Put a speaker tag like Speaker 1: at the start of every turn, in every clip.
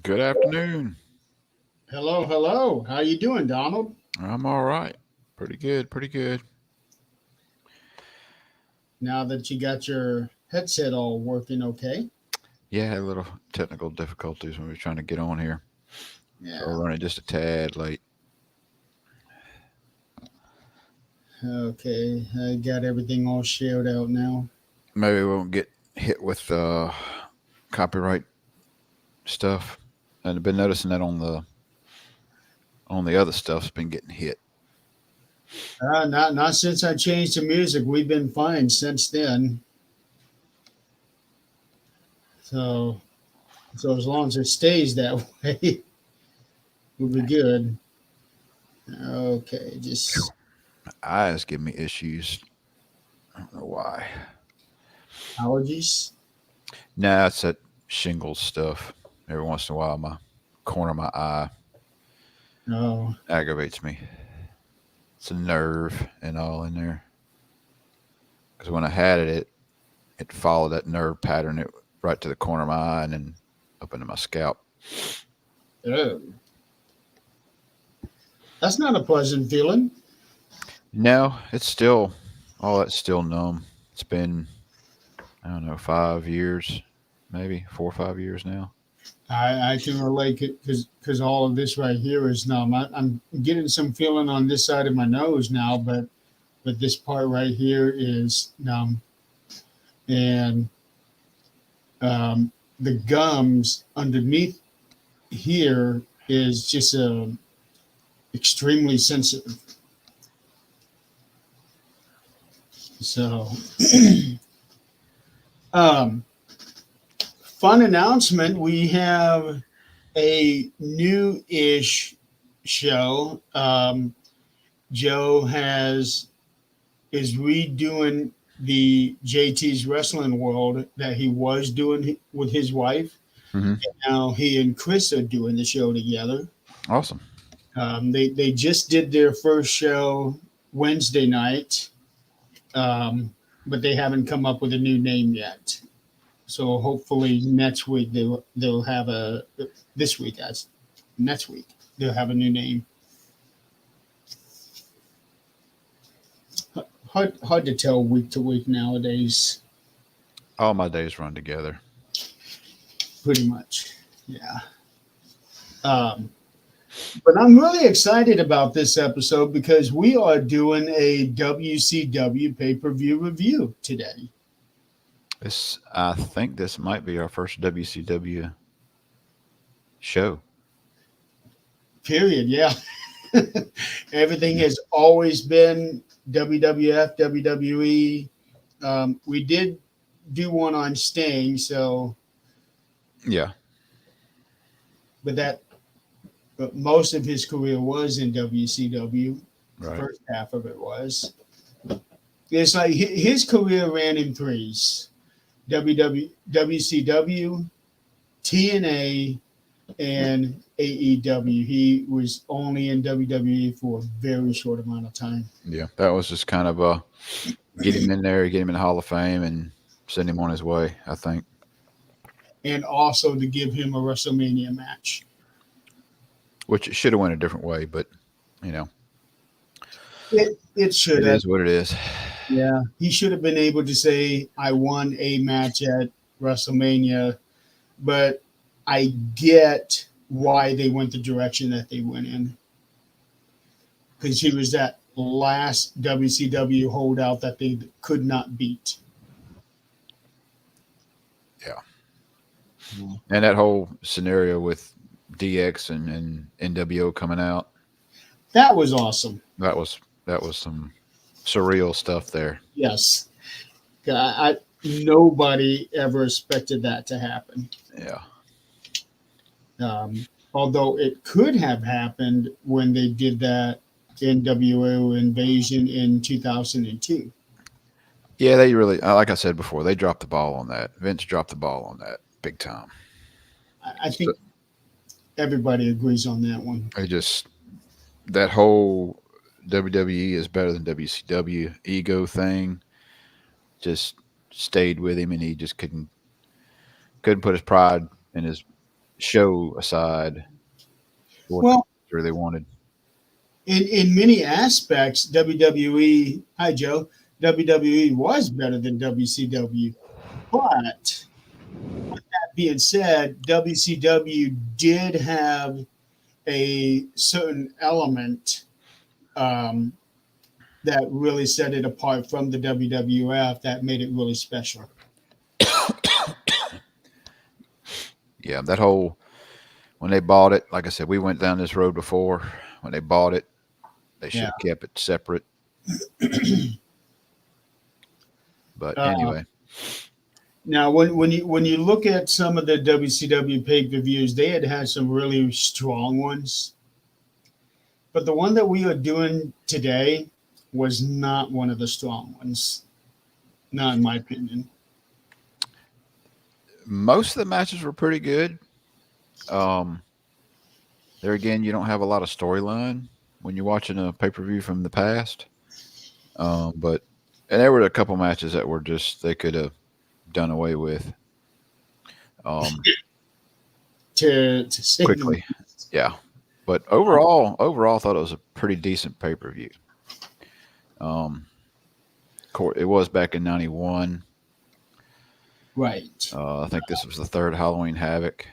Speaker 1: Good afternoon.
Speaker 2: Hello, hello. How you doing, Donald?
Speaker 1: I'm all right. Pretty good, pretty good.
Speaker 2: Now that you got your headset all working okay?
Speaker 1: Yeah, had a little technical difficulties when we were trying to get on here. So we're
Speaker 2: Yeah.
Speaker 1: running just a tad late.
Speaker 2: Okay. I got everything all shared out now.
Speaker 1: Maybe we won't get hit with copyright stuff. And I've been noticing that on the other stuff's been getting hit.
Speaker 2: Not since I changed the music. We've been fine since then. So so as long as it stays that way, we'll be good. Okay, just
Speaker 1: Eyes give me issues. I don't know why.
Speaker 2: allergies.
Speaker 1: Nah, it's that shingles stuff. Every once in a while, my corner of my eye
Speaker 2: Oh,
Speaker 1: aggravates me. It's a nerve and all in there. Because when I had it followed that nerve pattern right to the corner of my eye and then up into my scalp.
Speaker 2: oh, that's not a pleasant feeling.
Speaker 1: No, it's still all that's still numb. It's been I don't know 5 years, maybe 4 or 5 years now.
Speaker 2: I can relate it because all of this right here is numb. I'm getting some feeling on this side of my nose now, but this part right here is numb, and the gums underneath here is just extremely sensitive. So, um, fun announcement: we have a new-ish show. Joe has is redoing the JT's Wrestling World that he was doing with his wife.
Speaker 1: Hmm.
Speaker 2: Now he and Chris are doing the show together.
Speaker 1: Awesome.
Speaker 2: They just did their first show Wednesday night, but they haven't come up with a new name yet. So hopefully next week they'll have a this week as next week they'll have a new name. Hard to tell week to week nowadays.
Speaker 1: All my days run together.
Speaker 2: Pretty much, yeah. Um, but I'm really excited about this episode because we are doing a WCW pay per view review today.
Speaker 1: I think this might be our first WCW show.
Speaker 2: Period. Yeah. Everything has always been WWF, WWE. We did do one on Sting, so
Speaker 1: Yeah.
Speaker 2: but most of his career was in WCW. The
Speaker 1: Right.
Speaker 2: first half of it was. It's like his career ran in threes: WCW, TNA, and AEW. He was only in WWE for a very short amount of time.
Speaker 1: Yeah. That was just kind of get him in there, get him in the Hall of Fame, and send him on his way. I think,
Speaker 2: And also to give him a WrestleMania match.
Speaker 1: which it should have went a different way, but you know,
Speaker 2: It should
Speaker 1: it
Speaker 2: have.
Speaker 1: is what it is.
Speaker 2: Yeah, he should have been able to say, "I won a match at WrestleMania," but I get why they went the direction that they went in because he was that last WCW holdout that they could not beat.
Speaker 1: Yeah.
Speaker 2: Yeah.
Speaker 1: And that whole scenario with DX and NWO coming out,
Speaker 2: That was awesome.
Speaker 1: that was that was some surreal stuff there.
Speaker 2: Yes, nobody ever expected that to happen.
Speaker 1: Yeah.
Speaker 2: Although it could have happened when they did that NWO invasion in 2002.
Speaker 1: Yeah, they really, like I said before, they dropped the ball on that. Vince dropped the ball on that big time.
Speaker 2: I
Speaker 1: So
Speaker 2: think everybody agrees on that one.
Speaker 1: they just, that whole WWE is better than WCW ego thing just stayed with him, and he just couldn't put his pride and his show aside for what
Speaker 2: Well,
Speaker 1: they really wanted.
Speaker 2: in many aspects, WWE, hi Joe, WWE was better than WCW. But that being said, WCW did have a certain element um, that really set it apart from the WWF that made it really special.
Speaker 1: Yeah, that whole, when they bought it, like I said, we went down this road before. When they bought it, they should
Speaker 2: Yeah.
Speaker 1: have kept it separate. But
Speaker 2: Uh,
Speaker 1: anyway,
Speaker 2: Now, when you look at some of the WCW pay per views, they had some really strong ones, but the one that we are doing today was not one of the strong ones, not in my opinion.
Speaker 1: most of the matches were pretty good. Um, there again, you don't have a lot of storyline when you're watching a pay per view from the past. But and there were a couple matches that were just they could have done away with
Speaker 2: To say the
Speaker 1: quickly. Yeah, but overall, I thought it was a pretty decent pay per view. Um, it was back in '91.
Speaker 2: right.
Speaker 1: I think this was the third Halloween Havoc.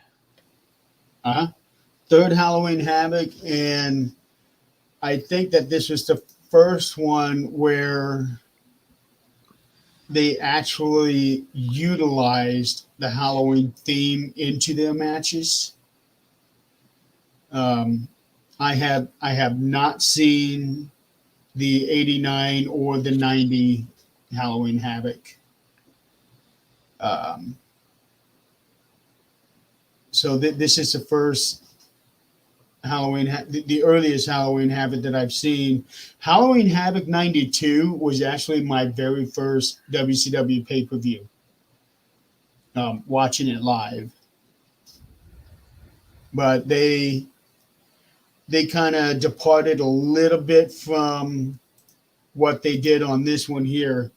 Speaker 2: Uh-huh. Third Halloween Havoc, and I think that this was the first one where they actually utilized the Halloween theme into their matches. Um, I have not seen the 89 or the 90 Halloween Havoc. Um, so this is the first the earliest Halloween Havoc that I've seen. Halloween Havoc 92 was actually my very first WCW pay per view, watching it live. But they kind of departed a little bit from what they did on this one here.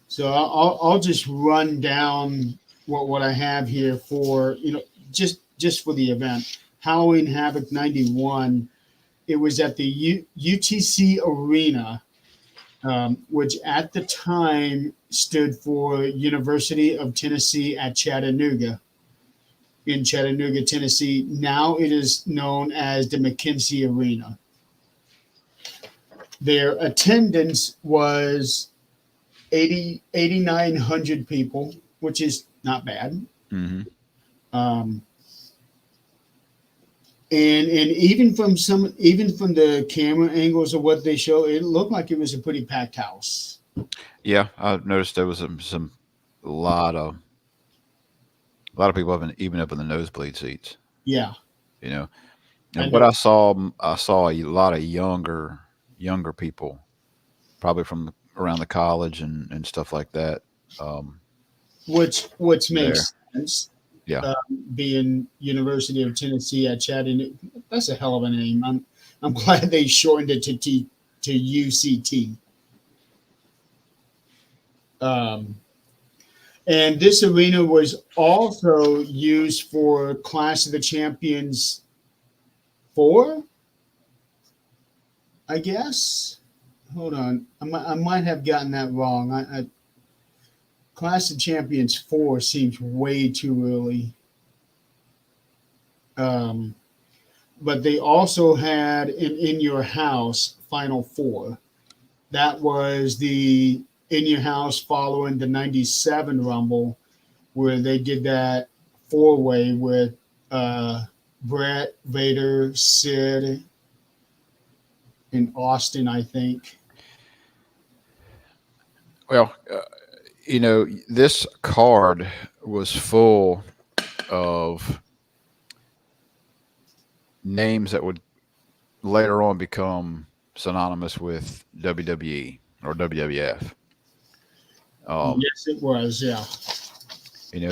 Speaker 2: So I'll just run down what I have here for just for the event. Halloween Havoc 91. It was at the UTC Arena, which at the time stood for University of Tennessee at Chattanooga in Chattanooga, Tennessee. Now it is known as the McKenzie Arena. Their attendance was 8,900 people, which is not bad.
Speaker 1: Mm-hmm.
Speaker 2: Um, and even from the camera angles of what they show, it looked like it was a pretty packed house.
Speaker 1: Yeah, I noticed there was some a lot of a lot of people having even up in the nosebleed seats.
Speaker 2: Yeah,
Speaker 1: You know,
Speaker 2: I
Speaker 1: and what
Speaker 2: know.
Speaker 1: I saw a lot of younger people, probably from around the college and stuff like that. Um,
Speaker 2: Which
Speaker 1: there,
Speaker 2: makes sense.
Speaker 1: yeah,
Speaker 2: Being University of Tennessee at Chattanooga, that's a hell of a name. I'm glad they shortened it to UCT. Um, and this arena was also used for Clash of the Champions 4, I guess. hold on. I might have gotten that wrong. Clash of Champions 4 seems way too early. Um, but they also had an In Your House Final Four. That was the In Your House following the 97 Rumble, where they did that four way with uh, Brett, Vader, Sid, and Austin, I think.
Speaker 1: Well, this card was full of names that would later on become synonymous with WWE or WWF. Um,
Speaker 2: Yes, it was. Yeah.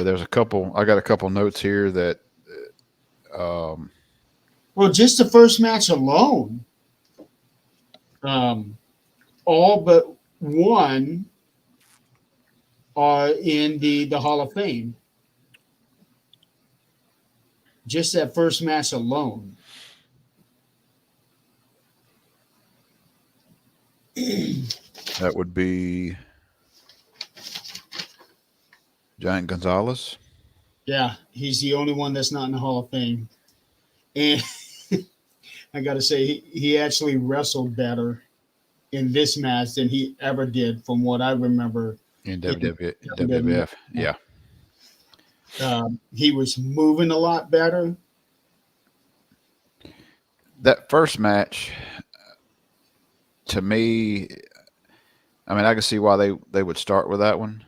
Speaker 1: there's a couple. I got a couple notes here that um,
Speaker 2: Well, just the first match alone, um, all but one are in the Hall of Fame. Just that first match alone.
Speaker 1: that would be Giant Gonzalez
Speaker 2: Yeah, he's the only one that's not in the Hall of Fame. And I got to say, he actually wrestled better in this match than he ever did, from what I remember
Speaker 1: in
Speaker 2: in WWE.
Speaker 1: WWF. Yeah,
Speaker 2: He was moving a lot better.
Speaker 1: that first match to me, I mean, I can see why they would start with that one.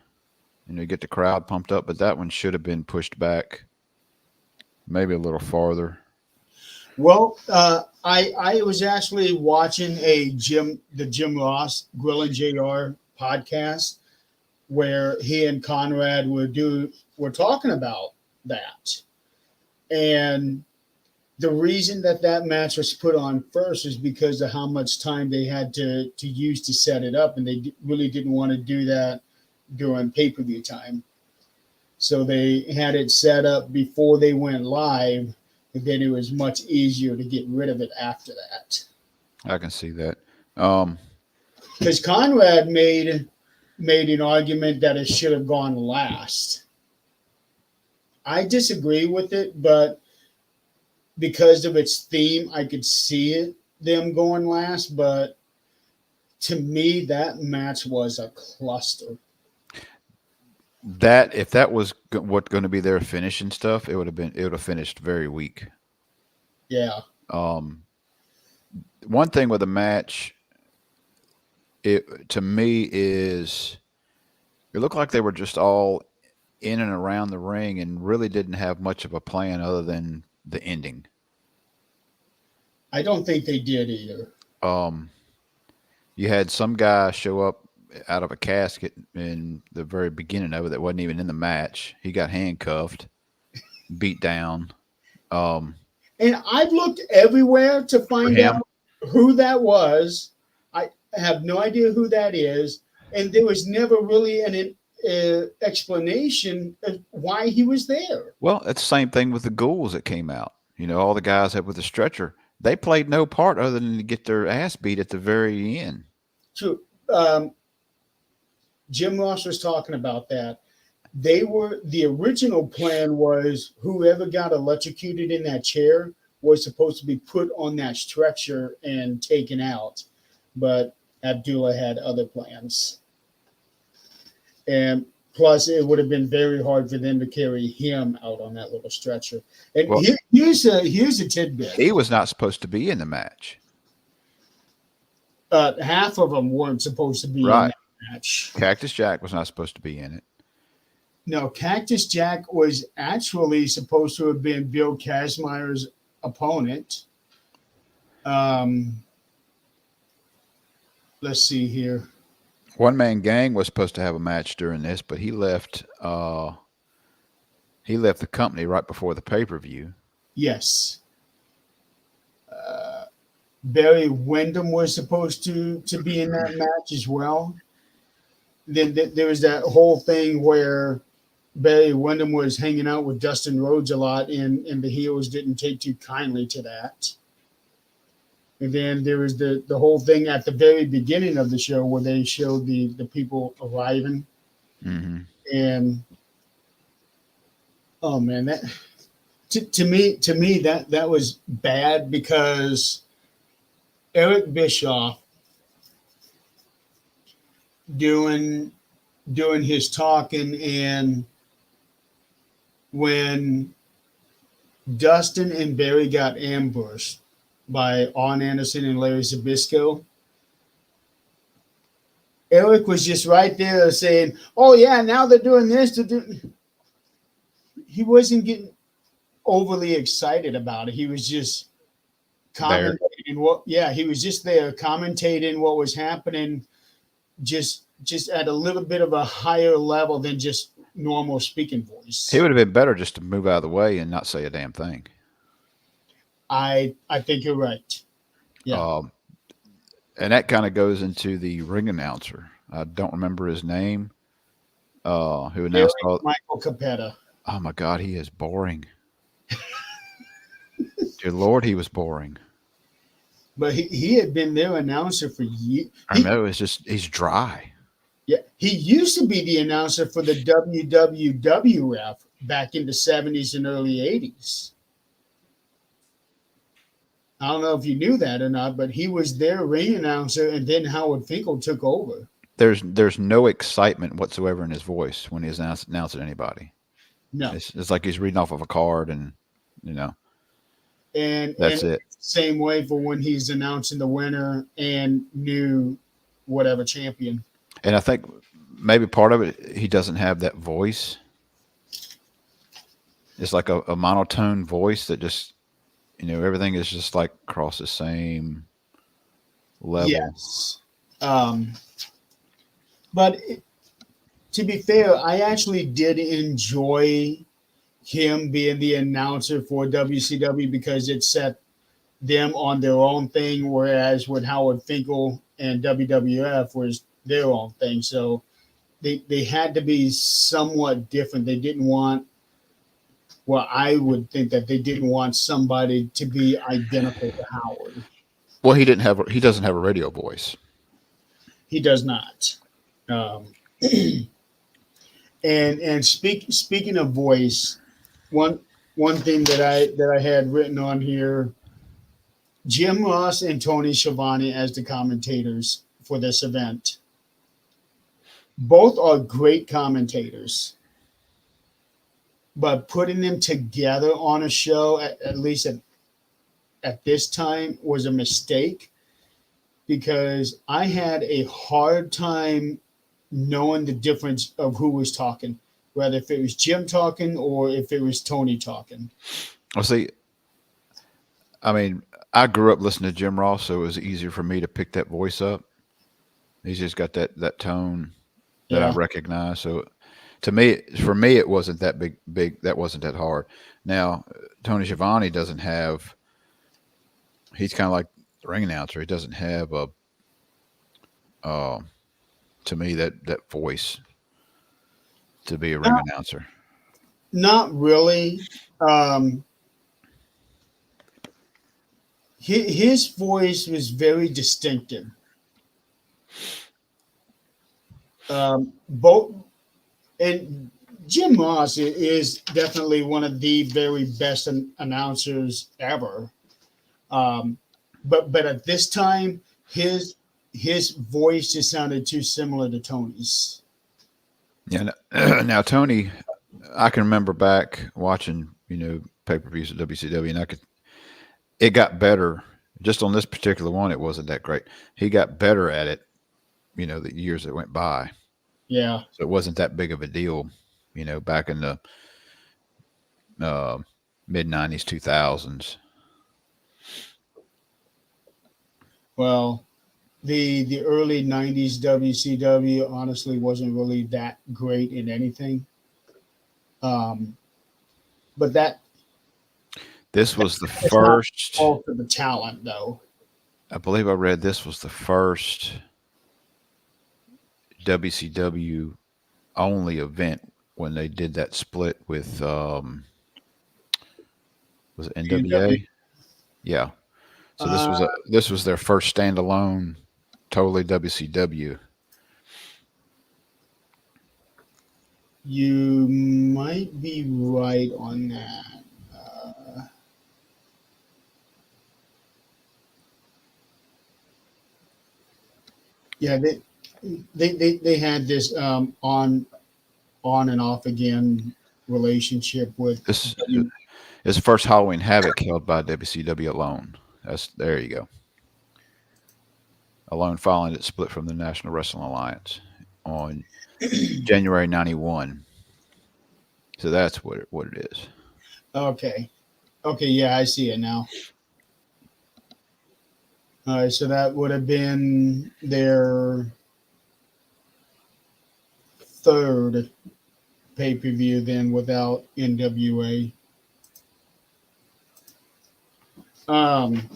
Speaker 1: Get the crowd pumped up, but that one should have been pushed back maybe a little farther.
Speaker 2: Well, I was actually watching the Jim Ross Grill and Jr. podcast where he and Conrad were talking about that, and the reason that match was put on first is because of how much time they had to use to set it up, and they really didn't want to do that during pay per view time. So they had it set up before they went live, and then it was much easier to get rid of it after that.
Speaker 1: I can see that. Um,
Speaker 2: Because Conrad made an argument that it should have gone last. I disagree with it, but because of its theme, I could see it them going last. But to me, that match was a cluster.
Speaker 1: that if that was what going to be their finishing stuff, it would have finished very weak.
Speaker 2: Yeah,
Speaker 1: Um, One thing with the match, it to me is it looked like they were just all in and around the ring and really didn't have much of a plan other than the ending.
Speaker 2: I don't think they did either.
Speaker 1: Um, you had some guy show up out of a casket in the very beginning of it that wasn't even in the match. He got handcuffed, beat down. Um,
Speaker 2: And I've looked everywhere to
Speaker 1: for
Speaker 2: find
Speaker 1: him,
Speaker 2: out who that was. I have no idea who that is, and there was never really an explanation of why he was there.
Speaker 1: well, it's the same thing with the ghouls that came out. All the guys that with the stretcher, they played no part other than to get their ass beat at the very end.
Speaker 2: So um, Jim Ross was talking about that. The original plan was whoever got electrocuted in that chair was supposed to be put on that stretcher and taken out, but Abdullah had other plans, and plus it would have been very hard for them to carry him out on that little stretcher. And
Speaker 1: Well,
Speaker 2: here's a tidbit:
Speaker 1: he was not supposed to be in the match.
Speaker 2: half of them weren't supposed to be in
Speaker 1: Right.
Speaker 2: that match.
Speaker 1: Cactus Jack was not supposed to be in it.
Speaker 2: No, Cactus Jack was actually supposed to have been Bill Kazmaier's opponent. Um, let's see here.
Speaker 1: One Man Gang was supposed to have a match during this, but he left. He left the company right before the pay-per-view.
Speaker 2: Yes, Barry Windham was supposed to be in that match as well. Then there was that whole thing where Barry Windham was hanging out with Dustin Rhodes a lot, and the heels didn't take too kindly to that. And then there was the whole thing at the very beginning of the show where they showed the people arriving.
Speaker 1: Hmm.
Speaker 2: And oh man, that to me that was bad because Eric Bischoff doing doing his talking, and when Dustin and Barry got ambushed by Arn Anderson and Larry Zabisco, Eric was just right there saying, "Oh yeah, now they're doing this." He wasn't getting overly excited about it. He was just
Speaker 1: There.
Speaker 2: commentating what. Yeah, he was just there commentating what was happening, just at a little bit of a higher level than just normal speaking
Speaker 1: He
Speaker 2: voice.
Speaker 1: would have been better just to move out of the way and not say a damn thing.
Speaker 2: I think you're right. Yeah,
Speaker 1: Um, and that kind of goes into the ring announcer. I don't remember his name. Who announced
Speaker 2: Eric
Speaker 1: all?
Speaker 2: Michael Capetta.
Speaker 1: Oh my God, he is boring. Dear Lord, he was boring.
Speaker 2: But he had been their announcer for years.
Speaker 1: I know it's just he's dry.
Speaker 2: Yeah, he used to be the announcer for the WWWF back in the 70s and early 80s. I don't know if you knew that or not, but he was their ring announcer, and then Howard Finkel took over.
Speaker 1: There's no excitement whatsoever in his voice when he's announcing anybody.
Speaker 2: No,
Speaker 1: It's like he's reading off of a card, and you know
Speaker 2: and
Speaker 1: that's it.
Speaker 2: same way for when he's announcing the winner and new whatever champion.
Speaker 1: And I think maybe part of it he doesn't have that voice. It's like a monotone voice that just everything is just like across the same level.
Speaker 2: Yes. Um, but to be fair, I actually did enjoy him being the announcer for WCW because it set them on their own thing, whereas with Howard Finkel and WWF was their own thing. So they had to be somewhat different. They didn't want, well, I would think that they didn't want somebody to be identical to Howard.
Speaker 1: Well, he doesn't have a radio voice.
Speaker 2: He does not. Um, and speaking of voice, one one thing that I had written on here: Jim Ross and Tony Schiavone as the commentators for this event. Both are great commentators, but putting them together on a show, at least at this time, was a mistake because I had a hard time knowing the difference of who was talking, whether if it was Jim talking or if it was Tony talking.
Speaker 1: Well, see, I mean, I grew up listening to Jim Ross, so it was easier for me to pick that voice up. He's just got that tone that I
Speaker 2: Yeah.
Speaker 1: recognize. So for me, it wasn't that big. That wasn't that hard. Now, Tony Schiavone doesn't have. He's kind of like the ring announcer. He doesn't have a. Uh, to me, that voice to be a ring
Speaker 2: Not,
Speaker 1: announcer.
Speaker 2: not really. Um, his voice was very distinctive. Both and Jim Ross is definitely one of the very best announcers ever. Um, but at this time, his voice just sounded too similar to Tony's.
Speaker 1: Yeah. Now, Tony, I can remember back watching pay per views at WCW, and it got better. Just on this particular one, it wasn't that great. He got better at it, the years that went by.
Speaker 2: Yeah.
Speaker 1: So it wasn't that big of a deal, back in the uh, mid '90s, 2000s.
Speaker 2: Well, the early '90s WCW honestly wasn't really that great in anything. Um, but
Speaker 1: This was the
Speaker 2: that's not
Speaker 1: first.
Speaker 2: all for the talent, though.
Speaker 1: I believe I read this was the first WCW only event when they did that split with was it
Speaker 2: AEW.
Speaker 1: NWA? Yeah. So this was their first standalone, totally WCW.
Speaker 2: You might be right on that. Yeah, they had this on and off again relationship with
Speaker 1: This
Speaker 2: W.
Speaker 1: is the first Halloween Havoc held by WCW alone. That's there you go. Alone following it split from the National Wrestling Alliance on January '91. So that's what it is.
Speaker 2: Okay, okay, yeah, I see it now. All right, so that would have been their third pay per view then without NWA. Um,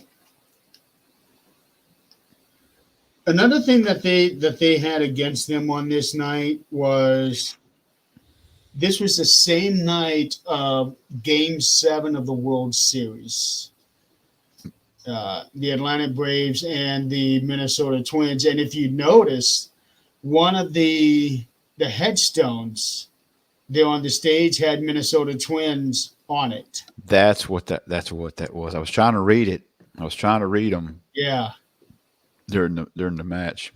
Speaker 2: Another thing that they had against them on this night was this was the same night of Game 7 of the World Series. The Atlanta Braves and the Minnesota Twins. And if you notice, one of the headstones there on the stage had Minnesota Twins on it.
Speaker 1: That's what that was. I was trying to read it. I was trying to read them
Speaker 2: Yeah,
Speaker 1: during the match.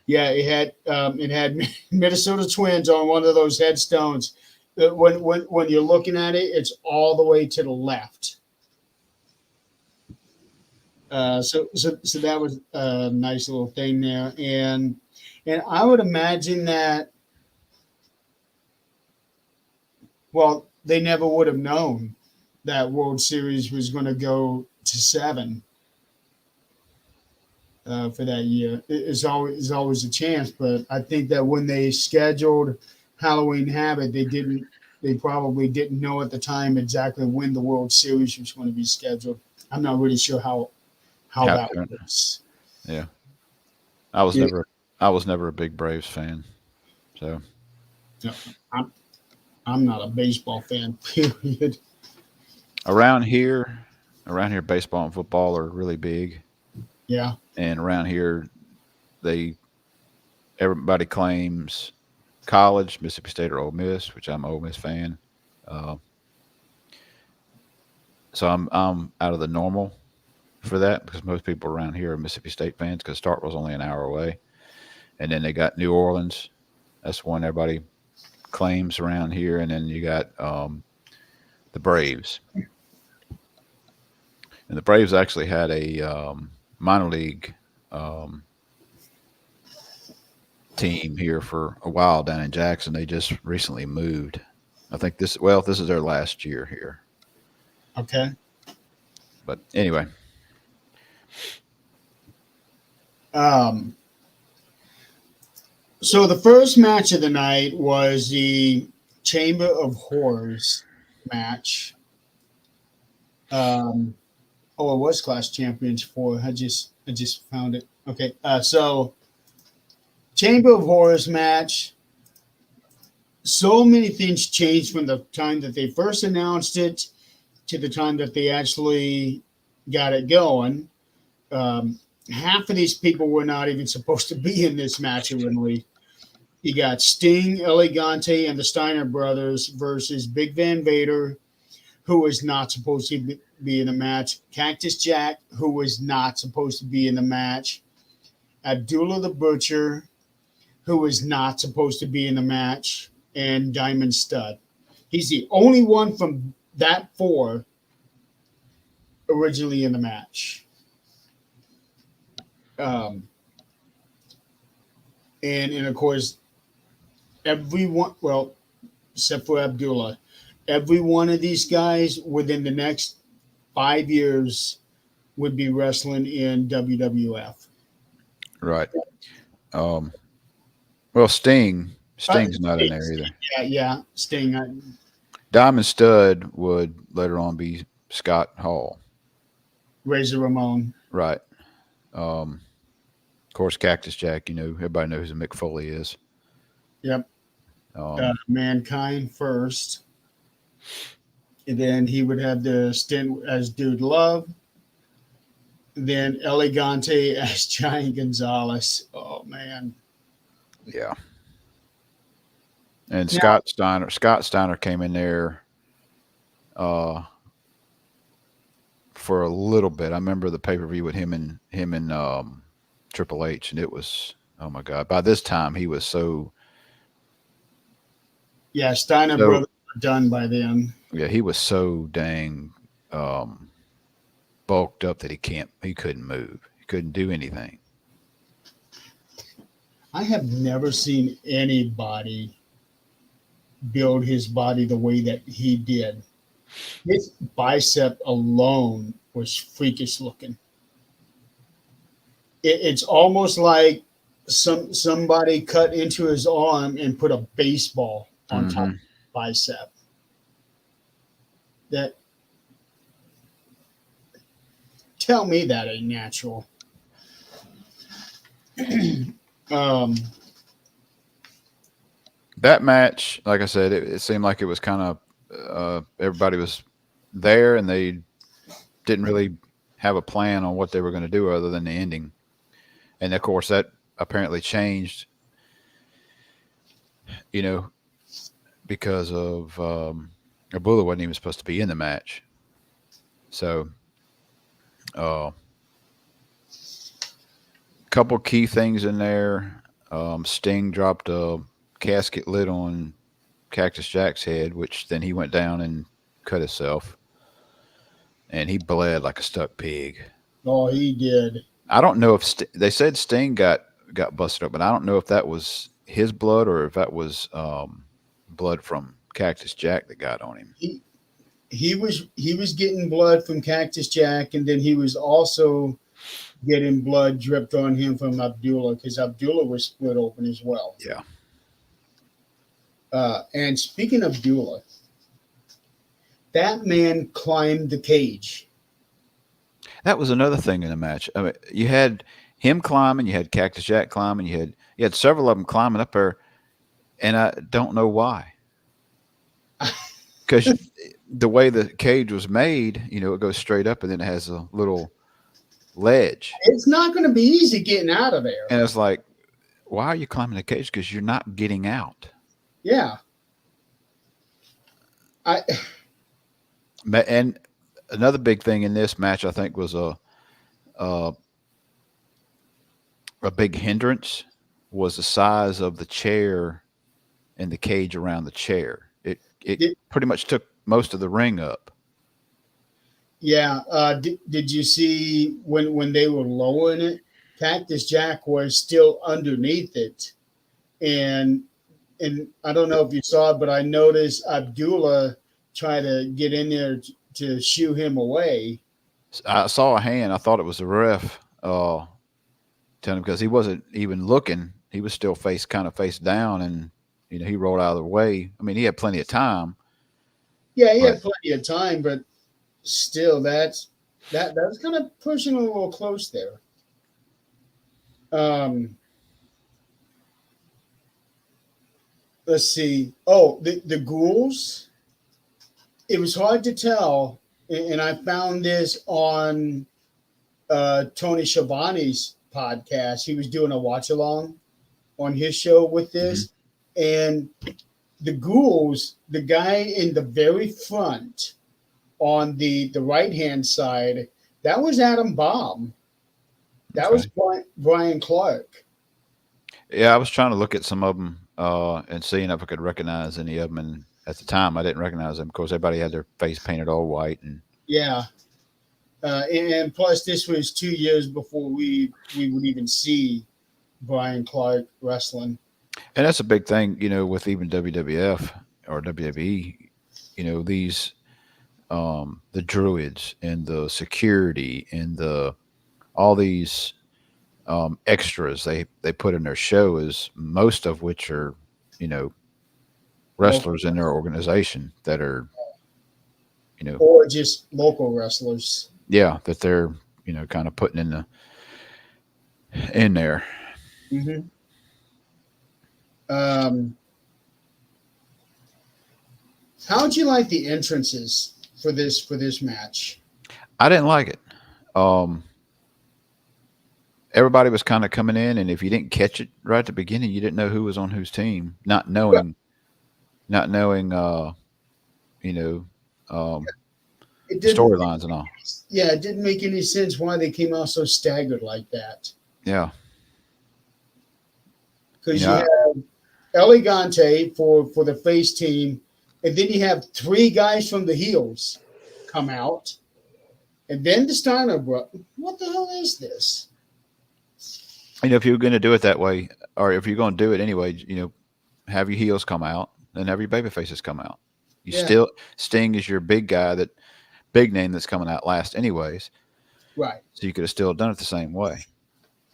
Speaker 2: yeah. It had Minnesota Twins on one of those headstones. When you're looking at it, it's all the way to the left. So that was a nice little thing there, and I would imagine that, well, they never would have known that World Series was going to go to 7 for that year. It's always a chance, but I think that when they scheduled Halloween Havoc, they probably didn't know at the time exactly when the World Series was going to be scheduled. I'm not really sure how
Speaker 1: Yeah,
Speaker 2: that works.
Speaker 1: yeah. I was
Speaker 2: It,
Speaker 1: never I was never a big Braves fan. So
Speaker 2: you know, I'm I'm not a baseball fan. Period.
Speaker 1: around here, around here, baseball and football are really big,
Speaker 2: Yeah.
Speaker 1: and around here, they everybody claims college, Mississippi State or Ole Miss, which I'm an Ole Miss fan. Uh, so I'm out of the normal for that because most people around here are Mississippi State fans because Starkville's only an hour away, and then they got New Orleans. That's one everybody claims around here, and then you got the Braves, and the Braves actually had a minor league um, team here for a while down in Jackson. They just recently moved. I think this is their last year here.
Speaker 2: Okay.
Speaker 1: But anyway,
Speaker 2: Um, so the first match of the night was the Chamber of Horrors match. Um, oh, it was Clash Champions 4. I just found it. Okay. So Chamber of Horrors match. So many things changed from the time that they first announced it to the time that they actually got it going. Um, Half of these people were not even supposed to be in this match originally. You got Sting, Elegante, and the Steiner brothers versus Big Van Vader, who was not supposed to be in the match. Cactus Jack, who was not supposed to be in the match. Abdullah the Butcher, who was not supposed to be in the match. And Diamond Stud. He's the only one from that four originally in the match. Um, and of course, everyone, well, except for Abdullah, every one of these guys within the next 5 years would be wrestling in WWF.
Speaker 1: right. Um, well,
Speaker 2: Uh,
Speaker 1: Sting's not in there either.
Speaker 2: yeah, yeah, Sting.
Speaker 1: Diamond Stud would later on be Scott Hall,
Speaker 2: Razor Ramon.
Speaker 1: right? Of course, Cactus Jack. Everybody knows who Mick Foley is.
Speaker 2: Yep.
Speaker 1: Um,
Speaker 2: Mankind first. And then he would have the stint as Dude Love. then Elegante as Giant Gonzalez. Oh man!
Speaker 1: Yeah. And
Speaker 2: Now,
Speaker 1: Scott Steiner came in there uh, for a little bit. I remember the pay per view with him and Triple H, and it was, oh my god. By this time, he was
Speaker 2: yeah, Steiner
Speaker 1: so
Speaker 2: brothers were done by then.
Speaker 1: yeah, he was so dang um, bulked up that he couldn't move, he couldn't do anything.
Speaker 2: I have never seen anybody build his body the way that he did. His bicep alone was freakish looking. It's almost like somebody cut into his arm and put a baseball on top of
Speaker 1: Hmm.
Speaker 2: his bicep. That tell me that ain't natural. um,
Speaker 1: That match, like I said, it seemed like it was kind of everybody was there, and they didn't really have a plan on what they were going to do other than the ending. And of course, that apparently changed, you know, because of Abula wasn't even supposed to be in the match. So, a couple key things in there. Sting dropped a casket lid on Cactus Jack's head, which then he went down and cut himself, and he bled like a stuck pig.
Speaker 2: oh, he did.
Speaker 1: I don't know if they said Sting got busted up, but I don't know if that was his blood or if that was blood from Cactus Jack that got on him.
Speaker 2: He he was getting blood from Cactus Jack, and then he was also getting blood dripped on him from Abdullah because Abdullah was split open as well.
Speaker 1: Yeah,
Speaker 2: And speaking of Abdullah, that man climbed the cage.
Speaker 1: that was another thing in the match. I mean, you had him climbing, you had Cactus Jack climbing, you had several of them climbing up there, and I don't know why. Because the way the cage was made, it goes straight up and then it has a little ledge,
Speaker 2: It's not going to be easy getting out of there.
Speaker 1: and it's like, why are you climbing the cage? Because you're not getting out.
Speaker 2: Yeah, I
Speaker 1: And another big thing in this match, I think, was a, a big hindrance was the size of the chair and the cage around the chair. It
Speaker 2: did.
Speaker 1: pretty much took most of the ring up.
Speaker 2: Yeah, did you see when they were lowering it? Cactus Jack was still underneath it, and I don't know if you saw it, but I noticed Abdullah try to get in there to shoo him away.
Speaker 1: I saw a hand. I thought it was the ref telling him because he wasn't even looking. He was still kind of face down, and he rolled out of the way. I mean, he had plenty of time,
Speaker 2: Yeah, he
Speaker 1: but
Speaker 2: had plenty of time, but still, that's kind of pushing a little close there. Um, let's see. Oh, the ghouls. It was hard to tell, and I found this on Tony Schiavone's podcast. He was doing a watch along on his show with
Speaker 1: mhm,
Speaker 2: this, and the ghouls, the guy in the very front on the right hand side, that was Adam Baum. That was
Speaker 1: okay.
Speaker 2: Brian Clark.
Speaker 1: Yeah, I was trying to look at some of them and seeing if I could recognize any of them. And at the time, I didn't recognize them. Of course, everybody had their face painted all white, and
Speaker 2: Yeah, and plus this was 2 years before we would even see Brian Clark wrestling.
Speaker 1: that's a big thing, with even WWF or WWE. These the druids and the security and the all these extras they put in their show is most of which are you know
Speaker 2: Local
Speaker 1: wrestlers in their organization that are you know
Speaker 2: or just local wrestlers.
Speaker 1: yeah that they're kind of putting in there.
Speaker 2: Hmm. Um, how would you like the entrances for this match?
Speaker 1: I didn't like it. um everybody was kind of coming in, and if you didn't catch it right at the beginning, you didn't know who was on whose team, not knowing you know, um,
Speaker 2: It
Speaker 1: the
Speaker 2: didn't.
Speaker 1: storylines and all.
Speaker 2: Yeah, it didn't make any sense why they came out so staggered like that.
Speaker 1: Yeah, you
Speaker 2: Because
Speaker 1: know,
Speaker 2: you have Elegante for the face team, and then you have three guys from the heels come out, and then the Steiner bro. What the hell is this?
Speaker 1: if you're going to do it that way, or if you're going to do it anyway, have your heels come out and have your baby faces come out. You
Speaker 2: Yeah,
Speaker 1: still Sting is your big guy, that big name that's coming out last, anyways.
Speaker 2: right.
Speaker 1: So you could have still done it the same way.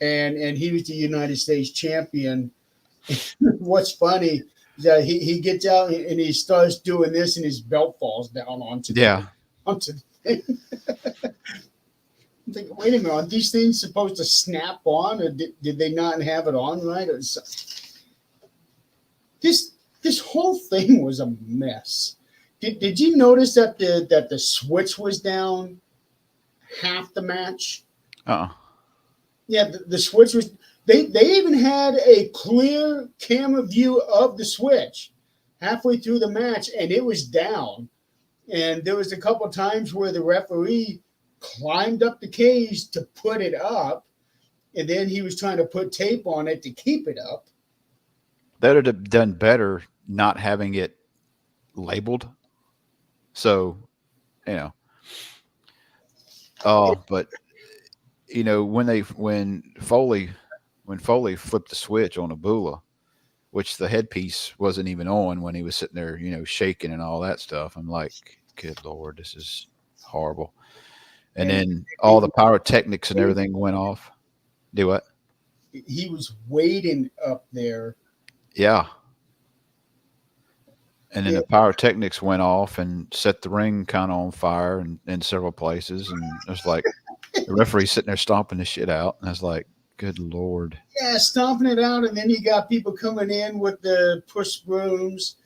Speaker 2: And he was the United States champion. What's funny is that he gets out and he starts doing this, and his belt falls down
Speaker 1: Yeah,
Speaker 2: onto the thing. I'm thinking, wait a minute, are these things supposed to snap on, or did they not have it on right? This this whole thing was a mess. Did you notice that the switch was down half the match?
Speaker 1: uh,
Speaker 2: Yeah, the switch was. They even had a clear camera view of the switch halfway through the match, and it was down. And there was a couple times where the referee climbed up the cage to put it up, and then he was trying to put tape on it to keep it up.
Speaker 1: they would have done better not having it labeled. So you know, but when Foley flipped the switch on Abula, which the headpiece wasn't even on when he was sitting there, shaking and all that stuff. I'm like, good lord, this is horrible. And
Speaker 2: And
Speaker 1: then all the pyrotechnics and everything went off. Do what?
Speaker 2: he was waiting up there.
Speaker 1: Yeah. And then the
Speaker 2: It,
Speaker 1: pyrotechnics went off and set the ring kind of on fire in several places. And it was like the referee sitting there stomping the shit out. And I was like, good lord.
Speaker 2: yeah, stomping it out, and then you got people coming in with the push brooms.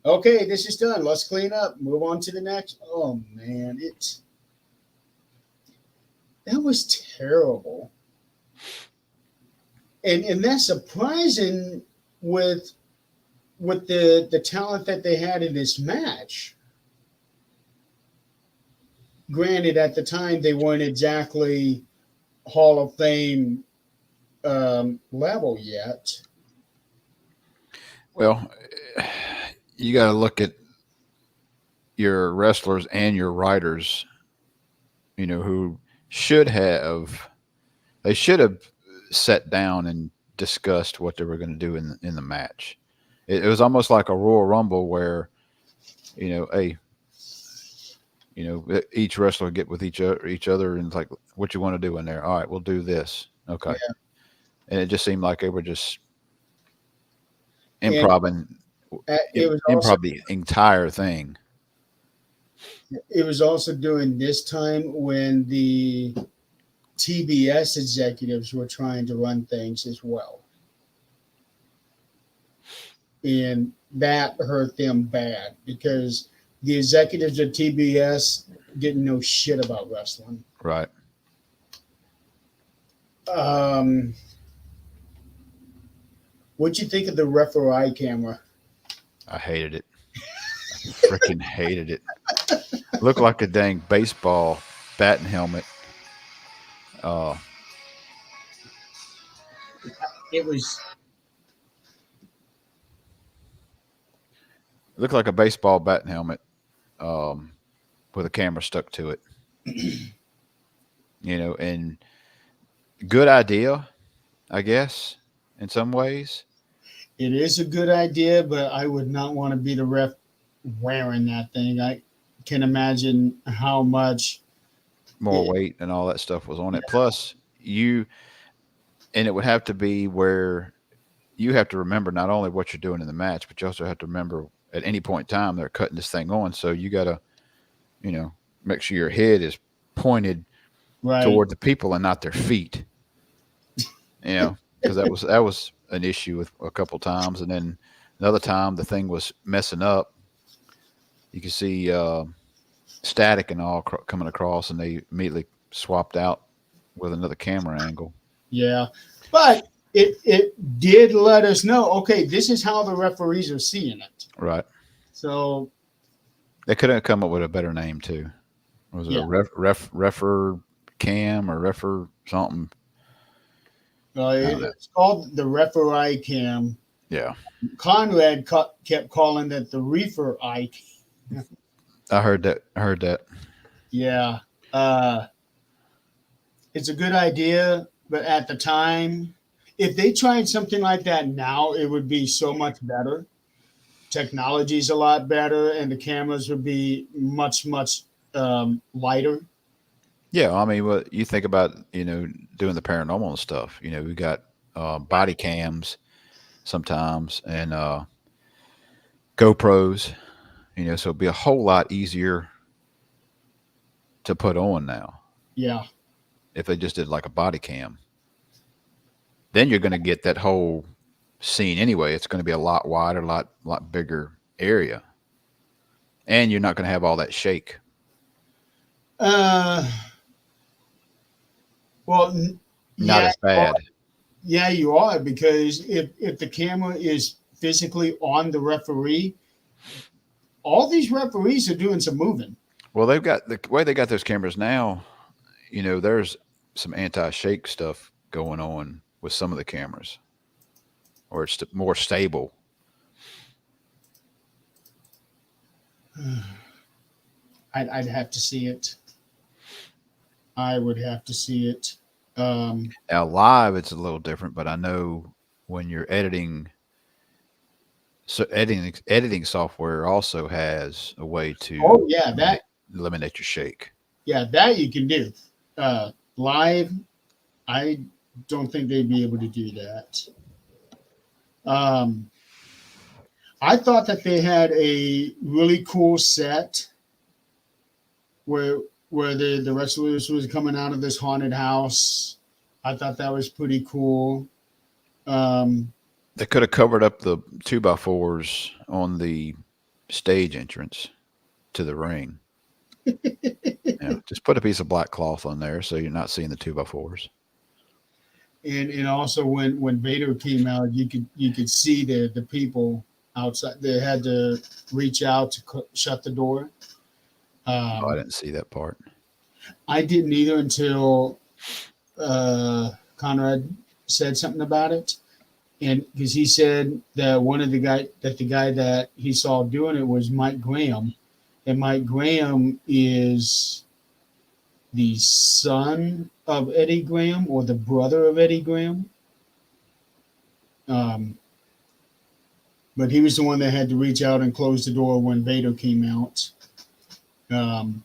Speaker 2: Okay, this is done. Let's clean up. Move on to the next. Oh man, that was terrible. And that's surprising with the talent that they had in this match. Granted, at the time they weren't exactly Hall of Fame level yet.
Speaker 1: Well, you got to look at your wrestlers and your writers, who should have they should have sat down and discussed what they were going to do in the match. It was almost like a Royal Rumble where, hey, each wrestler would get with each other and it's like, what you want to do in there? All right, we'll do this. Okay. And it just seemed like they were just
Speaker 2: And
Speaker 1: improv
Speaker 2: it was also
Speaker 1: improv the entire thing.
Speaker 2: it was also during this time when the TBS executives were trying to run things as well. And that hurt them bad because the executives at TBS didn't know shit about wrestling.
Speaker 1: Right.
Speaker 2: Um, what'd you think of the referee camera?
Speaker 1: I hated it. I freaking hated it. Looked like a dang baseball batting helmet. Uh,
Speaker 2: It was
Speaker 1: looked like a baseball batting helmet, um, with a camera stuck to it. And good idea, I guess, in some ways.
Speaker 2: it is a good idea, but I would not want to be the ref wearing that thing. I can imagine how much
Speaker 1: More
Speaker 2: it,
Speaker 1: weight and all that stuff was on it. Plus, and it would have to be where you have to remember not only what you're doing in the match, but you also have to remember at any point in time they're cutting this thing on. So you got to, make sure your head is pointed
Speaker 2: right.
Speaker 1: toward the people and not their feet. Because that was an issue with a couple times, and then another time the thing was messing up. You could see static and all coming across, and they immediately swapped out with another camera angle.
Speaker 2: Yeah, but it did let us know. Okay, this is how the referees are seeing it.
Speaker 1: Right.
Speaker 2: So
Speaker 1: They could have come up with a better name too. Was it a
Speaker 2: yeah,
Speaker 1: refer cam or refer something? I don't know.
Speaker 2: it's called the referee cam.
Speaker 1: Yeah,
Speaker 2: Conrad kept calling it the reefer eye.
Speaker 1: I heard that. I heard that.
Speaker 2: Yeah, uh, it's a good idea, but at the time, if they tried something like that now, it would be so much better. Technology's a lot better, and the cameras would be much lighter.
Speaker 1: Yeah, I mean, what you think about, doing the paranormal and stuff. We got body cams sometimes and GoPros. So it'd be a whole lot easier to put on now
Speaker 2: Yeah,
Speaker 1: if they just did like a body cam. Then you're going to get that whole scene anyway. It's going to be a lot wider, lot bigger area, and you're not going to have all that shake.
Speaker 2: uh, well,
Speaker 1: Not
Speaker 2: yeah,
Speaker 1: as bad.
Speaker 2: yeah, you are because if the camera is physically on the referee, all these referees are doing some moving.
Speaker 1: Well, they've got the way they got those cameras now. There's some anti-shake stuff going on with some of the cameras, or it's more stable.
Speaker 2: I'd have to see it. I would have to see it. Um,
Speaker 1: Now live, it's a little different, but I know when you're editing, so editing software also has a way to
Speaker 2: oh yeah,
Speaker 1: eliminate, eliminate your shake.
Speaker 2: that you can do. Live, I don't think they'd be able to do that. Um, I thought that they had a really cool set where the wrestlers was coming out of this haunted house. I thought that was pretty cool. Um,
Speaker 1: They could have covered up the two by fours on the stage entrance to the ring. Just put a piece of black cloth on there so you're not seeing the two by fours.
Speaker 2: and also when Vader came out, you could see the people outside. They had to reach out to shut the door.
Speaker 1: Oh, I
Speaker 2: Um,
Speaker 1: didn't see that part.
Speaker 2: I didn't either until Conrad said something about it, and because he said that the guy that he saw doing it was Mike Graham, and Mike Graham is the son of Eddie Graham or the brother of Eddie Graham. Um, but he was the one that had to reach out and close the door when Vader came out. Um,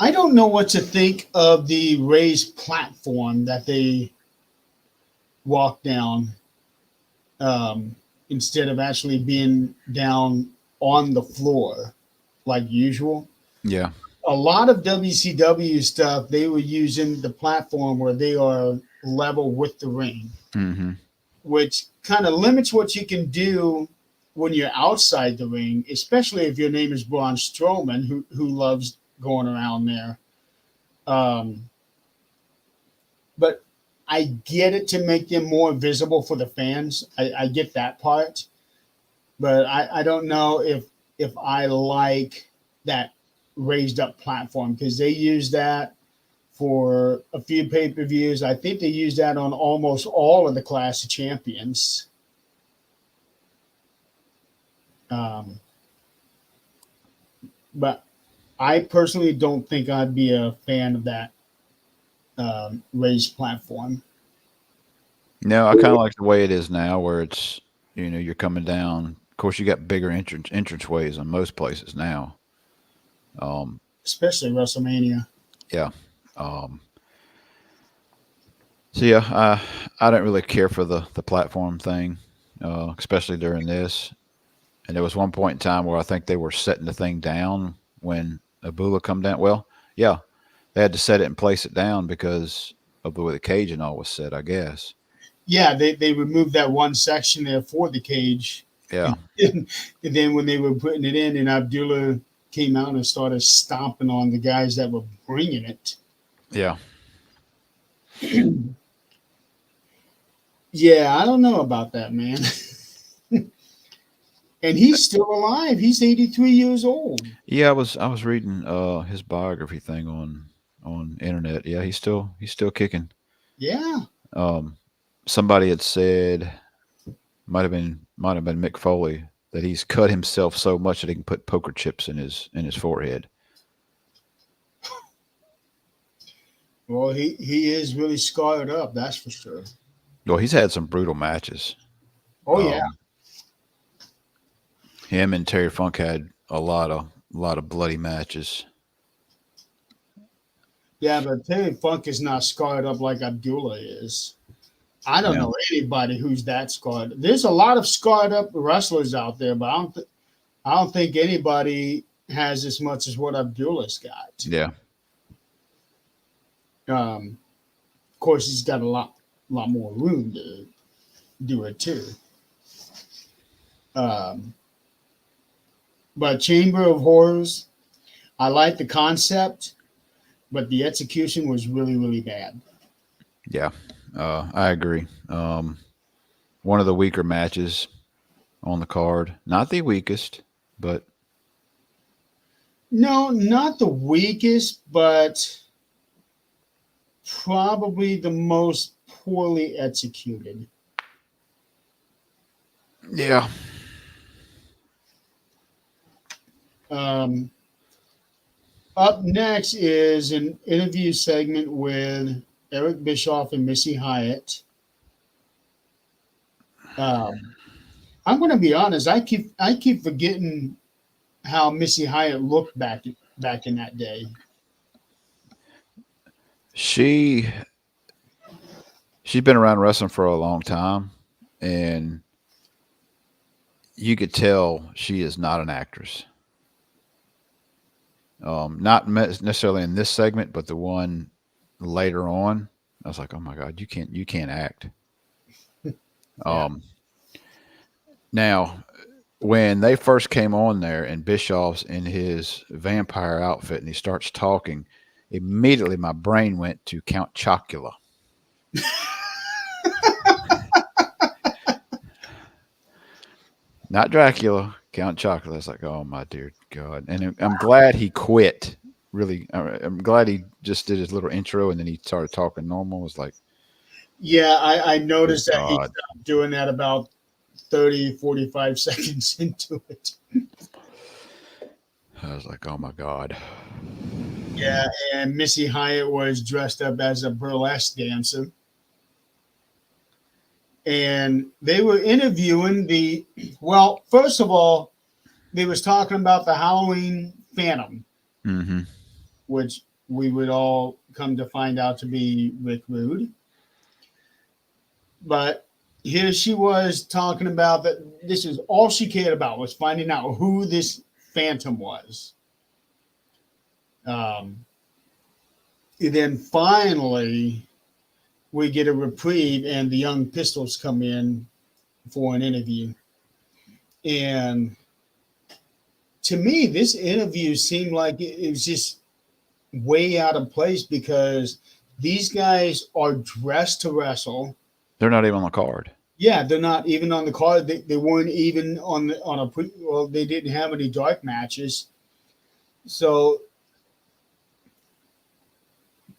Speaker 2: I don't know what to think of the raised platform that they walked down instead of actually being down on the floor like usual.
Speaker 1: Yeah.
Speaker 2: A lot of WCW stuff, they were using the platform where they are level with the ring,
Speaker 1: Mm-hmm.
Speaker 2: which kind of limits what you can do when you're outside the ring, especially if your name is Braun Strowman, who loves going around there. Um, but I get it to make them more visible for the fans. I get that part, but I don't know if I like that raised up platform because they use that for a few pay per views. I think they use that on almost all of the Clash of Champions. Um, but I personally don't think I'd be a fan of that raised platform.
Speaker 1: No, I kind of like the way it is now, where it's you're coming down. Of course, you got bigger entrance ways in most places now. Um,
Speaker 2: Especially WrestleMania.
Speaker 1: yeah. Um, so yeah, I don't really care for the platform thing, especially during this. And there was one point in time where I think they were setting the thing down when Abula come down. Well, yeah, they had to set it and place it down because of the way the cage and all was set, I guess.
Speaker 2: Yeah, they removed that one section there for the cage.
Speaker 1: Yeah.
Speaker 2: And then when they were putting it in, and Abdullah came out and started stomping on the guys that were bringing it.
Speaker 1: Yeah.
Speaker 2: Yeah, I don't know about that, man. And he's still alive. He's 83 years old.
Speaker 1: Yeah, I was reading his biography thing on internet. Yeah, he's still kicking.
Speaker 2: Yeah.
Speaker 1: Um, somebody had said might have been Mick Foley that he's cut himself so much that he can put poker chips in his forehead.
Speaker 2: Well, he is really scarred up, that's for sure.
Speaker 1: Well, he's had some brutal matches.
Speaker 2: Oh yeah.
Speaker 1: Um, him and Terry Funk had a lot of bloody matches.
Speaker 2: Yeah, but Terry Funk is not scarred up like Abdullah is. I don't
Speaker 1: Yeah,
Speaker 2: know anybody who's that scarred. There's a lot of scarred up wrestlers out there, but I don't think anybody has as much as what Abdullah's got.
Speaker 1: yeah.
Speaker 2: Of course, he's got a lot more room to do it too. Um, but Chamber of Horrors, I like the concept, but the execution was really, really bad.
Speaker 1: Yeah, I agree. One of the weaker matches on the card. Not the weakest, but
Speaker 2: No, not the weakest, but probably the most poorly executed.
Speaker 1: yeah.
Speaker 2: Um, Up next is an interview segment with Eric Bischoff and Missy Hyatt. Um, I'm going to be honest. I keep forgetting how Missy Hyatt looked back in that day.
Speaker 1: She she's been around wrestling for a long time, and you could tell she is not an actress. Not necessarily in this segment, but the one later on. I was like, oh my god, you can't act.
Speaker 2: Yeah,
Speaker 1: Um, now when they first came on there and Bischoff's in his vampire outfit and he starts talking, immediately my brain went to Count Chocula. Not Dracula, Count Chocula. It's like, oh my dear God. And I'm glad he quit. Really, I'm glad he just did his little intro and then he started talking normal. It was like,
Speaker 2: yeah. I
Speaker 1: dear
Speaker 2: noticed that he
Speaker 1: God.
Speaker 2: stopped doing that about 30, 45 seconds into it.
Speaker 1: I was like, oh my God.
Speaker 2: Yeah, and Missy Hyatt was dressed up as a burlesque dancer, and they were interviewing the. Well, first of all, they was talking about the Halloween Phantom,
Speaker 1: Mm-hmm.
Speaker 2: which we would all come to find out to be Rick Rude. But here she was talking about that. This is all she cared about was finding out who this Phantom was. Um, and then finally, we get a reprieve, and the Young Pistols come in for an interview. And to me, this interview seemed like it was just way out of place because these guys are dressed to wrestle.
Speaker 1: They're not even on the card.
Speaker 2: Yeah, they're not even on the card. They weren't even on a well. They didn't have any dark matches, so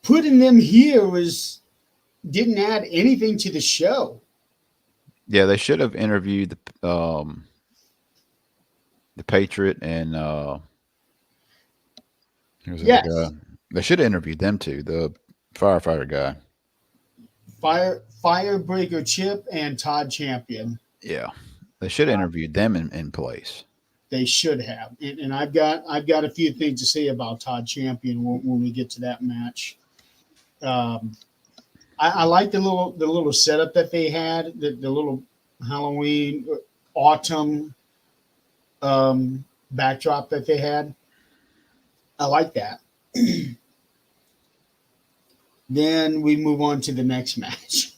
Speaker 2: putting them here was didn't add anything to the show.
Speaker 1: Yeah, they should have interviewed the Patriot and who's the other
Speaker 2: Yes,
Speaker 1: guy? They should have interviewed them too. The firefighter guy.
Speaker 2: Firebreaker Chip and Todd Champion.
Speaker 1: Yeah, they should have interviewed them in place.
Speaker 2: They should have, and I've got a few things to say about Todd Champion when we get to that match. Um, I like the little setup that they had, the little Halloween autumn backdrop that they had. I like that. Then we move on to the next match,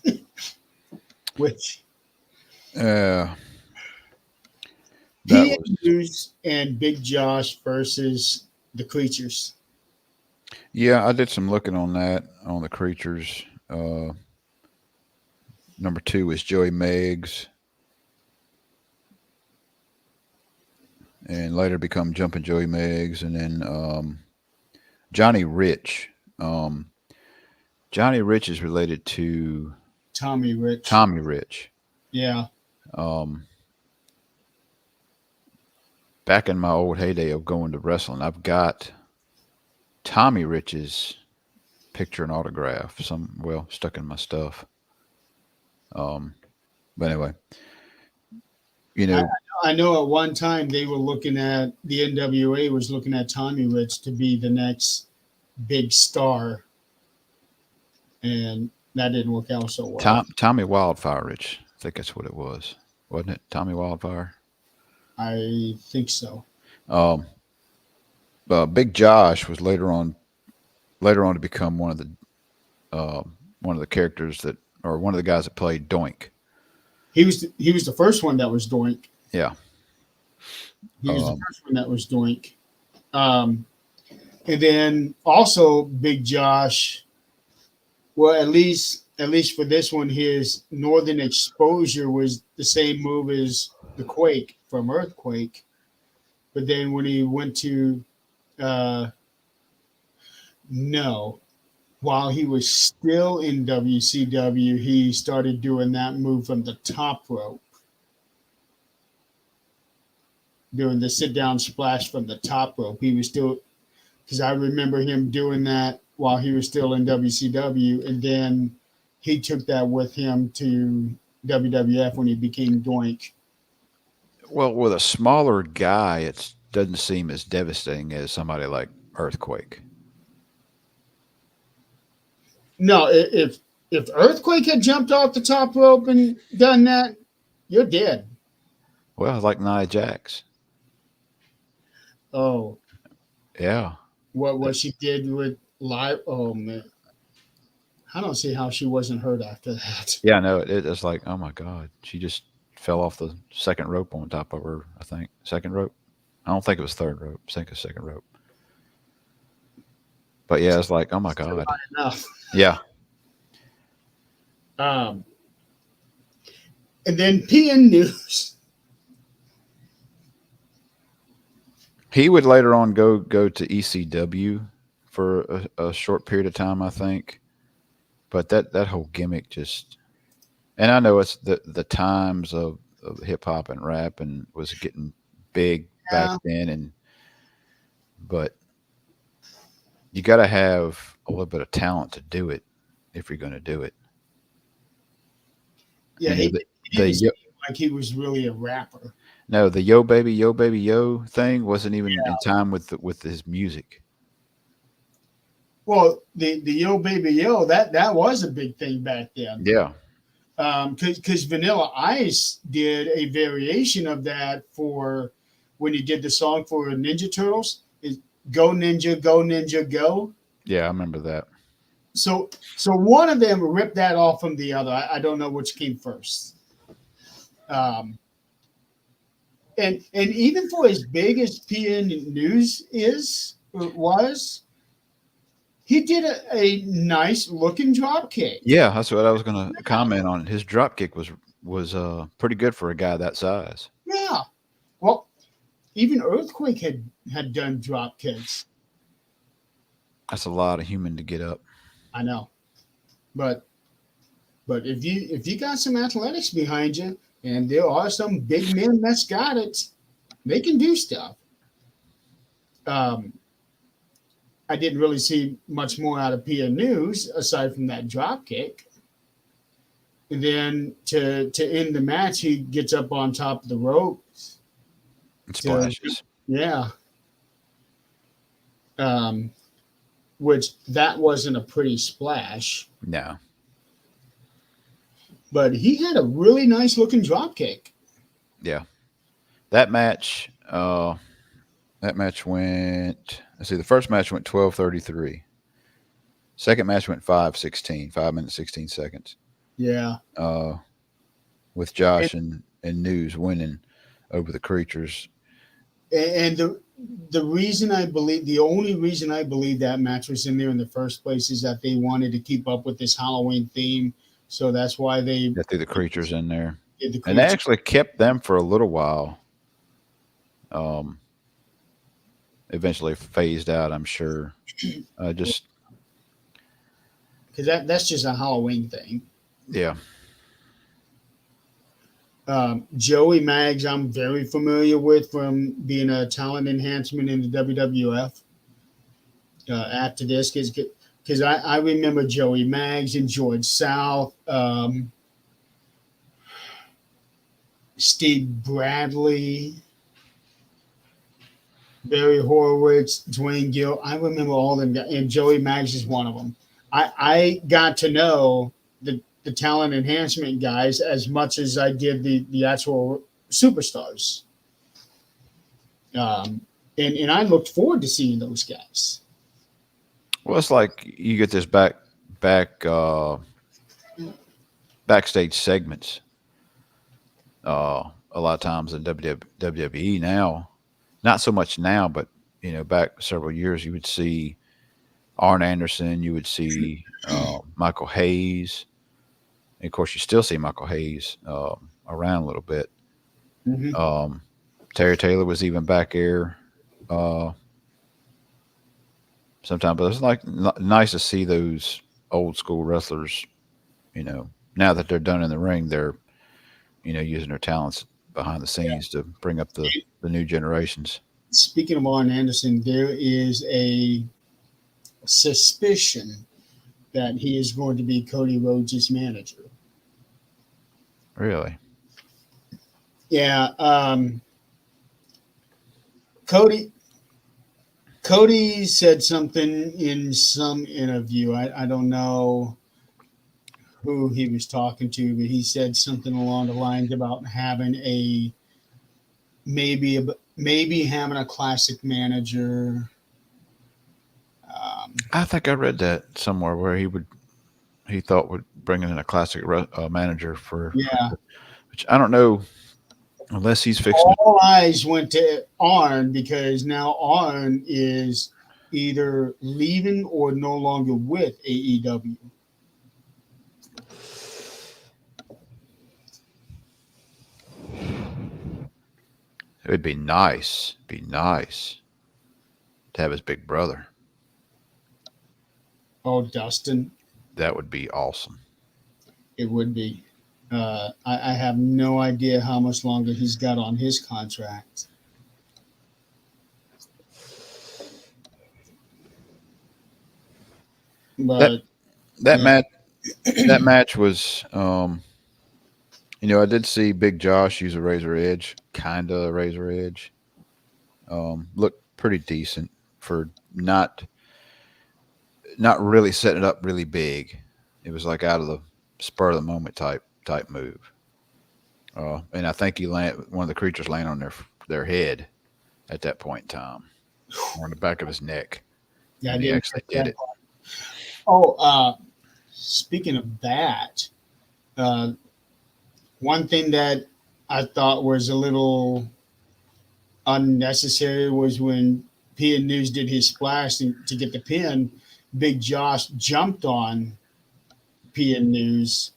Speaker 2: which
Speaker 1: Uh, that
Speaker 2: P.
Speaker 1: was
Speaker 2: Hughes and Big Josh versus the Creatures.
Speaker 1: yeah. I did some looking on that on the creatures. Uh, number 2 was Joey Meggs, and later become Jumpin' Joey Meggs, and then Johnny Rich. Um, Johnny Rich is related to
Speaker 2: Tommy Rich.
Speaker 1: Tommy Rich.
Speaker 2: Yeah.
Speaker 1: Um, Back in my old heyday of going to wrestling, I've got Tommy Rich's picture and autograph, stuck in my stuff. Um, but anyway, you
Speaker 2: I,
Speaker 1: know,
Speaker 2: I know at one time they were looking at the NWA was looking at Tommy Rich to be the next big star, and that didn't work out so well.
Speaker 1: Tommy Wildfire Rich, I think that's what it was, wasn't it? Tommy Wildfire.
Speaker 2: I think so.
Speaker 1: Um, Big Josh was later on to become uh, one of the characters that, or one of the guys that played Doink.
Speaker 2: He was the first one that was Doink.
Speaker 1: Yeah.
Speaker 2: He was the
Speaker 1: Um,
Speaker 2: first one that was Doink. Um, and then also Big Josh. Well, at least for this one, his Northern Exposure was the same move as the Quake from Earthquake. But then when he went to uh, no, while he was still in WCW, he started doing that move from the top rope, doing the sit down splash from the top rope. He was still, because I remember him doing that while he was still in WCW, and then he took that with him to WWF when he became Doink.
Speaker 1: well, with a smaller guy, it doesn't seem as devastating as somebody like Earthquake.
Speaker 2: No, if Earthquake had jumped off the top rope and done that, you're dead.
Speaker 1: Well, like Nia Jax.
Speaker 2: Oh,
Speaker 1: Yeah.
Speaker 2: what she did with live? Oh man, I don't see how she wasn't hurt after that.
Speaker 1: Yeah, no, it's like, oh my God. She just fell off the second rope on top of her, I think. Second rope? I don't think it was third rope. I think it's second rope. But yeah, it's like, oh my
Speaker 2: Still
Speaker 1: God.
Speaker 2: not enough.
Speaker 1: Yeah.
Speaker 2: Um, and then PN News.
Speaker 1: He would later on go to ECW for a short period of time, I think. But that whole gimmick just, and I know it's the times of hip hop and rap and was getting big back
Speaker 2: Yeah,
Speaker 1: then, and but you got to have a little bit of talent to do it if you're going to do it.
Speaker 2: yeah,
Speaker 1: You know
Speaker 2: he didn't seem like he was really a rapper.
Speaker 1: no, the yo baby yo thing wasn't even in time with his music.
Speaker 2: Well, the Yo Baby Yo, that was a big thing back then.
Speaker 1: Yeah,
Speaker 2: Because Vanilla Ice did a variation of that for when he did the song for Ninja Turtles. Is Go Ninja, Go Ninja, Go.
Speaker 1: yeah, I remember that.
Speaker 2: So one of them ripped that off from the other. I don't know which came first. Um, and even for as big as PN News was, he did a nice looking drop kick.
Speaker 1: Yeah, that's what I was going to comment on. His drop kick was pretty good for a guy that size.
Speaker 2: Yeah. Well, even Earthquake had done drop kicks.
Speaker 1: That's a lot of human to get up.
Speaker 2: I know, but if you got some athletics behind you, and there are some big men that's got it, they can do stuff. Um, I didn't really see much more out of Pia News aside from that drop kick. And then to end the match, he gets up on top of the rope.
Speaker 1: It
Speaker 2: To,
Speaker 1: splashes.
Speaker 2: yeah, um, which that wasn't a pretty splash,
Speaker 1: No.
Speaker 2: but he had a really nice looking drop kick.
Speaker 1: Yeah. That match, that match went. Let's see. The first match went 12:33. Second match went 5:16. 5 minutes 16 seconds.
Speaker 2: Yeah,
Speaker 1: With
Speaker 2: and,
Speaker 1: Josh and News winning over the Creatures.
Speaker 2: And the reason I believe, the only reason I believe that match was in there in the first place is that they wanted to keep up with this Halloween theme. So that's why they
Speaker 1: That threw the creatures in there,
Speaker 2: did the
Speaker 1: and they
Speaker 2: creature.
Speaker 1: actually kept them for a little while. Um, Eventually phased out, I'm sure. Just
Speaker 2: Because that's just a Halloween thing.
Speaker 1: yeah,
Speaker 2: Joey Maggs, I'm very familiar with from being a talent enhancement in the WWF. After this, because I remember Joey Maggs and George South, Steve Bradley, Barry Horowitz, Dwayne Gill. I remember all them guys, and Joey Maggs is one of them. I got to know the talent enhancement guys as much as I did the actual superstars. Um, and I looked forward to seeing those guys.
Speaker 1: well, it's like you get this back backstage segments. A lot of times in WWE now, not so much now, but back several years, you would see Arn Anderson, you would see Michael Hayes. And of course, you still see Michael Hayes around a little bit.
Speaker 2: Hmm.
Speaker 1: Um, Terry Taylor was even back there uh, sometimes, but it's like nice to see those old school wrestlers. Now that they're done in the ring, they're using their talents behind the scenes to bring up the new generations.
Speaker 2: Speaking of Arn Anderson, there is a suspicion that he is going to be Cody Rhodes' manager.
Speaker 1: Really,
Speaker 2: Yeah, Cody. Cody said something in some interview. I don't know who he was talking to, but he said something along the lines about having a maybe having a classic manager. Um,
Speaker 1: I think I read that somewhere where he thought would bring in a classic manager for
Speaker 2: yeah,
Speaker 1: which I don't know unless he's fixing it.
Speaker 2: all eyes went to Arn because now Arn is either leaving or no longer with AEW.
Speaker 1: It would be nice to have his big brother.
Speaker 2: Oh, Dustin,
Speaker 1: That would be awesome.
Speaker 2: it would be. I have no idea how much longer he's got on his contract.
Speaker 1: That
Speaker 2: But
Speaker 1: that
Speaker 2: yeah,
Speaker 1: match that match was I did see Big Josh use a razor edge, kinda a razor edge. Looked pretty decent for not really setting it up really big. It was like out of the spur of the moment type move. And I think one of the creatures landed on their head at that point in time, or on the back of his neck,
Speaker 2: yeah, I
Speaker 1: and he
Speaker 2: didn't
Speaker 1: actually
Speaker 2: catch
Speaker 1: did
Speaker 2: that
Speaker 1: it.
Speaker 2: part. Oh, speaking of that, uh, one thing that I thought was a little unnecessary was when P and News did his splash to get the pin. Big Josh jumped on P and News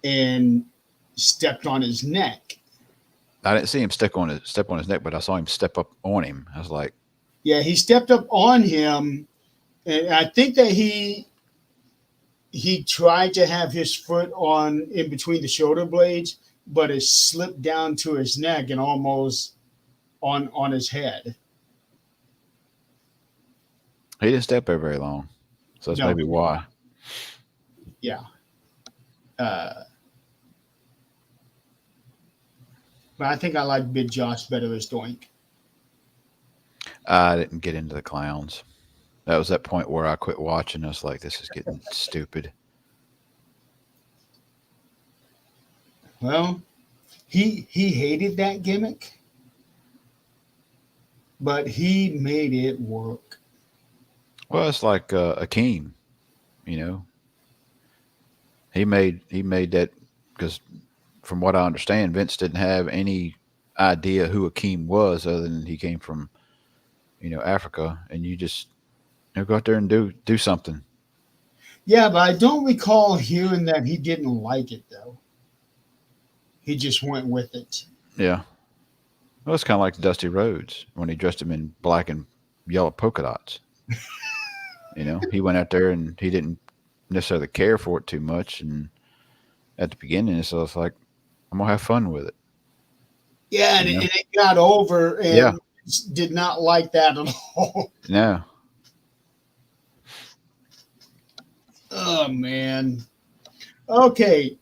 Speaker 2: and stepped on his neck.
Speaker 1: I didn't see him step on his neck, but I saw him step up on him. I was like,
Speaker 2: Yeah, he stepped up on him, and I think that he tried to have his foot on in between the shoulder blades, but it slipped down to his neck and almost on his head.
Speaker 1: he didn't step there very long, so that's
Speaker 2: No,
Speaker 1: maybe why.
Speaker 2: yeah. Uh, but I think I like Big Josh better as Doink.
Speaker 1: I didn't get into the clowns. That was that point where I quit watching. I was like, this is getting stupid.
Speaker 2: Well, he hated that gimmick, but he made it work.
Speaker 1: Well, it's like Akeem, you know. He made that because, from what I understand, Vince didn't have any idea who Akeem was, other than he came from Africa, and you just go out there and do something.
Speaker 2: Yeah, but I don't recall hearing that he didn't like it though. He just went with it.
Speaker 1: Yeah, well, it's kind of like Dusty Rhodes when he dressed him in black and yellow polka dots. He went out there and he didn't necessarily care for it too much, and at the beginning, so it's like I'm gonna have fun with it.
Speaker 2: Yeah, and
Speaker 1: You know?
Speaker 2: it got over,
Speaker 1: Yeah.
Speaker 2: and did not like that at all.
Speaker 1: No.
Speaker 2: Oh man. Okay,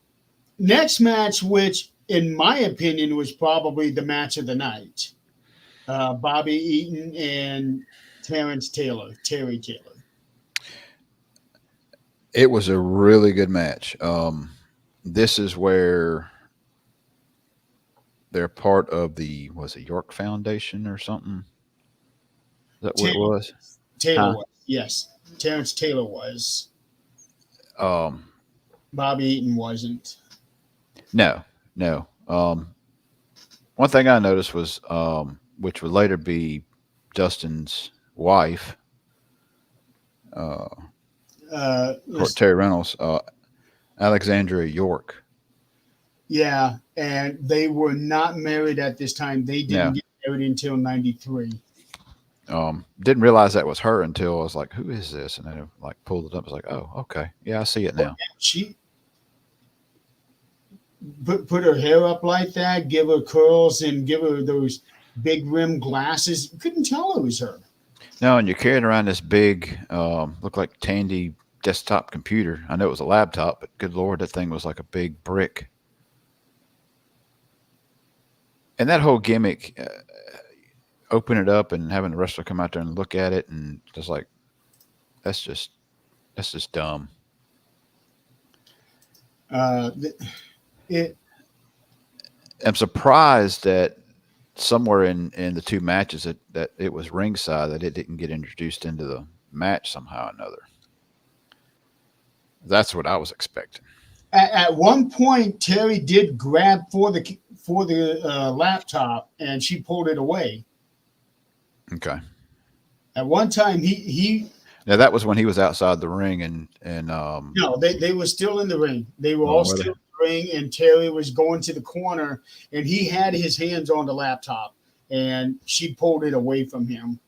Speaker 2: next match, which in my opinion was probably the match of the night, Bobby Eaton and Terry Taylor.
Speaker 1: It was a really good match. This is where they're part of the was it York Foundation or something? Is that what it
Speaker 2: Taylor,
Speaker 1: was?
Speaker 2: Taylor
Speaker 1: Huh?
Speaker 2: was, yes. Terrence Taylor was.
Speaker 1: Um,
Speaker 2: Bobby Eaton wasn't.
Speaker 1: no, no. One thing I noticed was, which would later be Dustin's wife, uh,
Speaker 2: Was,
Speaker 1: Terry Reynolds, Alexandria York.
Speaker 2: yeah, and they were not married at this time. They didn't
Speaker 1: No,
Speaker 2: get married until '93.
Speaker 1: didn't realize that was her until I was like, "Who is this?" And then I like pulled it up. I was like, "Oh, okay, yeah, I see it now."
Speaker 2: She put her hair up like that, give her curls, and give her those big rim glasses. You couldn't tell it was her.
Speaker 1: No, and you're carrying around this big, look like Tandy desktop computer. I know it was a laptop, but good lord, that thing was like a big brick. And that whole gimmick, open it up and having the wrestler come out there and look at it, and just like that's just that's just dumb.
Speaker 2: Uh, it
Speaker 1: I'm surprised that somewhere in the two matches that it was ringside that it didn't get introduced into the match somehow or another. That's what I was expecting.
Speaker 2: at one point Terry did grab for the laptop, and she pulled it away.
Speaker 1: Okay.
Speaker 2: At one time, he
Speaker 1: Now that was when he was outside the ring and
Speaker 2: no, they were still in the ring. They were
Speaker 1: oh,
Speaker 2: all
Speaker 1: were
Speaker 2: still
Speaker 1: they?
Speaker 2: in the ring, and Terry was going to the corner, and he had his hands on the laptop, and she pulled it away from him.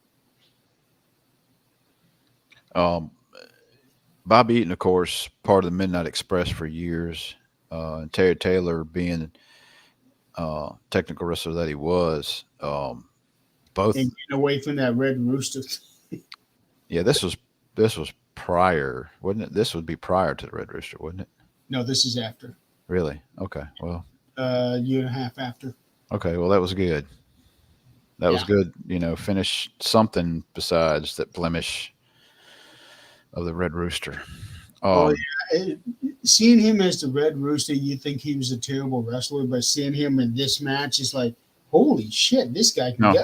Speaker 1: Um, Bobby Eaton, of course, part of the Midnight Express for years, and Terry Taylor being technical wrestler that he was.
Speaker 2: And
Speaker 1: Both,
Speaker 2: getting away from that red rooster.
Speaker 1: yeah. This was prior, wasn't it? This would be prior to the Red Rooster, wouldn't it?
Speaker 2: No, this is after
Speaker 1: Really? Okay. Well,
Speaker 2: year and a half after.
Speaker 1: okay. Well, that was good. That was
Speaker 2: Yeah.
Speaker 1: good. Finish something besides that blemish of the Red Rooster.
Speaker 2: Oh
Speaker 1: Um,
Speaker 2: yeah. Seeing him as the red rooster, you think he was a terrible wrestler, but seeing him in this match is like, holy shit, this guy can
Speaker 1: no,
Speaker 2: go.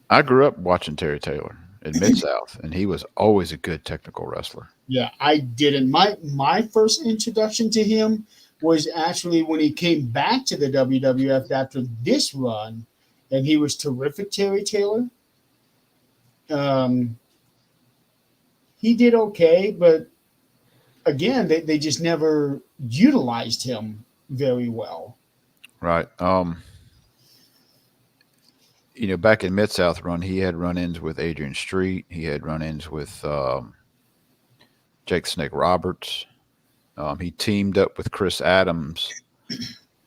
Speaker 1: I grew up watching Terry Taylor in Mid South, and he was always a good technical wrestler.
Speaker 2: Yeah, I didn't. My first introduction to him was actually when he came back to the WWF after this run, and he was terrific. Terry Taylor. Um, he did okay, but again, they just never utilized him very well.
Speaker 1: Right. Back in Mid South run, he had run-ins with Adrian Street. He had run-ins with Jake Snake Roberts. He teamed up with Chris Adams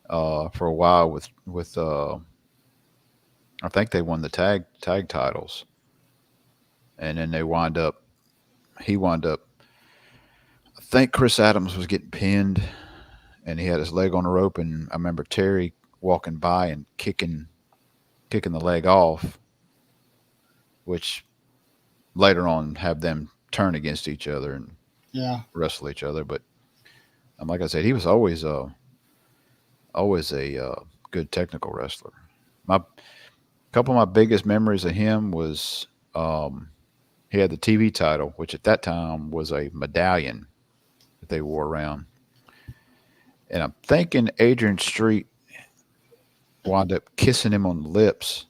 Speaker 1: for a while with I think they won the tag titles, and then he wound up. I think Chris Adams was getting pinned, and he had his leg on a rope, and I remember Terry walking by and kicking the leg off, which later on have them turn against each other and
Speaker 2: Yeah.
Speaker 1: wrestle each other. But like I said, he was always a good technical wrestler. My couple of my biggest memories of him was he had the TV title, which at that time was a medallion that they wore around. And I'm thinking Adrian Street wound up kissing him on the lips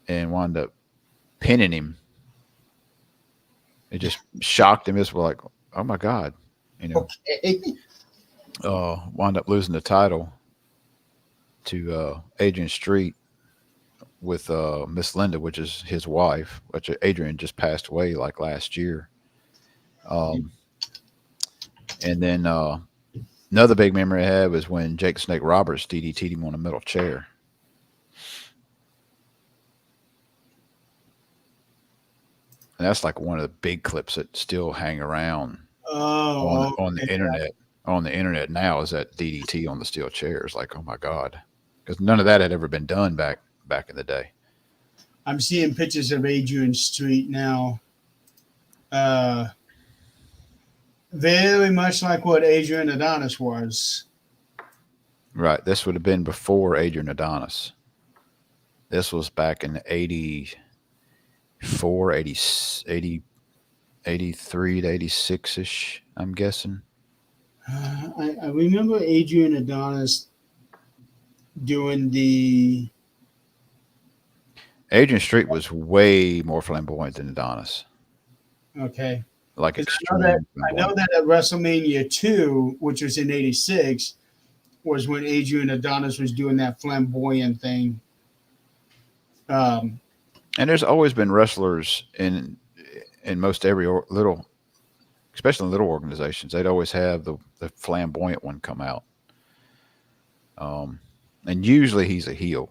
Speaker 1: and wound up pinning him. It just shocked him. It was like, oh my God, you know,
Speaker 2: Okay.
Speaker 1: wound up losing the title to Adrian Street with Miss Linda, which is his wife, which Adrian just passed away like last year. Um, and then another big memory I had was when Jake Snake Roberts DDT'd him on a metal chair. And that's like one of the big clips that still hang around
Speaker 2: Oh,
Speaker 1: on
Speaker 2: okay.
Speaker 1: the internet. On the internet now is that DDT on the steel chairs. Like, oh my God, because none of that had ever been done back in the day.
Speaker 2: I'm seeing pictures of Adrian Street now. Uh, Very much like what Adrian Adonis was.
Speaker 1: Right. This would have been before Adrian Adonis. This was back in 84, 80, 80 83 to 86 ish, I'm guessing.
Speaker 2: I remember Adrian Adonis doing the.
Speaker 1: Adrian Street was way more flamboyant than Adonis,
Speaker 2: Okay.
Speaker 1: like
Speaker 2: Because
Speaker 1: extreme
Speaker 2: I know
Speaker 1: flamboyant.
Speaker 2: that at WrestleMania 2, which was in '86, was when Adrian Adonis was doing that flamboyant thing. Um,
Speaker 1: And there's always been wrestlers in most every little, especially in little organizations. They'd always have the flamboyant one come out, um, and usually he's a heel.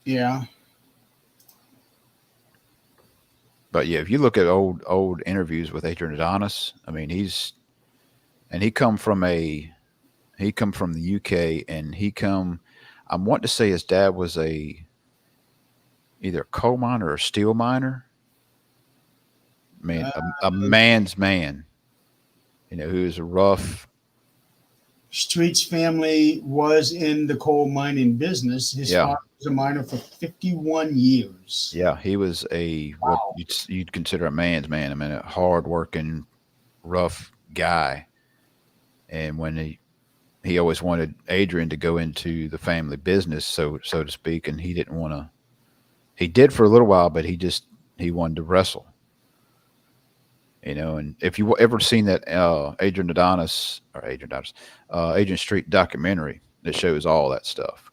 Speaker 2: yeah.
Speaker 1: But yeah, if you look at old interviews with Adrian Adonis, I mean he come from the UK, and I want to say his dad was either a coal miner or a steel miner. I mean,
Speaker 2: Uh,
Speaker 1: a man's man, who's a rough.
Speaker 2: Street's family was in the coal mining business. His
Speaker 1: Yeah,
Speaker 2: father was a miner for 51 years.
Speaker 1: yeah, he was a what
Speaker 2: Wow.
Speaker 1: you'd consider a man's man. I mean, a hard working, rough guy. And when he always wanted Adrian to go into the family business, so to speak, and he didn't want to. He did for a little while, but he wanted to wrestle. And if you ever seen that Adrian Street documentary that shows all that stuff,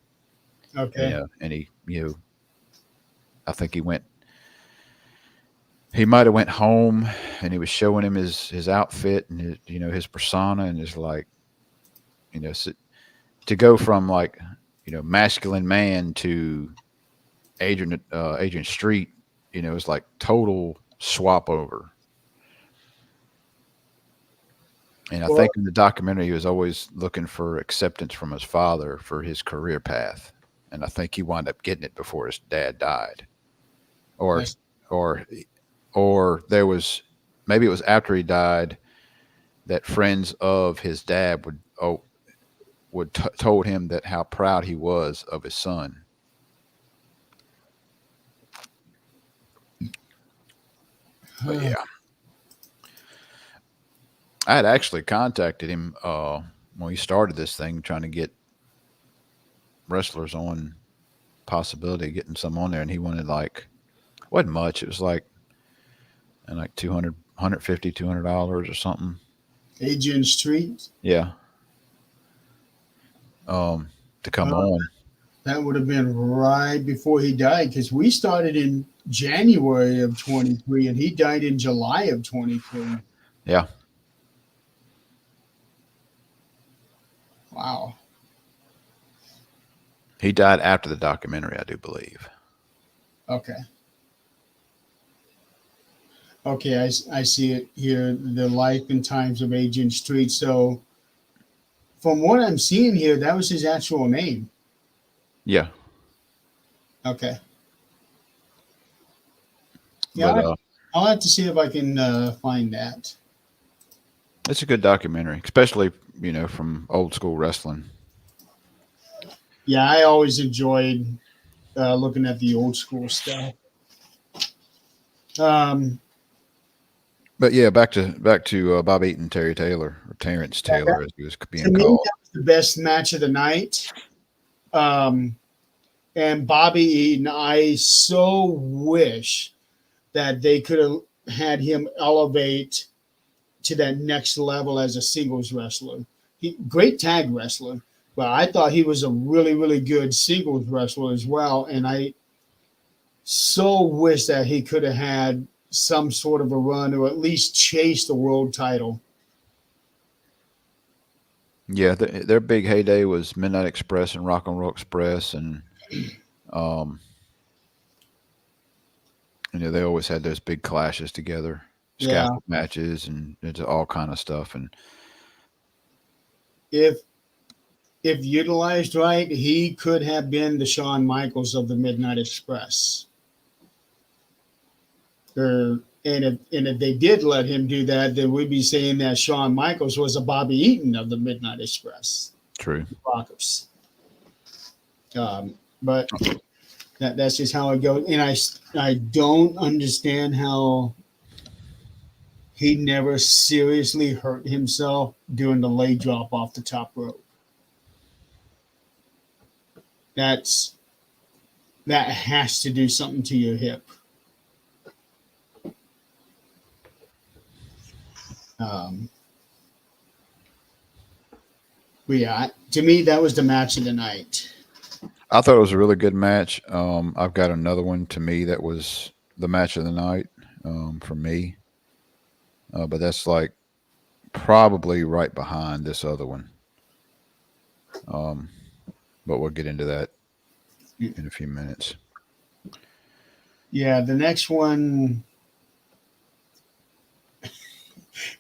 Speaker 2: Okay.
Speaker 1: and I think he might have went home, and he was showing him his outfit and his persona, and it's like, so, to go from like, masculine man to Adrian Street, it's like total swap over. And I
Speaker 2: Well,
Speaker 1: think in the documentary, he was always looking for acceptance from his father for his career path, and I think he wound up getting it before his dad died, or,
Speaker 2: I,
Speaker 1: or, or there was maybe it was after he died that friends of his dad told him that how proud he was of his son. But yeah, I had actually contacted him when he started this thing, trying to get wrestlers on, possibility of getting some on there, and he wanted like wasn't much. It was like 200, $200 or something.
Speaker 2: Adrian Street.
Speaker 1: Yeah, to come
Speaker 2: Well,
Speaker 1: on.
Speaker 2: that would have been right before he died because we started in January of 23 and he died in July of 23.
Speaker 1: Yeah,
Speaker 2: Wow.
Speaker 1: he died after the documentary, I do believe.
Speaker 2: Okay. Okay. I see it here. The life and times of Adrian Street. So, from what I'm seeing here, that was his actual name.
Speaker 1: Yeah,
Speaker 2: Okay. Yeah.
Speaker 1: but
Speaker 2: I'll have to see if I can find that.
Speaker 1: it's a good documentary, especially from old school wrestling.
Speaker 2: Yeah. I always enjoyed looking at the old school stuff. Um,
Speaker 1: But yeah, back to Bob Eaton, Terry Taylor, or Terrence Taylor, as he was
Speaker 2: To
Speaker 1: being
Speaker 2: me,
Speaker 1: called.
Speaker 2: that was the best match of the night. Um, and Bobby Eaton, I so wish that they could have had him elevate to that next level as a singles wrestler. Great tag wrestler, but I thought he was a really, really good singles wrestler as well. And I so wish that he could have had some sort of a run or at least chase the world title.
Speaker 1: Yeah, their big heyday was Midnight Express and Rock and Roll Express, and um, they always had those big clashes together,
Speaker 2: Yeah,
Speaker 1: scaffold matches, and it's all kind of stuff. And
Speaker 2: if utilized right, he could have been the Shawn Michaels of the Midnight Express. And if they did let him do that, then we'd be saying that Shawn Michaels was a Bobby Eaton of the Midnight Express
Speaker 1: true.
Speaker 2: Rockers. But that's just how it goes. And I don't understand how he never seriously hurt himself doing the leg drop off the top rope. That's that has to do something to your hip. Um, but yeah, to me that was the match of the night.
Speaker 1: I thought it was a really good match. I've got another one to me that was the match of the night for me, but that's like probably right behind this other one. Um, but we'll get into that in a few minutes.
Speaker 2: Yeah, the next one, I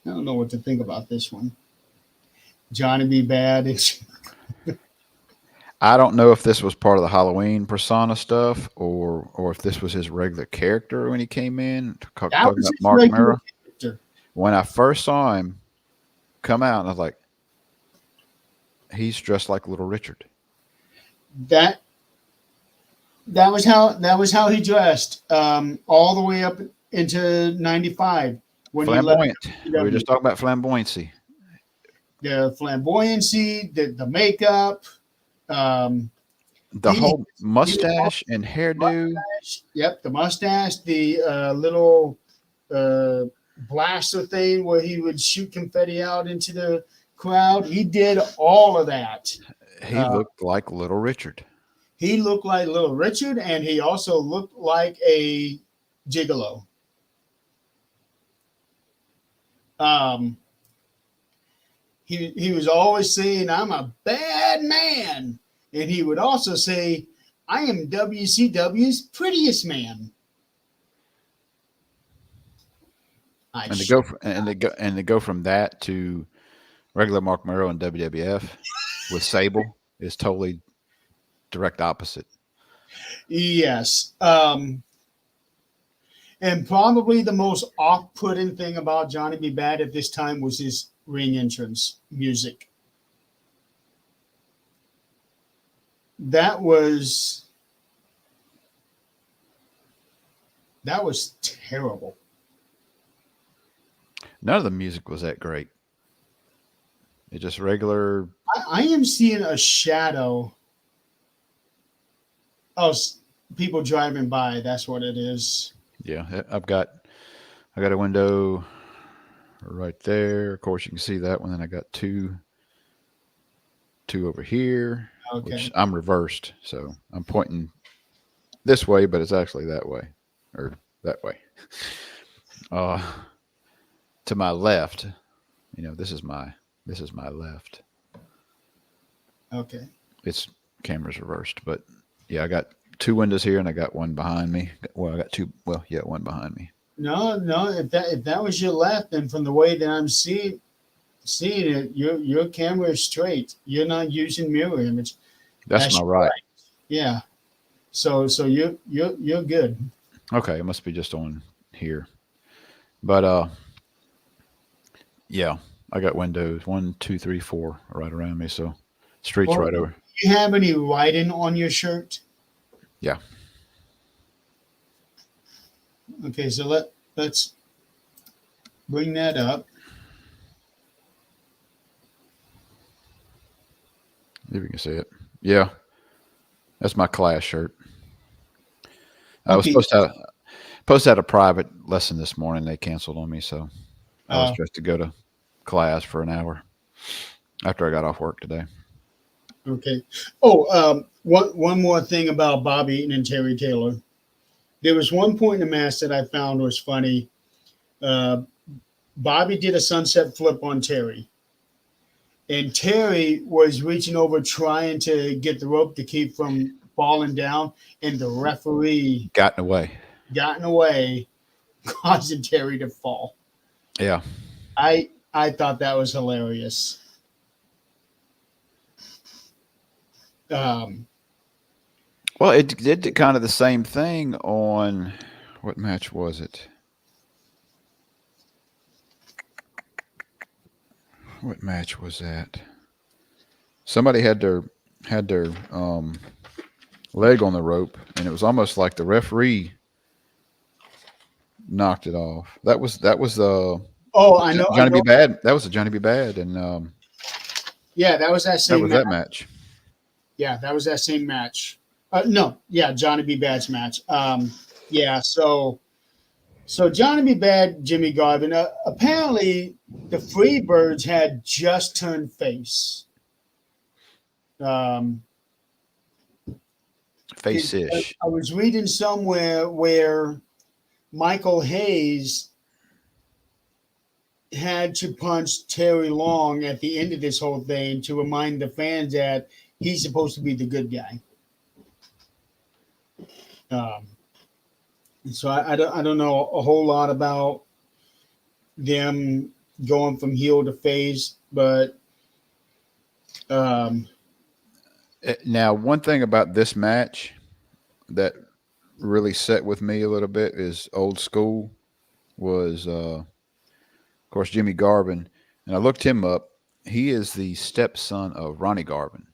Speaker 2: don't know what to think about this one. Johnny B. Bad.
Speaker 1: I don't know if this was part of the Halloween persona stuff or if this was his regular character when he came in.
Speaker 2: That
Speaker 1: Talking
Speaker 2: was
Speaker 1: about
Speaker 2: his
Speaker 1: Mark
Speaker 2: regular
Speaker 1: Mera.
Speaker 2: character.
Speaker 1: When I first saw him come out, I was like, he's dressed like Little Richard.
Speaker 2: That that was how he dressed all the way up into '95 when he left
Speaker 1: Flamboyant. We were
Speaker 2: WCW.
Speaker 1: just talking about flamboyancy.
Speaker 2: The flamboyancy, the makeup. Um,
Speaker 1: The
Speaker 2: he
Speaker 1: whole
Speaker 2: he was all
Speaker 1: mustache and hairdo.
Speaker 2: mustache. Yep, the mustache, the little uh, blaster thing where he would shoot confetti out into the crowd. He did all of that.
Speaker 1: He
Speaker 2: Uh,
Speaker 1: looked like Little Richard.
Speaker 2: he looked like Little Richard, and he also looked like a gigolo. Um, he was always saying, "I'm a bad man," and he would also say, "I am WCW's prettiest man." I
Speaker 1: And to
Speaker 2: sh-
Speaker 1: go and to go from that to regular Mark Murrow in WWF with Sable is totally direct opposite.
Speaker 2: yes. And probably the most off-putting thing about Johnny B. Bad at this time was his ring entrance music. That was terrible.
Speaker 1: None of the music was that great. It just regular.
Speaker 2: I am seeing a shadow of people driving by. That's what it is.
Speaker 1: Yeah, I got a window right there. Of course, you can see that one. Then I got two over here, which
Speaker 2: Okay.
Speaker 1: I'm reversed, so I'm pointing this way, but it's actually that way or that way. Uh, to my left, this is my left.
Speaker 2: Okay.
Speaker 1: It's camera's reversed, but yeah, I got two windows here and I got one behind me. Well, I got two. Well, yeah, one behind me.
Speaker 2: No, no. If that was your left, then from the way that I'm seeing it, your camera is straight. You're not using mirror image.
Speaker 1: That's
Speaker 2: That's
Speaker 1: my right.
Speaker 2: right. Yeah. So you're good.
Speaker 1: Okay, it must be just on here. But yeah, I got windows one, two, three, four right around me. So streets
Speaker 2: Well,
Speaker 1: right
Speaker 2: do
Speaker 1: over.
Speaker 2: you have any writing on your shirt?
Speaker 1: Yeah,
Speaker 2: Okay, so let's bring that up.
Speaker 1: If you can see it. Yeah, that's my class shirt. I was
Speaker 2: Okay.
Speaker 1: supposed to have a private lesson this morning. They canceled on me, so I was
Speaker 2: Uh,
Speaker 1: dressed to go to class for an hour after I got off work today.
Speaker 2: okay. Oh, one more thing about Bobby Eaton and Terry Taylor. There was one point in the match that I found was funny. Uh, Bobby did a sunset flip on Terry, and Terry was reaching over trying to get the rope to keep from falling down, and the referee
Speaker 1: Got in the way.
Speaker 2: got in the way, causing Terry to fall.
Speaker 1: Yeah.
Speaker 2: I thought that was hilarious. Um,
Speaker 1: Well, it did kind of the same thing on what match was it? What match was that? Somebody had their leg on the rope, and it was almost like the referee knocked it off. That was
Speaker 2: oh, I
Speaker 1: Johnny B.
Speaker 2: know.
Speaker 1: Bad. That was the Johnny B. Bad, and
Speaker 2: Yeah, that was that
Speaker 1: that
Speaker 2: same
Speaker 1: was
Speaker 2: match.
Speaker 1: that match.
Speaker 2: Yeah, that was that same match. No, yeah, Johnny B. Bad's match. Yeah, so Johnny B. Bad, Jimmy Garvin. Apparently, the Freebirds had just turned face. Um, 'Cause
Speaker 1: Face-ish.
Speaker 2: I was reading somewhere where Michael Hayes had to punch Terry Long at the end of this whole thing to remind the fans that he's supposed to be the good guy. Um, so I don't know a whole lot about them going from heel to face, but um,
Speaker 1: Now, one thing about this match that really set with me a little bit is old school was, of course, Jimmy Garvin, and I looked him up. He is the stepson of Ronnie Garvin.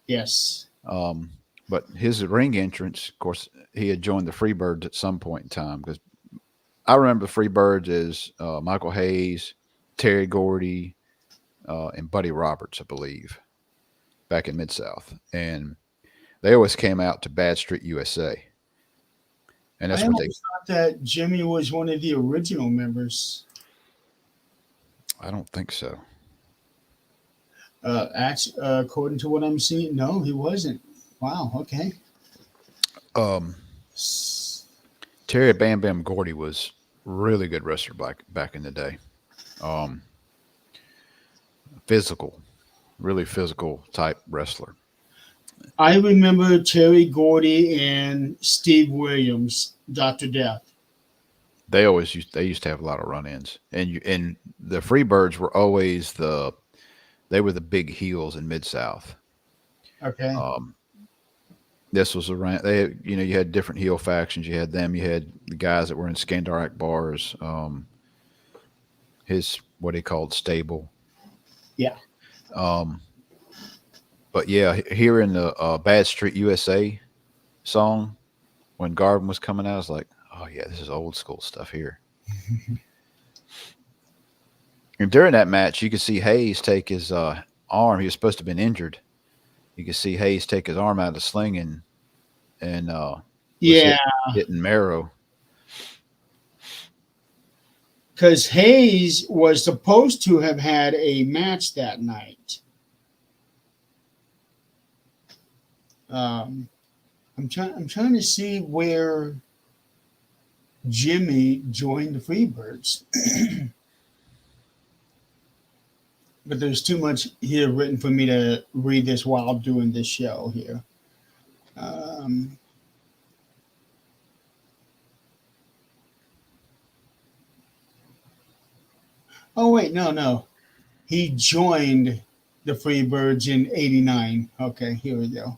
Speaker 2: yes,
Speaker 1: Um, but his ring entrance, of course, he had joined the Freebirds at some point in time because I remember the Freebirds as Michael Hayes, Terry Gordy, and Buddy Roberts, I believe, back in Mid South, and they always came out to Bad Street USA, and
Speaker 2: I
Speaker 1: that's what they.
Speaker 2: always thought that Jimmy was one of the original members.
Speaker 1: I don't think so.
Speaker 2: According to what I'm seeing, no, he wasn't. Wow. Okay.
Speaker 1: Um, Terry Bam Bam Gordy was really good wrestler back in the day. Um, physical, really physical type wrestler.
Speaker 2: I remember Terry Gordy and Steve Williams, Doctor Death.
Speaker 1: They used to have a lot of run-ins, and the Freebirds were always they were the big heels in Mid South.
Speaker 2: Okay.
Speaker 1: Um, this was around they you had different heel factions. You had them. You had the guys that were in Skandarak bars. His what he called stable.
Speaker 2: Yeah.
Speaker 1: Um, but yeah, hearing the Bad Street USA song when Garvin was coming out, I was like, oh yeah, this is old school stuff here. And during that match, you could see Hayes take his arm. He was supposed to have been injured. You could see Hayes take his arm out of the sling and was
Speaker 2: Yeah.
Speaker 1: hitting marrow.
Speaker 2: Because Hayes was supposed to have had a match that night. Um, I'm trying to see where Jimmy joined the Freebirds, but there's too much here written for me to read this while doing this show here. Um, oh wait, no. He joined the Freebirds in '89. Okay, here we go.